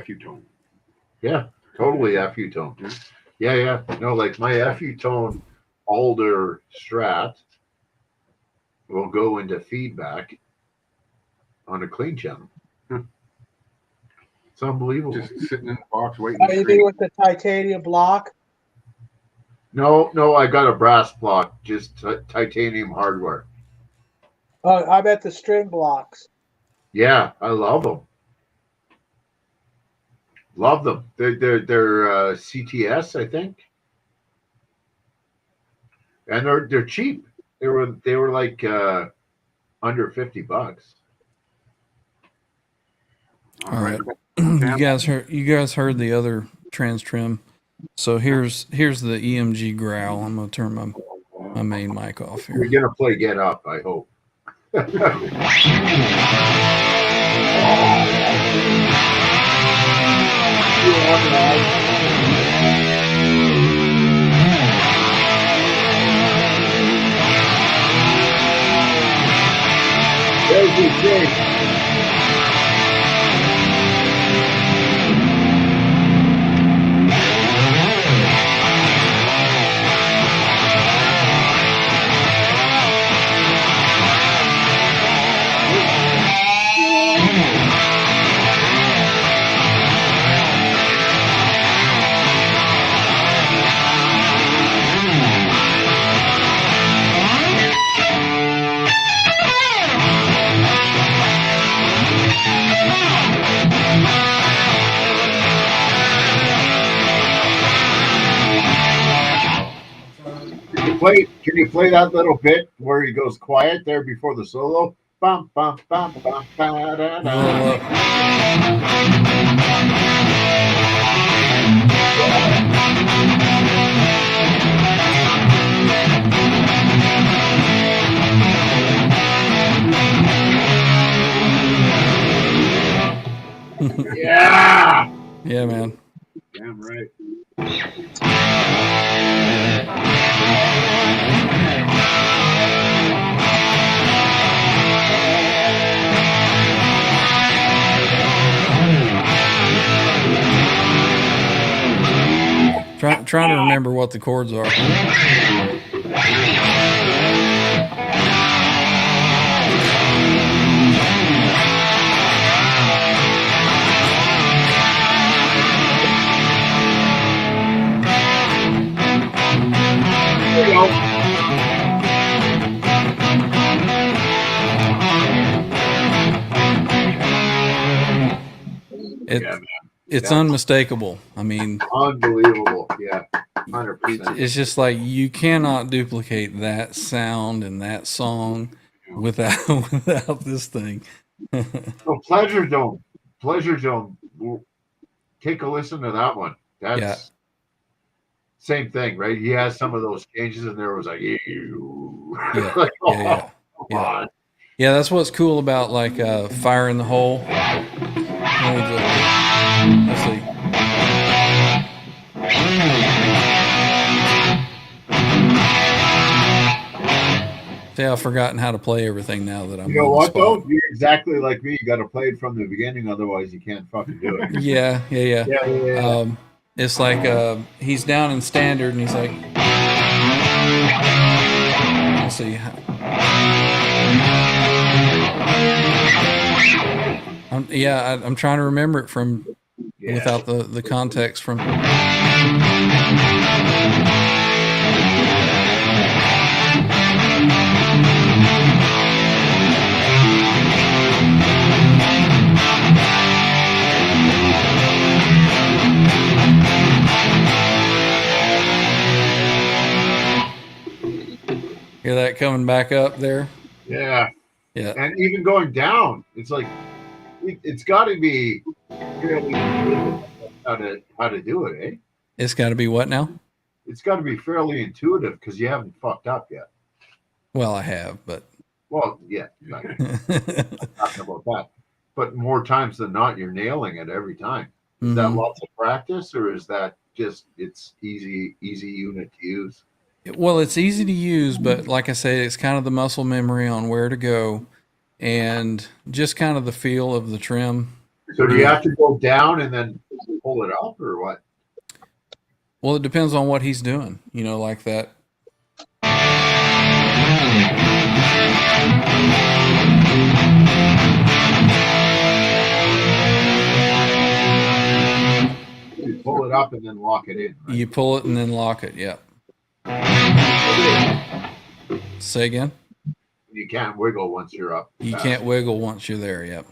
FU tone. Yeah, totally FU tone. Yeah. No, like my FU tone Alder Strat will go into feedback on a clean channel. It's unbelievable. Just sitting in the box waiting. How do you do with the titanium block? No, I got a brass block, just titanium hardware. Oh, I meant the string blocks. Yeah, I love them. Love them. They're CTS, I think, and they're cheap. They were like under $50. All right. You guys heard the other Trans Trim. So here's the EMG growl. I'm gonna turn my main mic off here. We're gonna play Get Up, I hope. There's the thing. Can you play that little bit where he goes quiet there before the solo? Bum, bum, bum, bum, ba, da, da. Yeah. Yeah, man. Damn right. Trying to remember what the chords are. There you go. It, Yeah, man. It's unmistakable. I mean, unbelievable. Yeah, 100%. It's just like you cannot duplicate that sound and that song without this thing. Oh, Pleasure Dome. Pleasure Dome. Take a listen to that one. That's same thing, right? He has some of those changes, and there was like, like, yeah. Yeah, that's what's cool about like Fire in the Hole. Let's see. See, I've forgotten how to play everything now that I'm. You know what though? You're exactly like me. You got to play it from the beginning, otherwise you can't fucking do it. Yeah. It's like he's down in standard, and he's like, let's see. I'm trying to remember it from without the context from. Hear that coming back up there? Yeah. And even going down, it's like it's got to be fairly how to do it, eh? It's got to be what now? It's got to be fairly intuitive because you haven't fucked up yet. Well, I have, but yeah, talking about that. But more times than not, you're nailing it every time. Is that lots of practice, or is that just it's easy unit to use? Well, it's easy to use, but like I say, it's kind of the muscle memory on where to go and just kind of the feel of the trim. So do you have to go down and then pull it up or what? Well, it depends on what he's doing, like that. You pull it up and then lock it in. Right? You pull it and then lock it, yeah. Say again? You can't wiggle once you're up. You can't wiggle once you're there, yep.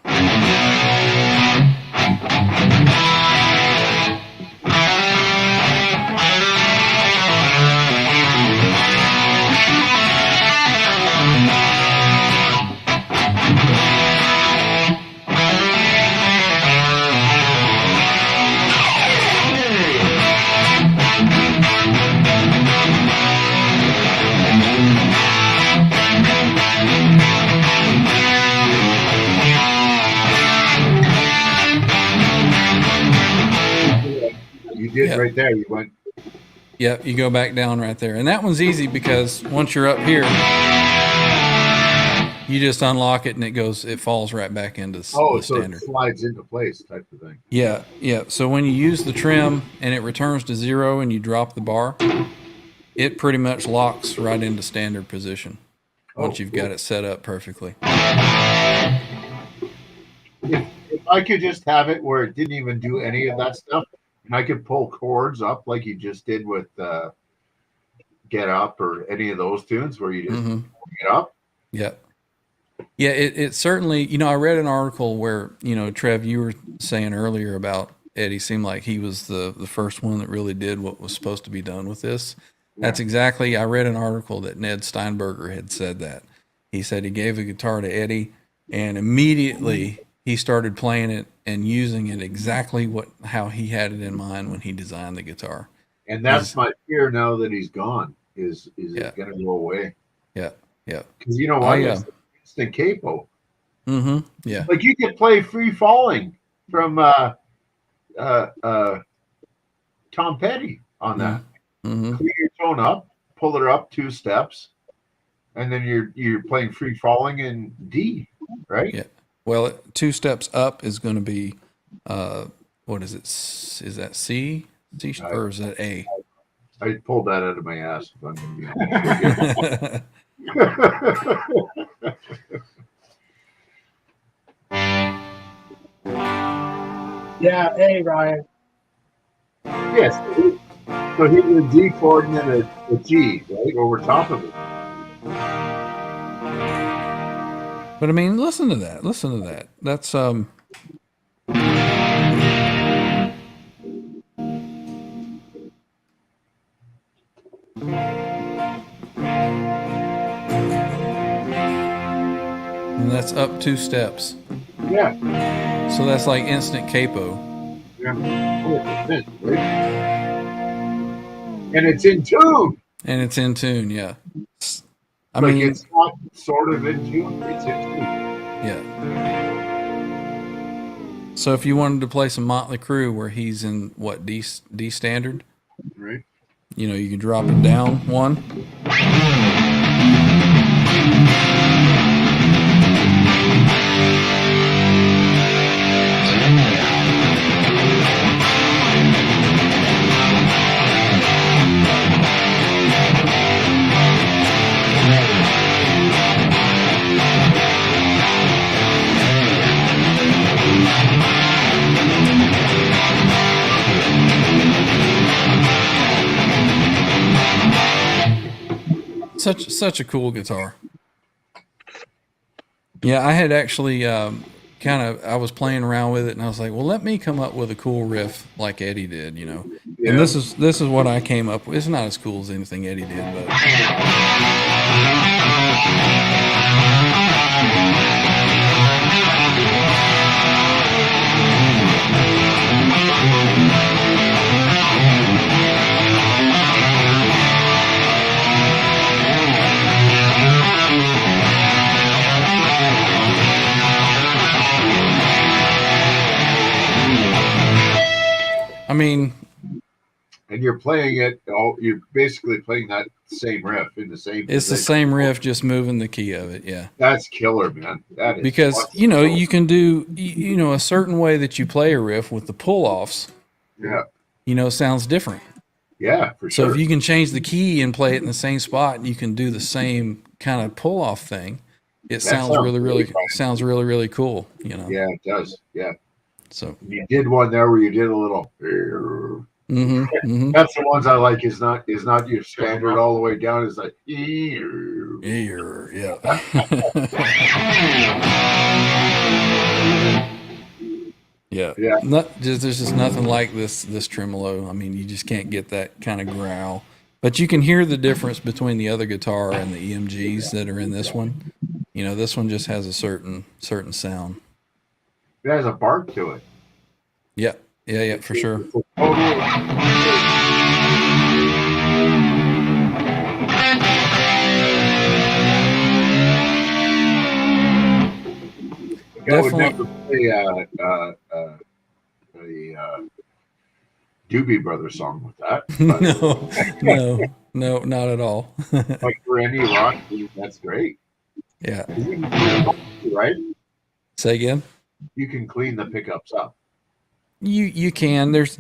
Right there, you went. Yep, you go back down right there. And that one's easy because once you're up here, you just unlock it and it falls right back into the standard. So it slides into place type of thing. Yeah. So when you use the trim and it returns to 0 and you drop the bar, it pretty much locks right into standard position once you've got it set up perfectly. If I could just have it where it didn't even do any of that stuff, and I could pull chords up like you just did with Get Up or any of those tunes where you just get up. Yeah. Yeah, it certainly, I read an article where, Trev, you were saying earlier about Eddie seemed like he was the first one that really did what was supposed to be done with this. Yeah. That's exactly, I read an article that Ned Steinberger had said that. He said he gave a guitar to Eddie and immediately he started playing it and using it exactly how he had it in mind when he designed the guitar. And that's my fear now that he's gone. Is it going to go away? Yeah. Because you know what? It's instant capo. Yeah. Like you could play Free Falling from Tom Petty on that. Clean your tone up, pull it up 2 steps, and then you're playing Free Falling in D, right? Yeah. Well, 2 steps up is going to be, what is it? Is that C? Or is that A? I pulled that out of my ass, if I'm going to be honest. Yeah, A, Ryan. Yes. So hit the D chord and then a G, right, over top of it. But I mean, listen to that. That's up 2 steps. Yeah. So that's like instant capo. Yeah. And it's in tune. And it's in tune, yeah. I like mean, it's not sort of in tune. It's in tune. Yeah. So if you wanted to play some Motley Crue where he's in what D standard, right? You know, you can drop it down 1. Such a cool guitar. Yeah, I had actually I was playing around with it, and I was like, well, let me come up with a cool riff like Eddie did, you know. Yeah. And this is what I came up with. It's not as cool as anything Eddie did, but. I mean, and you're playing it. You're basically playing that same riff in the same. It's the same riff, just moving the key of it. Yeah, that's killer, man. That is because you know you can do a certain way that you play a riff with the pull-offs. Yeah, you know, sounds different. Yeah, for sure. So if you can change the key and play it in the same spot, you can do the same kind of pull-off thing. It sounds really cool. You know. Yeah, it does. Yeah. So you did one there where you did a little. Mm-hmm, mm-hmm. That's the ones I like. Is not your standard all the way down. It's like yeah. Yeah. There's just nothing like this tremolo. I mean, you just can't get that kind of growl. But you can hear the difference between the other guitar and the EMGs that are in this one. You know, this one just has a certain sound. It has a bark to it. Yeah, for sure. I would never play a Doobie Brothers song with that. No, not at all. Like for any rock, that's great. Yeah. Right? Say again? You can clean the pickups up. You can. There's,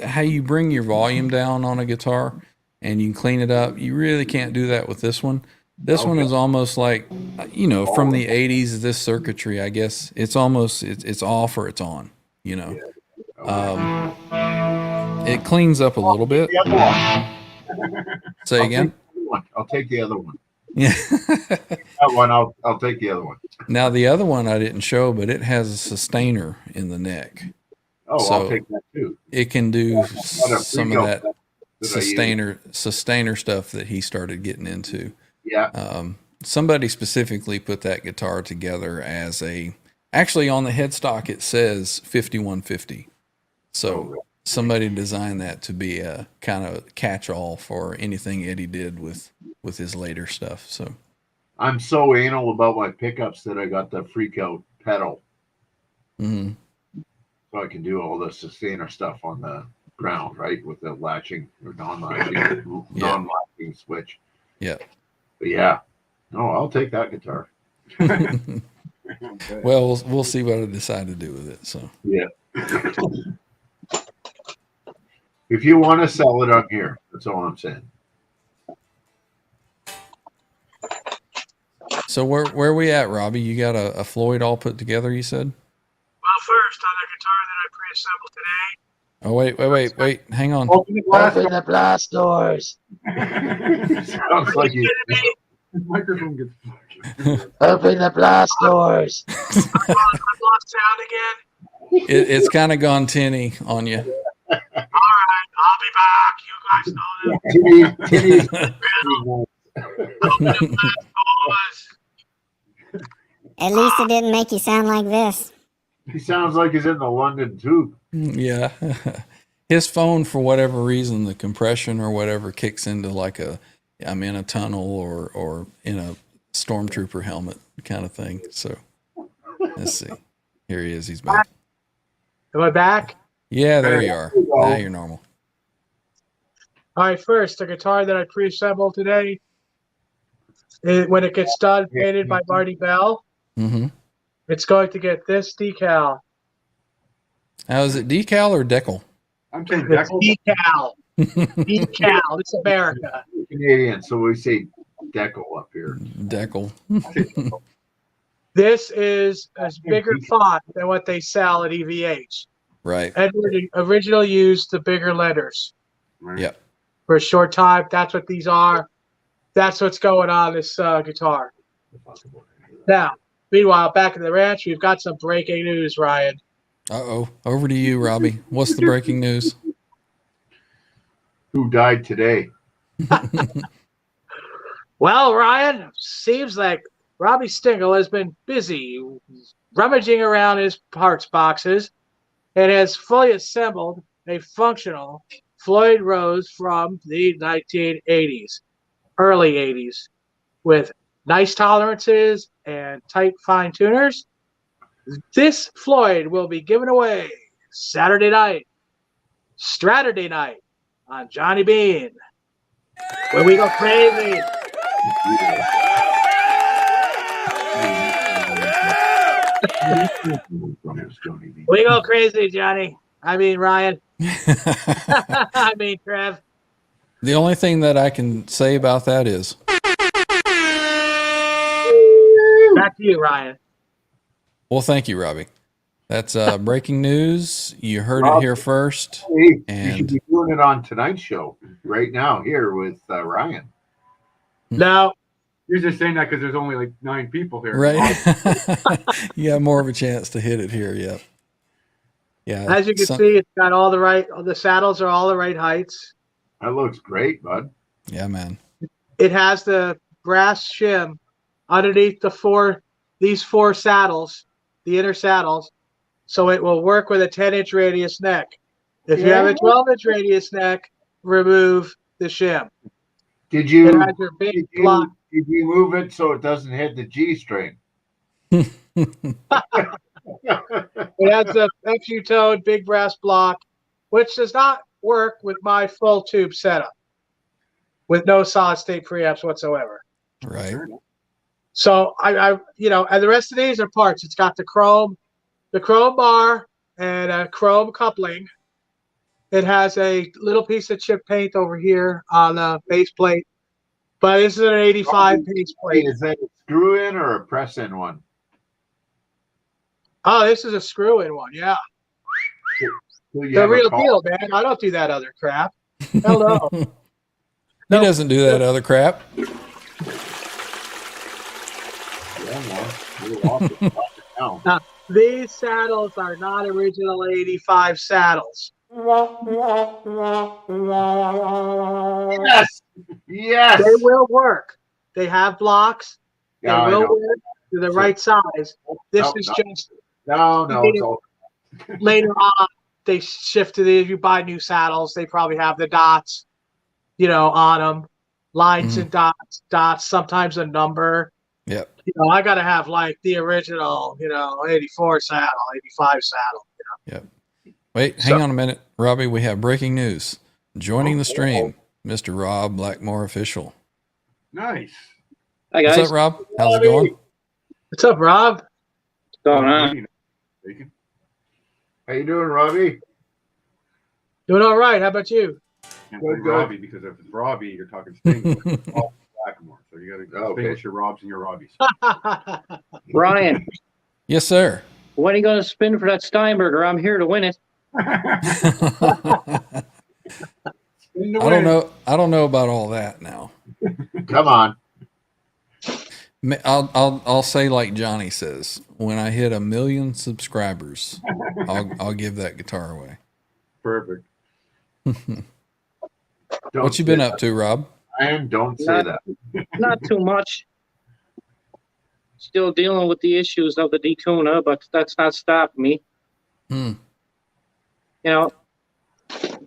how you bring your volume down on a guitar and you can clean it up. You really can't do that with this one. This one is almost like, from the 80s, this circuitry, I guess it's almost, it's off or it's on, it cleans up a little bit. Say again? I'll take the other one. Yeah. That one, I'll take the other one. Now, the other one I didn't show, but it has a sustainer in the neck. Oh, so I'll take that too. It can do some of that sustainer stuff that he started getting into. Yeah. Somebody specifically put that guitar together as actually on the headstock it says 5150. So somebody designed that to be a kind of catch-all for anything Eddie did with his later stuff. So I'm so anal about my pickups that I got the freak out pedal. Mm-hmm. So I can do all the sustainer stuff on the ground, right? With the latching or non-latching switch. Yeah. But yeah. No, I'll take that guitar. Well, we'll see what I decide to do with it. So yeah. If you want to sell it, I'm here. That's all I'm saying. So where are we at, Robbie? You got a Floyd all put together, you said? Well, first on the guitar that I pre-assembled today. Oh, wait. Hang on. Open the blast doors. Sounds like you. The microphone gets Open the blast doors. I've lost sound again. It's kind of gone tinny on you. All right, I'll be back. You guys know that. Open the blast doors. At least it didn't make you sound like this. He sounds like he's in the London Tube. Yeah. His phone, for whatever reason, the compression or whatever kicks into like I'm in a tunnel or in a stormtrooper helmet kind of thing. So let's see. Here he is. He's back. Am I back? Yeah, there you are. Now you're normal. All right, first, the guitar that I pre-assembled today, when it gets done, painted by Marty Bell, it's going to get this decal. Now, is it decal or decal? I'm saying It's decal. decal. It's America. Canadian, so we say decal up here. Decal. This is a bigger font than what they sell at EVH. Right. Edward originally used the bigger letters. Right. Yep. For a short time, that's what these are. That's what's going on this guitar. Now, meanwhile, back in the ranch, we've got some breaking news, Ryan. Uh-oh. Over to you, Robbie. What's the breaking news? Who died today? Well, Ryan, seems like Robbie Stingle has been busy rummaging around his parts boxes and has fully assembled a functional Floyd Rose from the 1980s, early 80s, with nice tolerances and tight fine tuners. This Floyd will be given away Saturday night, Straturday night on Johnny Bean, when we go crazy. We go crazy, Johnny. I mean, Ryan. I mean, Trev. The only thing that I can say about that is Back to you, Ryan. well, thank you, Robbie. That's breaking news. You heard it here first. Hey, And- you should be doing it on tonight's show right now here with Ryan. No, You're just saying that because there's only like 9 people here. Right. You have more of a chance to hit it here. Yeah. Yeah. as you can see, it's got all the saddles are all the right heights. That looks great, bud. Yeah, man. It has the brass shim underneath these four saddles, the inner saddles, so it will work with a 10-inch radius neck. If you have a 12-inch radius neck, remove the shim. Did you, It has your big block. did you move it so it doesn't hit the G string? It has a FU-tone big brass block, which does not work with my full tube setup, with no solid state preamps whatsoever. Right. So I and the rest of these are parts. It's got the chrome bar and a chrome coupling. It has a little piece of chip paint over here on the base plate, but this is an 85 base plate. Is that a screw in or a press in one? Oh, this is a screw in one. Yeah, So you the have a real call- deal, man. I don't do that other crap. Hell no. He No. doesn't do that other crap. Yeah, well, we're off now. These saddles are not original 85 saddles. Yes. Yes. They will work. They have blocks. They Yeah, I will know. work to the right size. This No, is no. just No, it's all later on. They shift to the. If you buy new saddles, they probably have the dots, on them, lines and dots. Sometimes a number. Yep. I got to have like the original, 84 saddle, 85 saddle. Yep. Wait, hang on a minute. Robbie, we have breaking news. Joining the stream, Mr. Rob Blackmore official. Nice. Hi guys. What's up, Rob? How's it going? What's up, Rob? What's going on? How you doing, Robbie? Doing all right. How about you? Can't Good, say good. Robbie because if it's Robbie, you're talking Sting. Blackmore. So you got to Okay. distinguish your Robs and your Robbies. Ryan, Yes, sir. when are you going to spin for that Steinberger? I'm here to win it. I don't know. I don't know about all that now. Come on. I'll say like Johnny says, when I hit 1 million subscribers, I'll give that guitar away. Perfect. Don't What you say been that. up to, Rob? And don't say Not- that. Not too much. still dealing with the issues of the detuna, but that's not stopping me. Hmm. You know,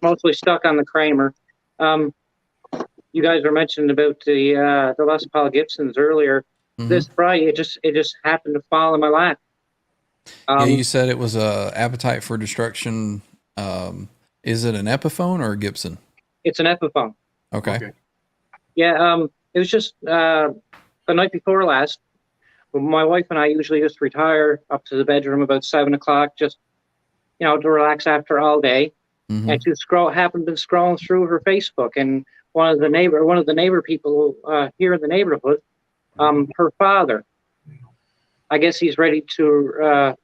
mostly stuck on the Kramer. You guys were mentioning about the Les Paul Gibsons earlier. Mhm. This Friday, it just happened to fall in my lap. Yeah, you said it was a Appetite for Destruction. Is it an Epiphone or a Gibson? It's an Epiphone. Okay. Yeah, it was just the night before last. My wife and I usually just retire up to the bedroom about 7 o'clock, just to relax after all day. Mm-hmm. And happened to be scrolling through her Facebook, and one of the neighbor people here in the neighborhood, her father, I guess he's ready to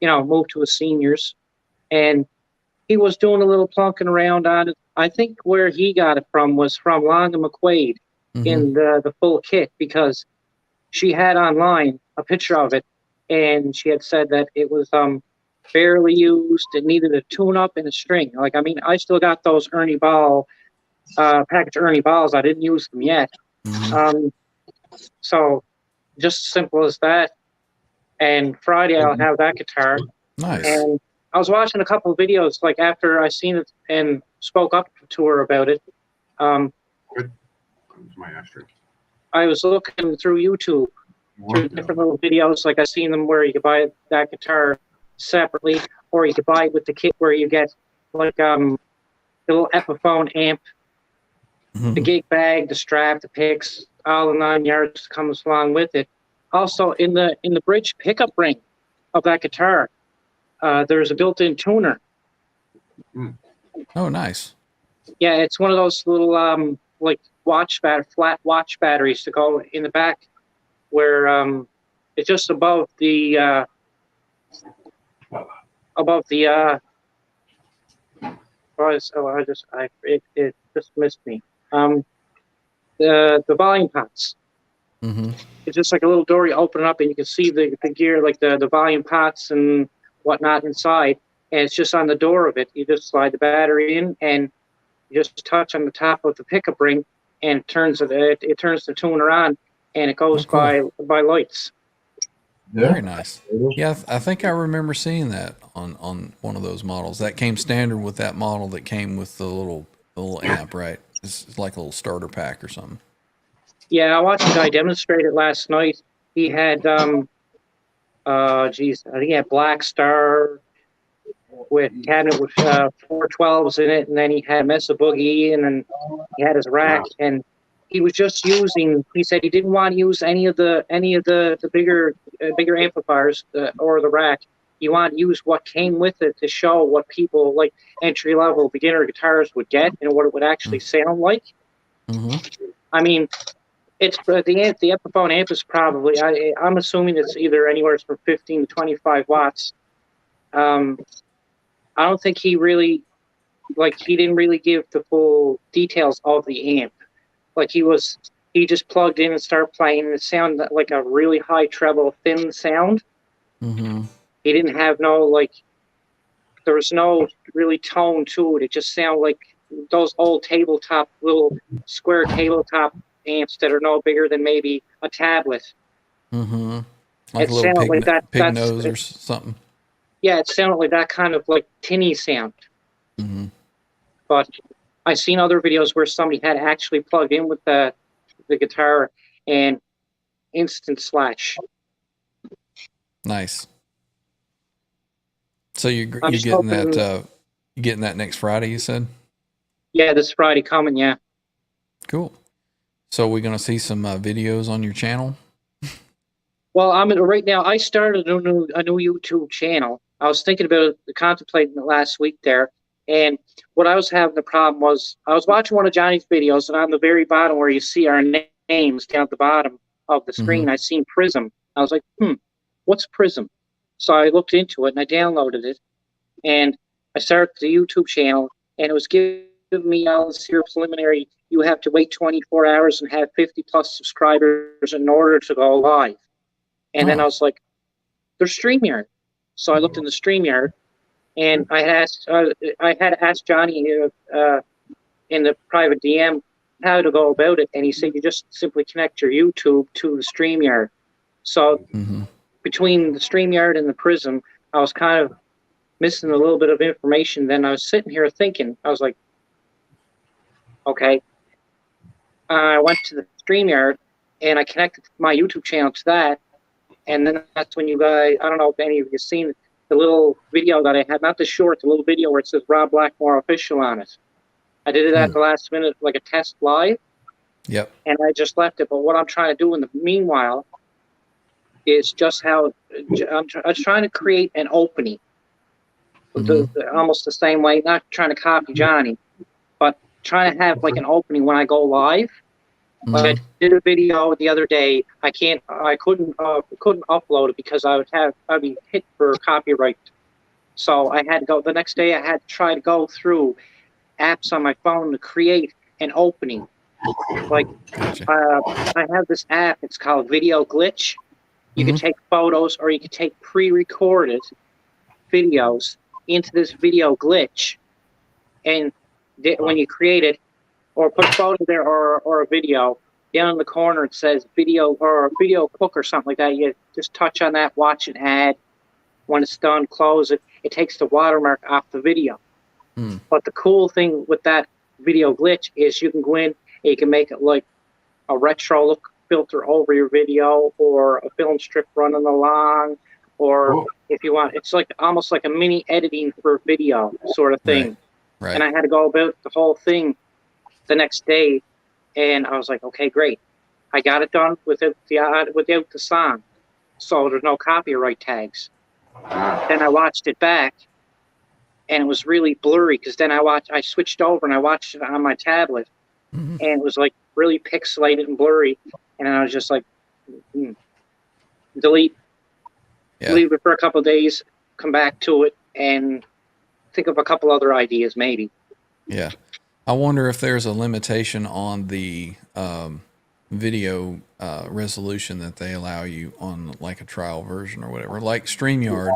move to his seniors, and he was doing a little plunking around on it. I think where he got it from was from Long and McQuaid in the full kit, because she had online a picture of it, and she had said that it was barely used. It needed a tune-up and a string. Like, I mean, I still got those Ernie Ball package Ernie Balls. I didn't use them yet. So just simple as that. And Friday I'll have that guitar. Nice. And I was watching a couple of videos, like after I seen it and spoke up to her about it. My ashtray. I was looking through YouTube through different little videos. Like I seen them where you could buy that guitar separately, or you could buy it with the kit where you get like the little Epiphone amp, the gig bag, the strap, the picks, all the 9 yards comes along with it. Also, in the bridge pickup ring of that guitar, there's a built-in tuner. Oh, nice. Yeah, it's one of those little like flat watch batteries to go in the back, where it's just above the it just missed me. The volume pots. It's just like a little door you open up and you can see the gear, like the volume pots and whatnot inside, and it's just on the door of it. You just slide the battery in and you just touch on the top of the pickup ring, and it turns the tuner on, and it goes by lights. Very nice. Yeah, I think I remember seeing that on one of those models. That came standard with that model that came with the little amp, right? It's like a little starter pack or something. Yeah, I watched a guy demonstrate it last night. He had I think he had Black Star with cabinet with 412s in it, and then he had Mesa Boogie, and then he had his rack, and he was just using. He said he didn't want to use any of the bigger amplifiers or the rack. He wanted to use what came with it to show what people like entry level beginner guitars would get and what it would actually sound like. I mean, it's the Epiphone amp is probably I'm assuming it's either anywhere from 15 to 25 watts. I don't think he didn't really give the full details of the amp. Like he just plugged in and started playing, and it sounded like a really high treble, thin sound. He didn't have there was no really tone to it. It just sounded like those old little square tabletop amps that are no bigger than maybe a tablet. Like a little pig nose or something. Yeah, it sounded like that kind of like tinny sound. But I've seen other videos where somebody had actually plugged in with the guitar and instant slash. Nice. So you're getting that next Friday, you said? Yeah, this Friday coming. Yeah. Cool. So we're gonna see some videos on your channel. Well, right now. I started a new YouTube channel. I was thinking about contemplating it last week there, and what I was having the problem was I was watching one of Johnny's videos, and on the very bottom where you see our names down at the bottom of the screen, I seen Prism. I was like, what's Prism? So I looked into it and I downloaded it, and I started the YouTube channel, and it was giving me all this here preliminary. You have to wait 24 hours and have 50 plus subscribers in order to go live. And then I was like, there's StreamYard. So I looked in the StreamYard, and I had asked Johnny in the private DM how to go about it, and he said you just simply connect your YouTube to the StreamYard, So Mm-hmm. between the StreamYard and the Prism, I was kind of missing a little bit of information. Then I was sitting here thinking, I was like, okay. I went to the StreamYard and I connected my YouTube channel to that. And then that's when you guys, I don't know if any of you seen the little video that I had, not the short, the little video where it says Rob Blackmore Official on it. I did it at the last minute, like a test live. Yep. And I just left it. But what I'm trying to do in the meanwhile is just how I'm trying to create an opening. Almost the same way, not trying to copy Johnny, but trying to have like an opening when I go live. Like I did a video the other day. I couldn't upload it because I'd be hit for copyright. So I had to go the next day. I had to try to go through apps on my phone to create an opening. Like I have this app. It's called Video Glitch. You can take photos or you can take pre-recorded videos into this Video Glitch, and when you create it, or put a photo there or a video, down in the corner it says video or a video cook or something like that. You just touch on that, watch an ad. When it's done, close it. It takes the watermark off the video. But the cool thing with that Video Glitch is you can go in and you can make it like a retro look filter over your video, or a film strip running along, or if you want, it's like almost like a mini editing for video sort of thing. Right. And I had to go about the whole thing the next day, and I was like, okay, great. I got it done without the song, so there's no copyright tags. Then I watched it back, and it was really blurry because then I switched over and I watched it on my tablet, and it was like really pixelated and blurry, and I was just like, delete, leave it for a couple of days, come back to it, and think of a couple other ideas maybe. Yeah. I wonder if there's a limitation on the video resolution that they allow you on like a trial version or whatever. Like StreamYard,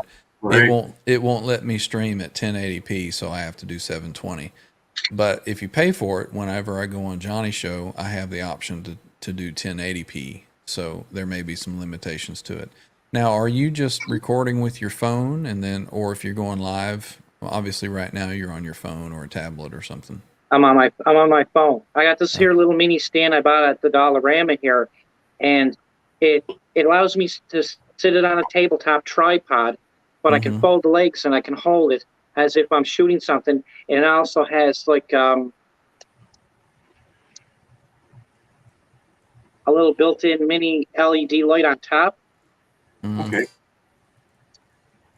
it won't let me stream at 1080p, so I have to do 720. But if you pay for it, whenever I go on Johnny's show, I have the option to do 1080p. So there may be some limitations to it. Now, are you just recording with your phone, and then, or if you're going live? Well, obviously, right now you're on your phone or a tablet or something. I'm on my phone. I got this here little mini stand I bought at the Dollarama here, and it allows me to sit it on a tabletop tripod, but I can fold the legs and I can hold it as if I'm shooting something. And it also has like a little built-in mini LED light on top. Okay.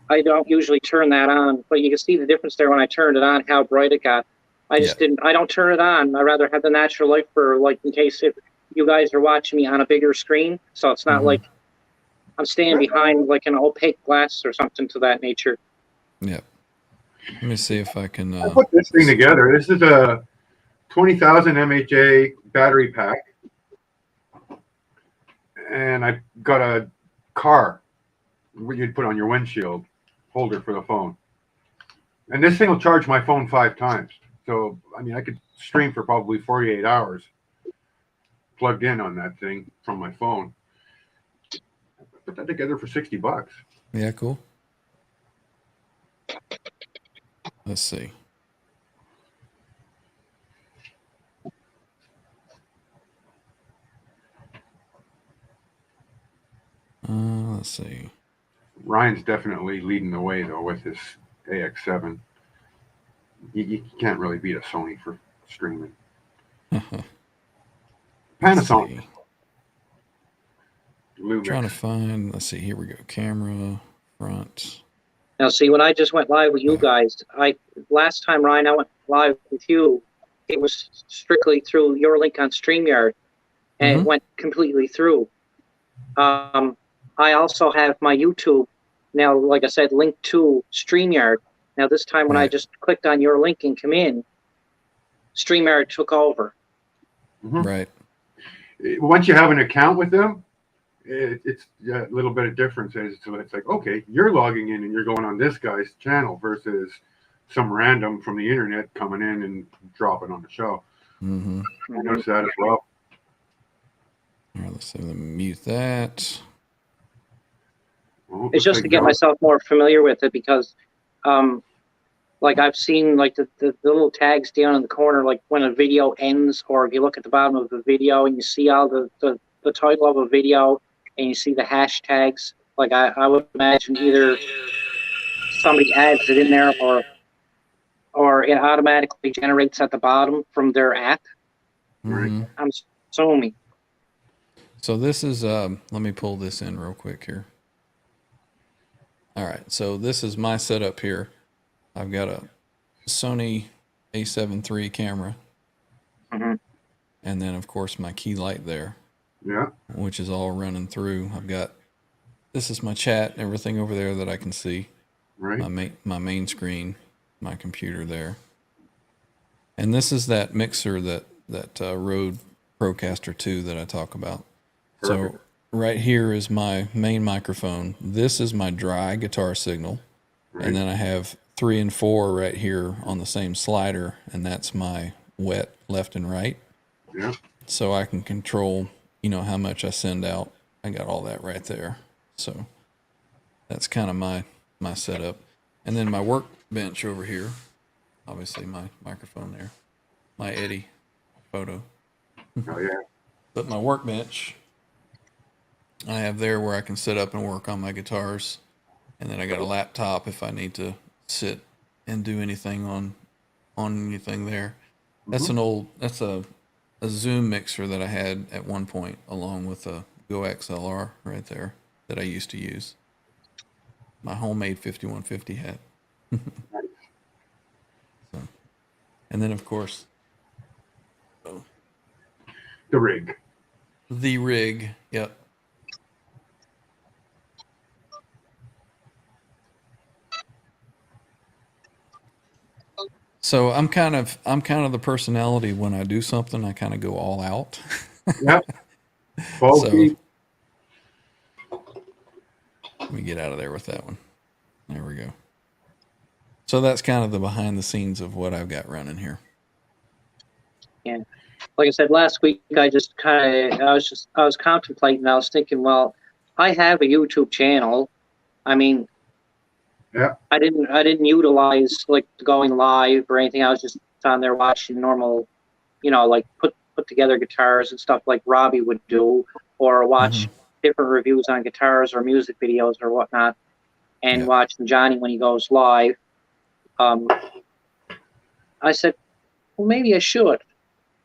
I don't usually turn that on, but you can see the difference there when I turned it on, how bright it got. I just didn't. I don't turn it on. I rather have the natural light for, like, in case if you guys are watching me on a bigger screen, so it's not like I'm standing behind like an opaque glass or something to that nature. Yep. Let me see if I can. I put this thing together. This is a 20,000 mAh battery pack, and I got a car where you'd put on your windshield holder for the phone, and this thing will charge my phone 5 times. So, I mean, I could stream for probably 48 hours plugged in on that thing from my phone. Put that together for $60. Yeah, cool. Let's see. Let's see. Ryan's definitely leading the way, though, with his AX7. You can't really beat a Sony for streaming. Panasonic. Trying to find, let's see, here we go. Camera, front. Now, see, when I just went live with you guys, last time, Ryan, I went live with you, it was strictly through your link on StreamYard, and it went completely through. I also have my YouTube now, like I said, linked to StreamYard. Now, this time when I just clicked on your link and come in, StreamYard took over. Right. Once you have an account with them, it's a little bit of difference. So it's like, okay, you're logging in and you're going on this guy's channel versus some random from the internet coming in and dropping on the show. I noticed that as well. All right, let's see, let me mute that. Well, It's looks just like to get John- myself more familiar with it because, like I've seen like the little tags down in the corner, like when a video ends, or if you look at the bottom of the video and you see all the title of a video and you see the hashtags. Like I would imagine either somebody adds it in there or it automatically generates at the bottom from their app. Mhm. I'm assuming. So this is let me pull this in real quick here. All right, so this is my setup here. I've got a Sony A7 III camera, Mhm. and then of course my key light there, Yeah. which is all running through. I've got this is my chat, everything over there that I can see. Right. My main screen, my computer there, and this is that mixer that Rode Procaster 2 that I talk about. Perfect. So right here is my main microphone. This is my dry guitar signal, Right. and then I have 3 and 4 right here on the same slider, and that's my wet left and right. Yeah. So I can control, how much I send out. I got all that right there. So that's kind of my setup. And then my workbench over here, obviously my microphone there, my Eddie photo. Oh yeah. But my workbench, I have there where I can sit up and work on my guitars. And then I got a laptop if I need to sit and do anything on anything there. That's that's a Zoom mixer that I had at one point along with a Go XLR right there that I used to use. My homemade 5150 hat. So, and then of course, The rig. the rig. Yep. So I'm kind of the personality when I do something, I kind of go all out. Yep. Bulky. Let me get out of there with that one. There we go. So that's kind of the behind the scenes of what I've got running here. Yeah. Like I said last week, I was contemplating. I was thinking, well, I have a YouTube channel. I mean, Yeah. I didn't utilize like going live or anything. I was just on there watching normal, like put together guitars and stuff like Robbie would do, or watch different reviews on guitars or music videos or whatnot, and watching Johnny when he goes live. I said, well, maybe I should.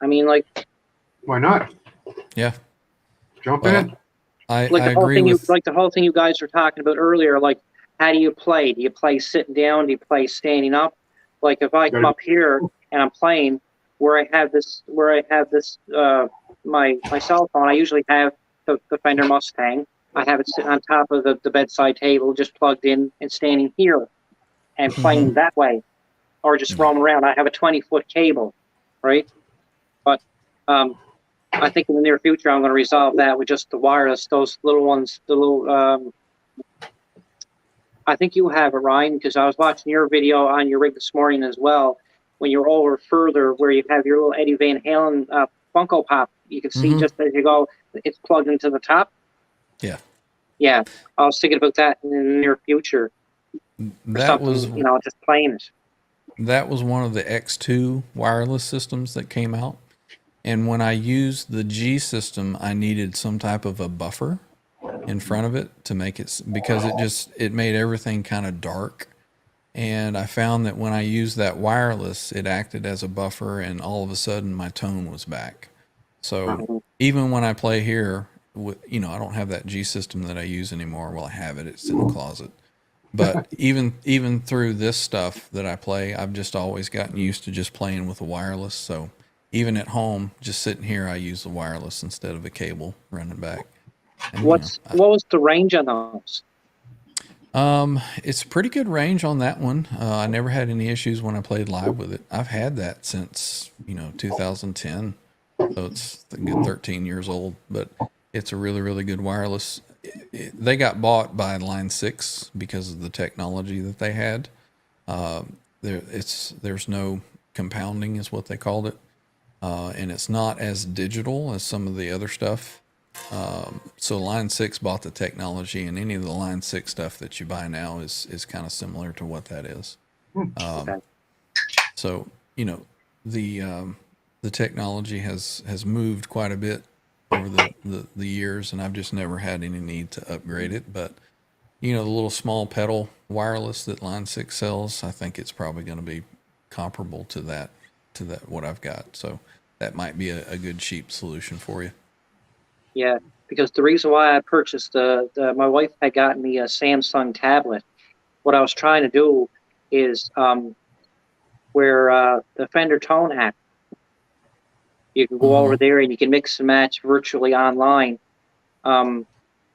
I mean, like, Why not? Yeah. Jump Well, in. I the whole agree thing with the whole thing you guys were talking about earlier. Like, how do you play? Do you play sitting down? Do you play standing up? Like, if I come up here and I'm playing where I have this my cell phone, I usually have the Fender Mustang. I have it sitting on top of the bedside table, just plugged in and standing here and playing that way, or just roaming around. I have a 20-foot cable, right? But I think in the near future I'm going to resolve that with just the wireless. Those little ones, the little. I think you have it, Ryan, because I was watching your video on your rig this morning as well. When you're over further, where you have your little Eddie Van Halen Funko Pop, you can see just as you go, it's plugged into the top. Yeah. Yeah, I was thinking about that in the near future. That was just playing it. That was one of the X2 wireless systems that came out. And when I used the G system, I needed some type of a buffer in front of it to make it, because it made everything kind of dark. And I found that when I used that wireless, it acted as a buffer, and all of a sudden my tone was back. So even when I play here, I don't have that G system that I use anymore. Well, I have it. It's in the closet. But even through this stuff that I play, I've just always gotten used to just playing with a wireless. So even at home, just sitting here, I use the wireless instead of a cable running back. And, what was the range on those? It's a pretty good range on that one. I never had any issues when I played live with it. I've had that since 2010, so it's a good 13 years old. But it's a really, really good wireless. They got bought by Line 6 because of the technology that they had. There's no compounding is what they called it, and it's not as digital as some of the other stuff. So Line 6 bought the technology, and any of the Line 6 stuff that you buy now is kind of similar to what that is. Okay. So, you know, the technology has moved quite a bit over the years, and I've just never had any need to upgrade it. But, you know, the little small pedal wireless that Line 6 sells, I think it's probably going to be comparable to that what I've got. So that might be a good cheap solution for you. Yeah, because the reason why I purchased my wife had gotten me a Samsung tablet. What I was trying to do is where the Fender Tone app, you can go over there and you can mix and match virtually online.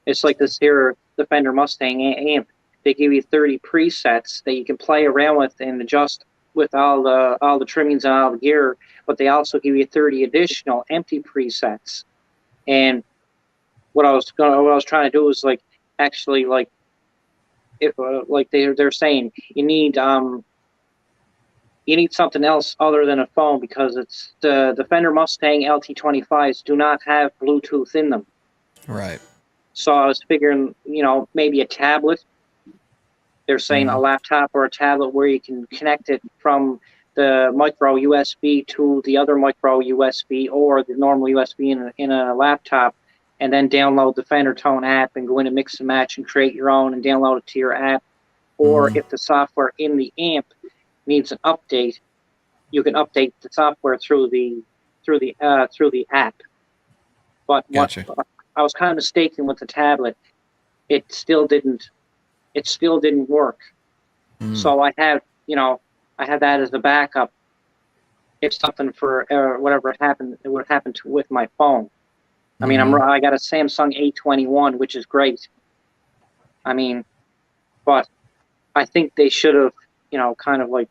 It's like this here, the Fender Mustang amp. They give you 30 presets that you can play around with and adjust with all the trimmings and all the gear, but they also give you 30 additional empty presets. And what I was trying to do was like actually like if like they're saying you need something else other than a phone, because it's the Fender Mustang LT25s do not have Bluetooth in them. Right. So I was figuring, you know, maybe a tablet. They're saying a laptop or a tablet where you can connect it from the micro USB to the other micro USB or the normal USB in a laptop, and then download the Fender Tone app and go in and mix and match and create your own and download it to your app. Or if the software in the amp needs an update, you can update the software through the app. But Gotcha. what I was kind of mistaken with the tablet, it still didn't work. So I have that as a backup if something for whatever it would happen to with my phone. I mean, I got a Samsung A21, which is great. I mean, but I think they should have, you know, kind of like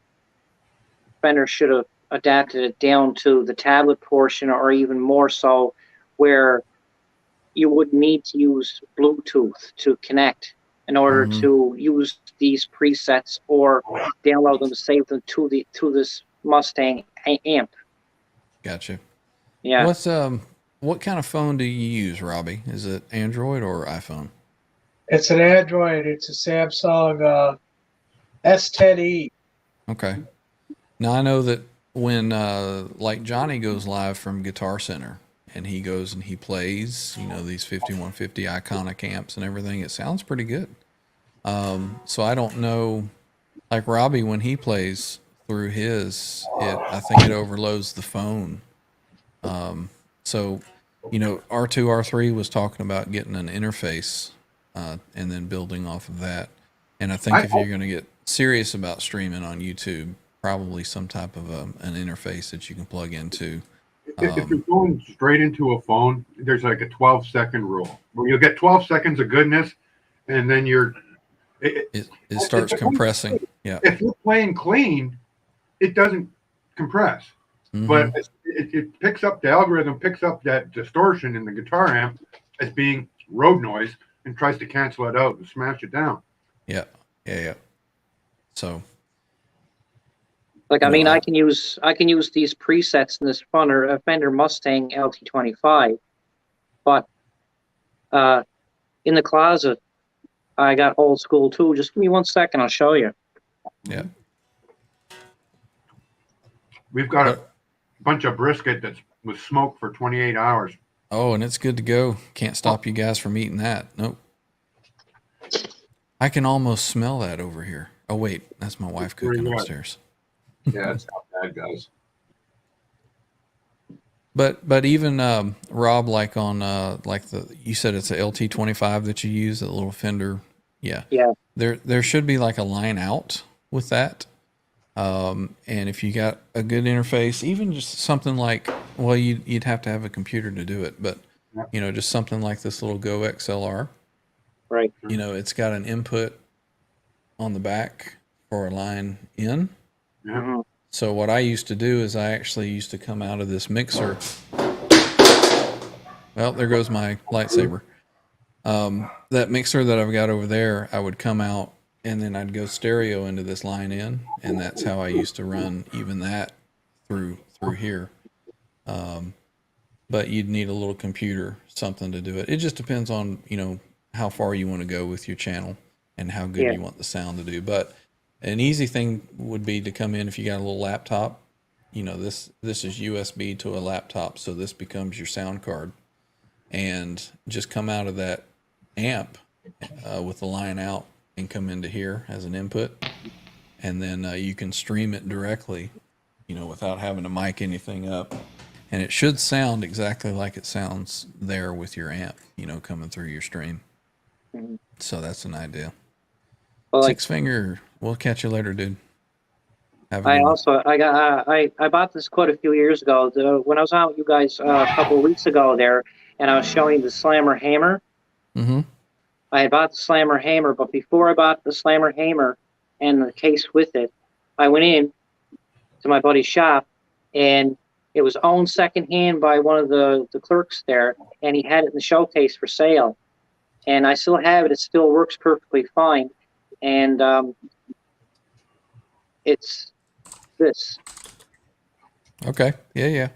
Fender should have adapted it down to the tablet portion, or even more so, where you would need to use Bluetooth to connect in order to use these presets or download them, save them to this Mustang amp. Gotcha. Yeah. What kind of phone do you use, Robbie? Is it Android or iPhone? It's an Android. It's a Samsung S10e. Okay. Now I know that when like Johnny goes live from Guitar Center and he goes and he plays, you know, these 5150 iconic amps and everything, it sounds pretty good. So I don't know, like Robbie, when he plays through his, I think it overloads the phone. So, you know, R2, R3 was talking about getting an interface and then building off of that. And I think if you're going to get serious about streaming on YouTube, probably some type of an interface that you can plug into. If you're going straight into a phone, there's like a 12-second rule where you'll get 12 seconds of goodness, and then it starts compressing. Yeah. If you're playing clean, it doesn't compress. But it picks up, the algorithm picks up that distortion in the guitar amp as being road noise and tries to cancel it out and smash it down. Yeah. So, like, I mean, I can use these presets in this Fender Mustang LT25, but in the closet, I got old school too. Just give me 1 second, I'll show you. Yeah. We've got a bunch of brisket that was smoked for 28 hours. Oh, and it's good to go. Can't stop you guys from eating that. Nope. I can almost smell that over here. Oh, wait. That's my wife cooking upstairs. Yeah, it's not bad, guys. But even Rob, like on like you said it's a LT25 that you use, a little Fender. Yeah. There should be like a line out with that. And if you got a good interface, even just something like, well, you'd have to have a computer to do it, but you know, just something like this little Go XLR. Right. You know, it's got an input on the back for a line in. Yeah. So what I used to do is I actually used to come out of this mixer. Well, there goes my lightsaber. That mixer that I've got over there, I would come out and then I'd go stereo into this line in, and that's how I used to run even that through here. but you'd need a little computer, something to do it. It just depends on, how far you want to go with your channel and how good you want the sound to do. But an easy thing would be to come in if you got a little laptop. This is USB to a laptop, so this becomes your sound card, and just come out of that amp with the line out and come into here as an input, and then you can stream it directly, without having to mic anything up, and it should sound exactly like it sounds there with your amp, coming through your stream. So that's an idea. Well, Six Finger, we'll catch you later, dude. I bought this quite a few years ago. When I was out with you guys a couple of weeks ago there, and I was showing the Slammer Hammer. Mm-hmm. I had bought the Slammer Hammer, but before I bought the Slammer Hammer and the case with it, I went in to my buddy's shop, and it was owned secondhand by one of the clerks there, and he had it in the showcase for sale. And I still have it. It still works perfectly fine. And it's this. Okay. Yeah.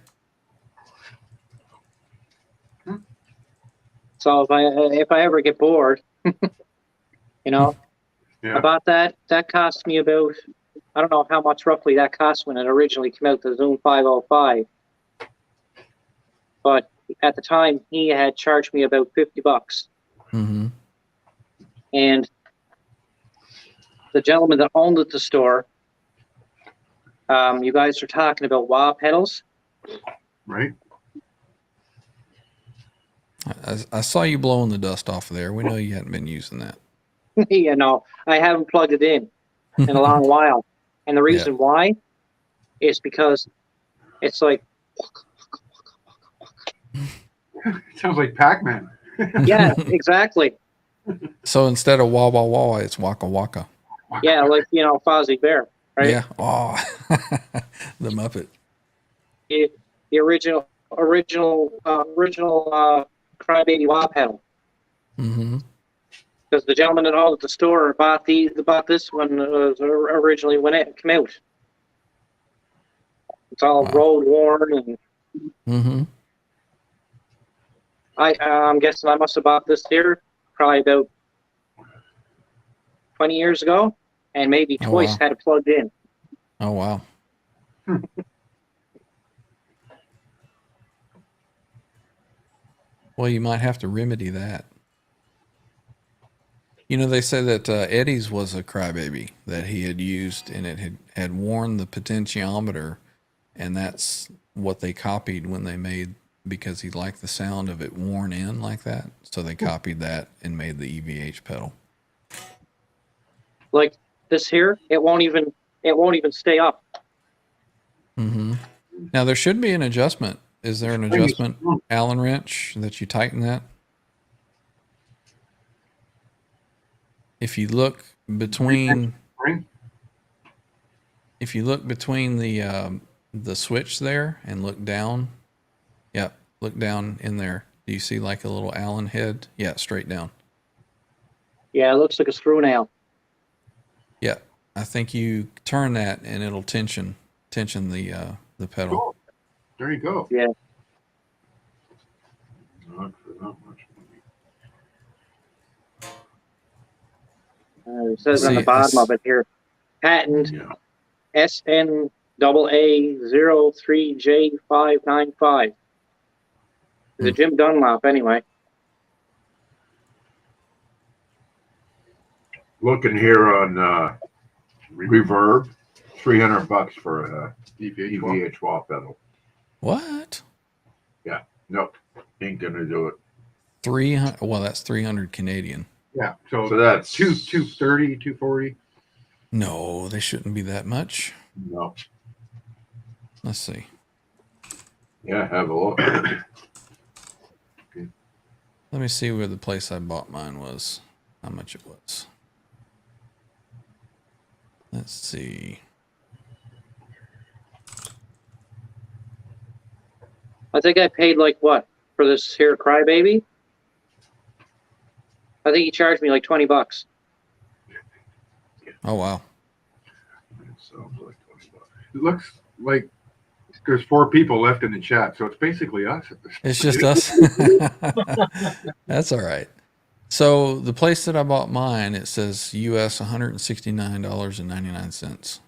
So if I ever get bored, I bought that. That cost me about, I don't know how much roughly that cost when it originally came out, the Zoom 505. But at the time, he had charged me about $50. Mm-hmm. And the gentleman that owned the store, you guys are talking about wah pedals, right? I saw you blowing the dust off of there. We know you hadn't been using that. I haven't plugged it in a long while, and the reason why is because it's like it sounds like Pac-Man. Yeah, exactly. So instead of wah wah wah, it's waka waka. Yeah, like Fozzie Bear, right? Yeah. Oh, the Muppet. The original Crybaby wah pedal. Mm-hmm. Because the gentleman that owned the store bought this one originally when it came out. It's all road worn and. Mm-hmm. I'm guessing I must have bought this here probably about 20 years ago, and maybe twice had it plugged in. Oh, wow. Well, you might have to remedy that. They say that Eddie's was a Crybaby that he had used, and it had worn the potentiometer, and that's what they copied when they made, because he liked the sound of it worn in like that. So they copied that and made the EVH pedal. Like this here, it won't even stay up. Mm-hmm. Now there should be an adjustment. Is there an adjustment, Allen wrench, that you tighten that? If you look between the switch there and look down, look down in there. Do you see like a little Allen head? Yeah, straight down. Yeah, it looks like a screw nail. Yeah, I think you turn that and it'll tension the pedal. Cool. There you go. Yeah. Not for that much It says on the bottom of it here, patent SNAA03J595. It's a Jim Dunlop anyway. Looking here on Reverb, $300 for a EVH wah pedal. What? Yeah, nope, ain't gonna do it. 300. Well, that's 300 Canadian. Yeah, so that's 230, 240. No, they shouldn't be that much. No. Let's see. Yeah, have a look. Let me see where the place I bought mine was. How much it was. Let's see. I think I paid like what for this here Crybaby? I think he charged me like $20. Oh wow. It sounds like $20. It looks like There's 4 people left in the chat, so it's basically us. It's just us. That's all right. So the place that I bought mine, it says US $169.99.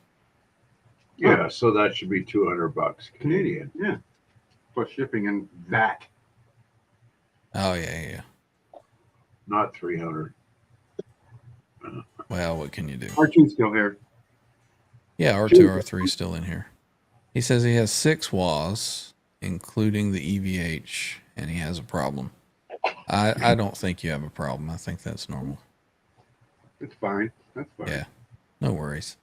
Yeah, so that should be $200 Canadian. Yeah. Plus shipping and that. Oh yeah. Not 300. Well, what can you do? R2's still here. Yeah, R2, R3 is still in here. He says he has 6 WAs, including the EVH, and he has a problem. I don't think you have a problem. I think that's normal. It's fine. That's fine. Yeah, no worries.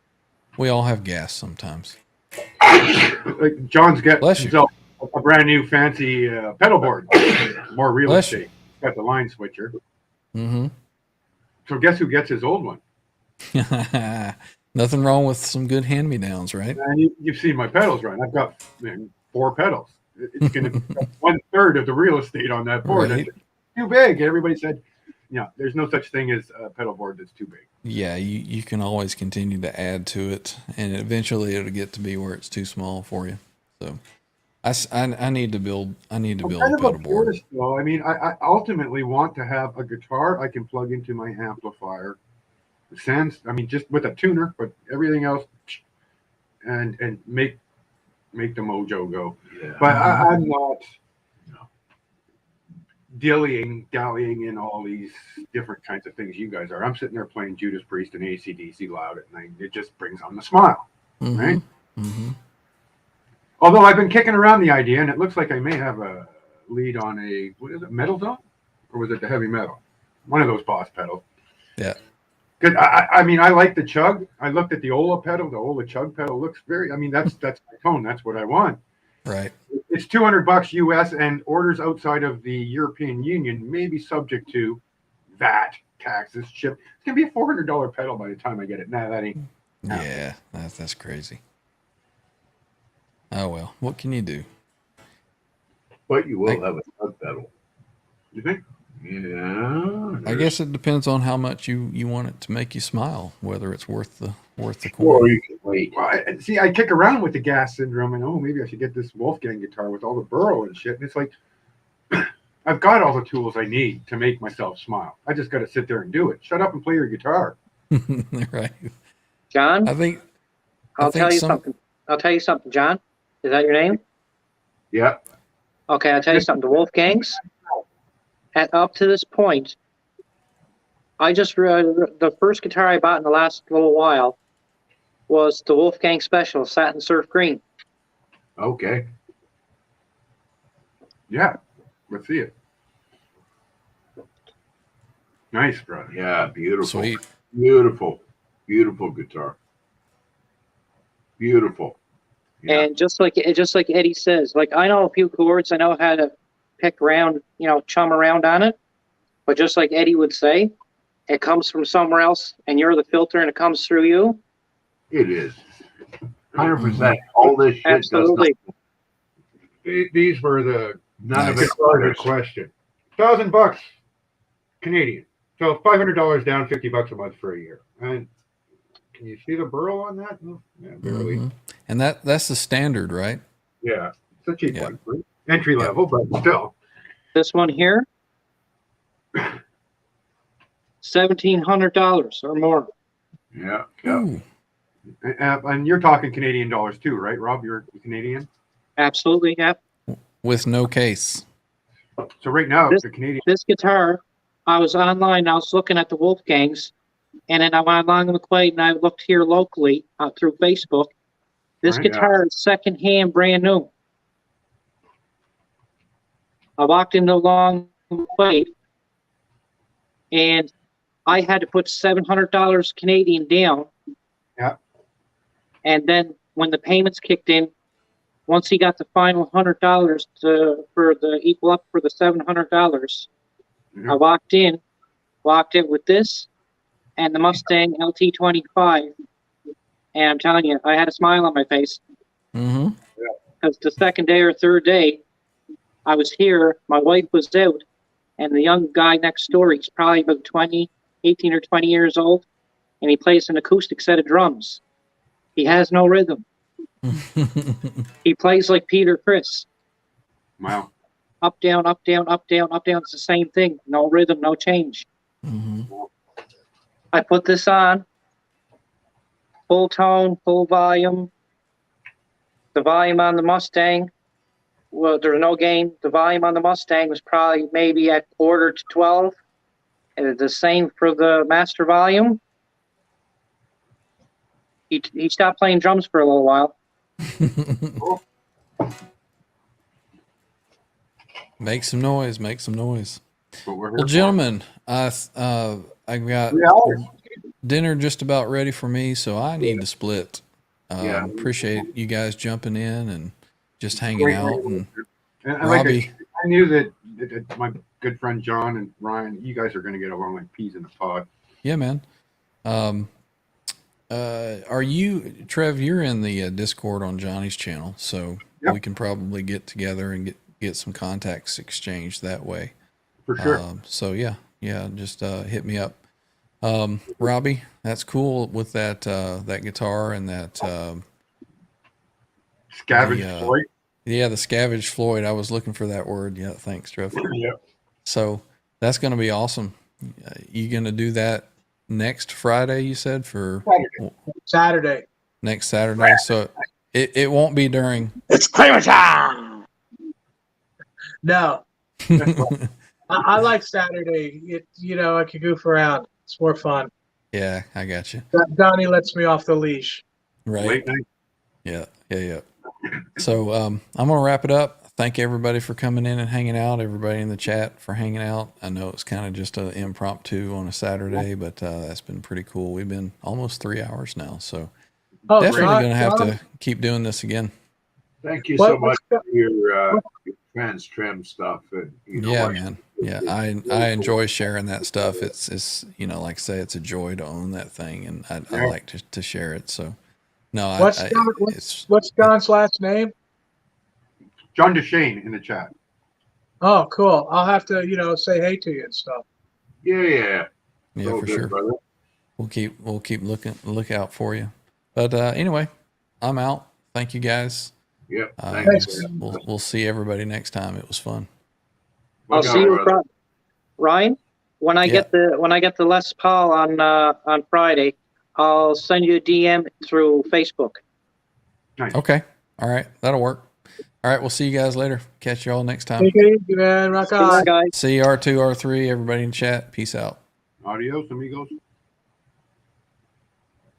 We all have gas sometimes. Like John's got Bless you. himself a brand new fancy pedal board, more real Bless estate. Got the line switcher. Mm-hmm. So guess who gets his old one? Nothing wrong with some good hand-me-downs, right? And you've seen my pedals run. I've got 4 pedals. It's going to be 1/3 of the real estate on that board. Right. That's too big. Everybody said, there's no such thing as a pedal board that's too big. Yeah, you can always continue to add to it, and eventually it'll get to be where it's too small for you. So I need to build a pedal board. Purist, though. I mean, I ultimately want to have a guitar I can plug into my amplifier. Just with a tuner, but everything else, and make the mojo go. Yeah. But I'm not dallying in all these different kinds of things you guys are. I'm sitting there playing Judas Priest and AC/DC loud at night. It just brings on the smile, right? Mm-hmm. Although I've been kicking around the idea, and it looks like I may have a lead on a, what is it, Metal Zone? Or was it the Heavy Metal? One of those Boss pedals. Yeah. Good. I mean, I like the Chug. I looked at the Ola pedal. The Ola Chug pedal looks that's my tone. That's what I want. Right. It's $200 US, and orders outside of the European Union may be subject to VAT, taxes, ship. It's gonna be a $400 pedal by the time I get it. Nah, that ain't. Yeah, that's crazy. Oh well, what can you do? But you will have a sub pedal. You think? Yeah. I guess it depends on how much you want it to make you smile, whether it's worth the Or coin. you can wait. Well, I kick around with the gas syndrome, and maybe I should get this Wolfgang guitar with all the burrow and shit. And it's like, I've got all the tools I need to make myself smile. I just got to sit there and do it. Shut up and play your guitar. Right. John, I'll tell you something. I'll tell you something, John. Is that your name? Yeah. Okay, I'll tell you something. The Wolfgangs, up to this point, I just the first guitar I bought in the last little while was the Wolfgang Special Satin Surf Green. Okay. Yeah, let's see it. Nice, brother. Yeah, beautiful. Sweet. Beautiful guitar. Beautiful. Yeah. And just like Eddie says, like I know a few chords, I know how to pick around, chum around on it. But just like Eddie would say, it comes from somewhere else, and you're the filter, and it comes through you. It is 100%. All this shit Absolutely. These were none of Nice. it was a question. $1,000 Canadian. So $500 down, $50 a month for a year. And can you see the burrow on that? Yeah, barely. Mhm. And that's the standard, right? Yeah, it's a cheap Yeah. one. Right? Entry level, but still. This one here, $1,700 or more. Yeah. Yeah. Ooh. And you're talking Canadian dollars too, right, Rob? You're Canadian. Absolutely, yeah. With no case. So right now, This- the Canadian. This guitar, I was online, I was looking at the Wolfgangs, and then I went along the McQuaid, and I looked here locally through Facebook. This Right, yeah. guitar is secondhand, brand new. I walked into Long McQuaid, and I had to put $700 Canadian down. Yeah. And then when the payments kicked in, once he got the final $100 for the equal up for the $700, Mhm. I walked in with this and the Mustang LT25, and I'm telling you, I had a smile on my face Mm-hmm. because the second day or third day, I was here, my wife was out, and the young guy next door, he's probably about 18 or 20 years old, and he plays an acoustic set of drums. He has no rhythm. He plays like Peter Chris. Wow. Up, down, up, down, up, down, up, down. It's the same thing. No rhythm, no change. I put this on. Full tone, full volume. The volume on the Mustang, well, there's no gain. The volume on the Mustang was probably maybe at quarter to 12. And the same for the master volume. He stopped playing drums for a little while. Make some noise. Make some noise. Well, Gentlemen, I got dinner just about ready for me, so I need to split. Appreciate you guys jumping in and just hanging out. And Robbie, I knew that my good friend John and Ryan, you guys are going to get along like peas in a pod. Yeah, man. Are you, Trev? You're in the Discord on Johnny's channel, so we can probably get together and get some contacts exchanged that way. For sure. So yeah, just hit me up. Robbie, that's cool with that guitar and that Scavenge Floyd. Yeah, the Scavenge Floyd. I was looking for that word. Yeah, thanks, Trev. Yeah. So that's going to be awesome. You going to do that next Friday? You said for Saturday. Next Saturday. So it won't be during. It's Kramer time. No. I like Saturday. I could goof around. It's more fun. Yeah, I got you. Donnie lets me off the leash. Right. Late night. Yeah. So I'm gonna wrap it up. Thank everybody for coming in and hanging out. Everybody in the chat for hanging out. I know it's kind of just an impromptu on a Saturday, but that's been pretty cool. We've been almost 3 hours now, so definitely gonna have to keep doing this again. Thank you so much for your trans trim stuff. And, man. Yeah, I enjoy sharing that stuff. It's like I say, it's a joy to own that thing, and I like to share it. So, no, what's John's last name? John DeShane in the chat. Oh, cool. I'll have to say hey to you and stuff. Yeah, for sure. Brother. We'll keep look out for you. But anyway, I'm out. Thank you guys. Yeah. Thanks. We'll see everybody next time. It was fun. I'll see you, Ryan. When I get the Les Paul on Friday, I'll send you a DM through Facebook. Nice. Okay. All right. That'll work. All right. We'll see you guys later. Catch you all next time. Take it easy, man. Rock on. Guys. See you, R2, R3, everybody in chat. Peace out. Adios, amigos.